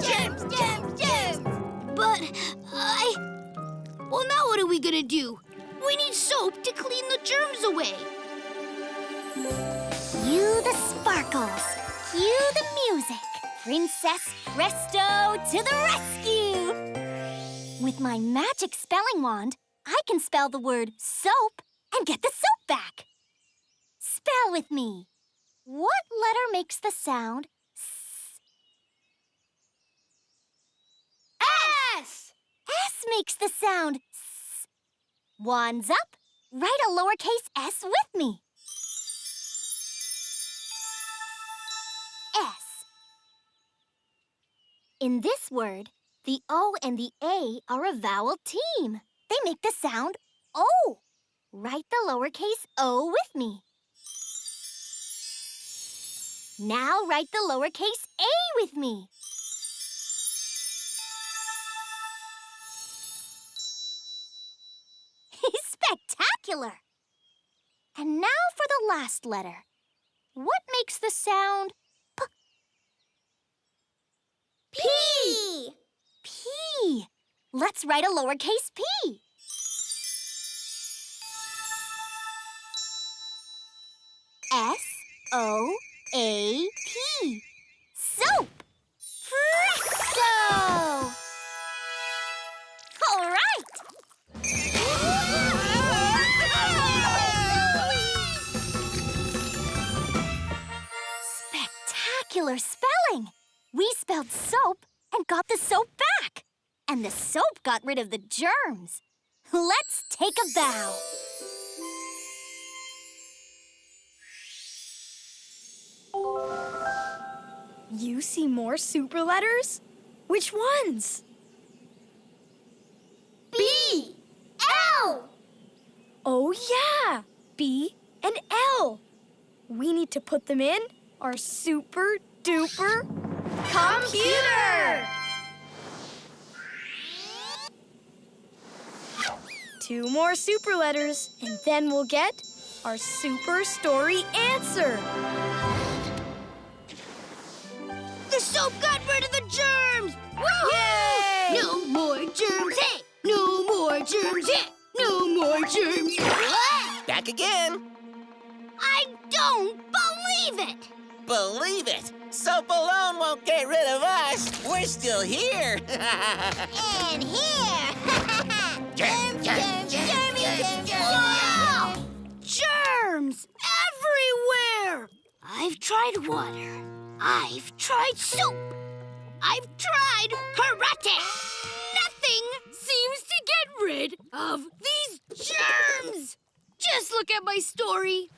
Speaker 3: Germs, germs, germs! But Well, now what are we gonna do? We need soap to clean the germs away.
Speaker 4: Cue the sparkles. Cue the music. Princess Presto to the rescue! With my magic spelling wand, I can spell the word soap and get the soap back. Spell with me. What letter makes the sound S?
Speaker 3: S!
Speaker 4: S makes the sound S. Wands up. Write a lowercase s with me. S. In this word, the O and the A are a vowel team. They make the sound O. Write the lowercase o with me. Now write the lowercase a with me. Spectacular! And now for the last letter. What makes the sound P?
Speaker 3: P!
Speaker 4: P. Let's write a lowercase p. S-O-A-P. Soap! Presto! All right! Spectacular spelling! We spelled soap and got the soap back. And the soap got rid of the germs. Let's take a bow.
Speaker 6: You see more super letters? Which ones?
Speaker 3: B! L!
Speaker 9: Oh, yeah! B and L. We need to put them in our super-duper computer! 2 more super letters, and then we'll get our super story answer.
Speaker 3: The soap got rid of the germs! Woo!
Speaker 9: Yay!
Speaker 3: No more germs! Hey! No more germs! Hey! No more germs! What?
Speaker 13: Back again.
Speaker 3: I don't believe it!
Speaker 13: Believe it. Soap alone won't get rid of us. We're still here.
Speaker 3: And here!
Speaker 13: Germ, germ, germ, germ, germ.
Speaker 3: Wow! Germs everywhere! I've tried water. I've tried soap. I've tried karate. Nothing seems to get rid of these germs. Just look at my story.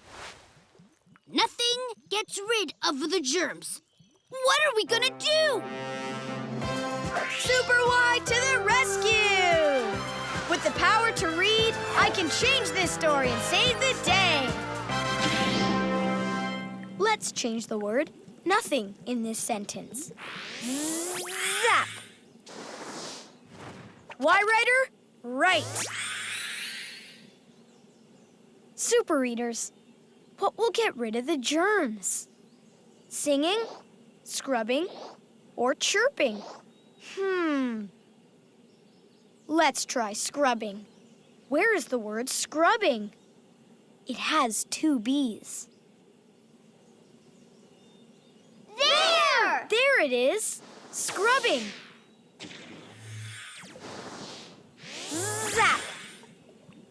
Speaker 3: Nothing gets rid of the germs. What are we gonna do?
Speaker 9: Superwhy to the rescue! With the power to read, I can change this story and save the day. Let's change the word nothing in this sentence. Zap! Why, writer? Right. Super readers, what will get rid of the germs? Singing, scrubbing, or chirping? Let's try scrubbing. Where is the word scrubbing? It has 2 B's.
Speaker 3: There!
Speaker 9: There it is. Scrubbing. Zap.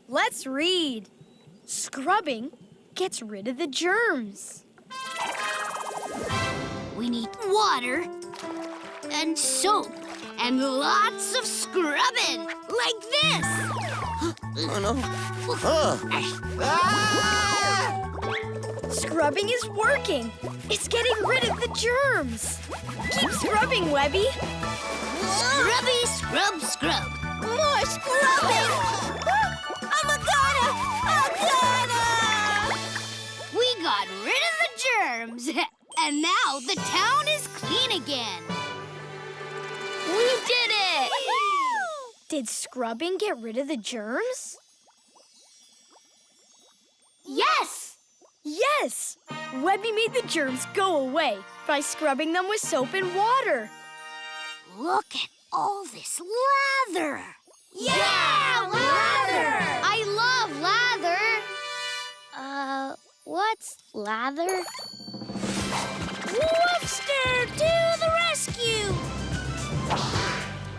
Speaker 9: Let's read. Scrubbing gets rid of the germs.
Speaker 3: We need water and soap and lots of scrubbing, like this.
Speaker 13: Oh, no. Oh. Ah!
Speaker 9: Scrubbing is working. It's getting rid of the germs. Keep scrubbing, Webby.
Speaker 3: Scrubby, scrub, scrub.
Speaker 9: More scrubbing.
Speaker 3: I'm a goner! We got rid of the germs, and now the town is clean again. We did it!
Speaker 9: Did scrubbing get rid of the germs?
Speaker 3: Yes!
Speaker 9: Yes! Webby made the germs go away by scrubbing them with soap and water.
Speaker 3: Look at all this lather!
Speaker 9: Yeah, lather!
Speaker 3: I love lather! What's lather? Webster, to the rescue!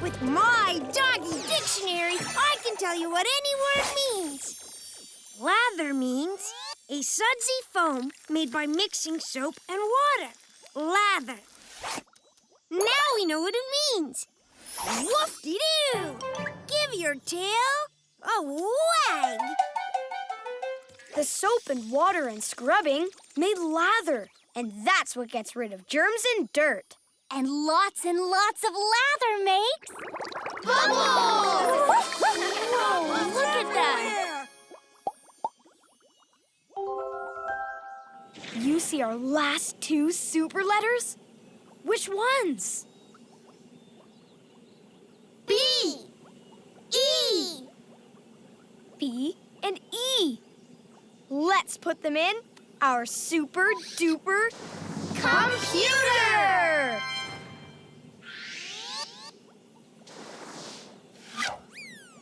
Speaker 10: With my doggy dictionary, I can tell you what any word means. Lather means a sudsy foam made by mixing soap and water. Lather. Now we know what it means. Whoop-de-doo! Give your tail a wag.
Speaker 9: The soap and water and scrubbing made lather, and that's what gets rid of germs and dirt.
Speaker 4: And lots of lather makes
Speaker 3: Bubbles!
Speaker 4: Whoa, look at that!
Speaker 9: You see our last 2 super letters? Which ones?
Speaker 3: B! E!
Speaker 9: B and E. Let's put them in our super duper computer!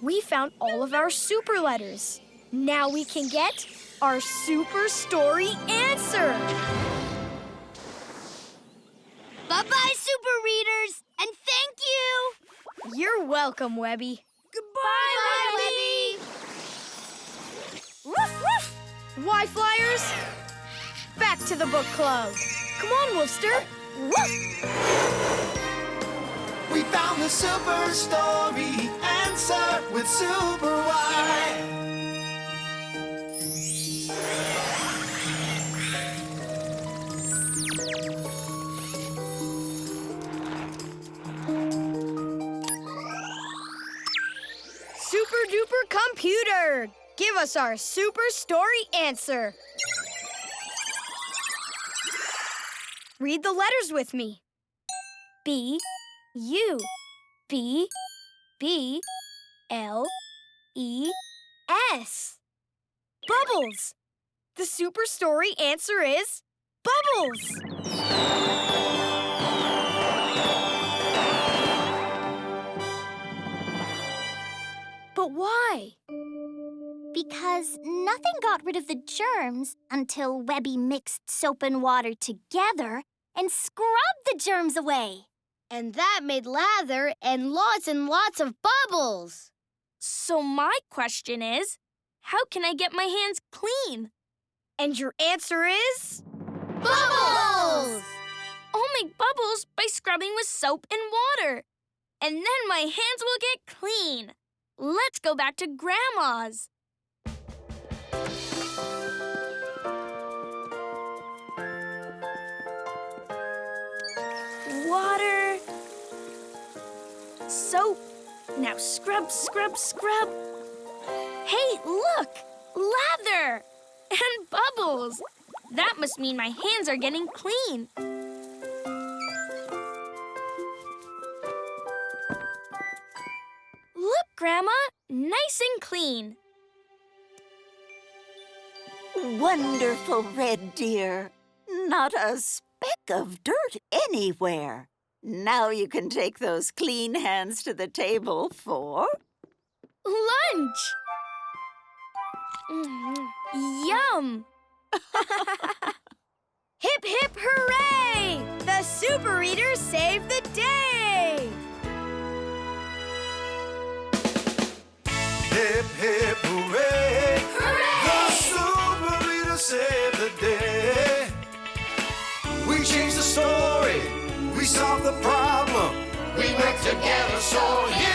Speaker 9: We found all of our super letters. Now we can get our super story answer.
Speaker 3: Bye-bye, super readers, and thank you!
Speaker 9: You're welcome, Webby.
Speaker 3: Goodbye, Webby!
Speaker 9: Woof, woof! Why, Flyers? Back to the book club. Come on, Wolfster. Woof!
Speaker 5: We found the super story answer with superwhy.
Speaker 9: Super duper computer, give
Speaker 10: give us our super story answer. Read the letters with me.
Speaker 9: B, U, B, B, L, E,
Speaker 10: S. Bubbles. The super story answer is bubbles. But why?
Speaker 4: Because nothing got rid of the germs until Webby mixed soap and water together and scrubbed the germs away.
Speaker 3: And that made lather and lots of bubbles.
Speaker 9: So my question is, how can I get my hands clean?
Speaker 10: And your answer is
Speaker 3: Bubbles!
Speaker 9: I'll make bubbles by scrubbing with soap and water. And then my hands will get clean. Let's go back to Grandma's. Water. Soap. Now scrub, scrub, scrub. Hey, look! Lather! And bubbles. That must mean my hands are getting clean. Look, Grandma. Nice and clean.
Speaker 12: Wonderful, Red Deer. Not a speck of dirt anywhere. Now you can take those clean hands to the table for...
Speaker 9: Lunch! Yum!
Speaker 10: Hip, hip, hooray! The Super Eaters saved the day!
Speaker 5: Hip, hip, hooray!
Speaker 3: Hooray!
Speaker 5: The Super Eaters saved the day. We changed the story. We solved the problem. We worked together, so yeah.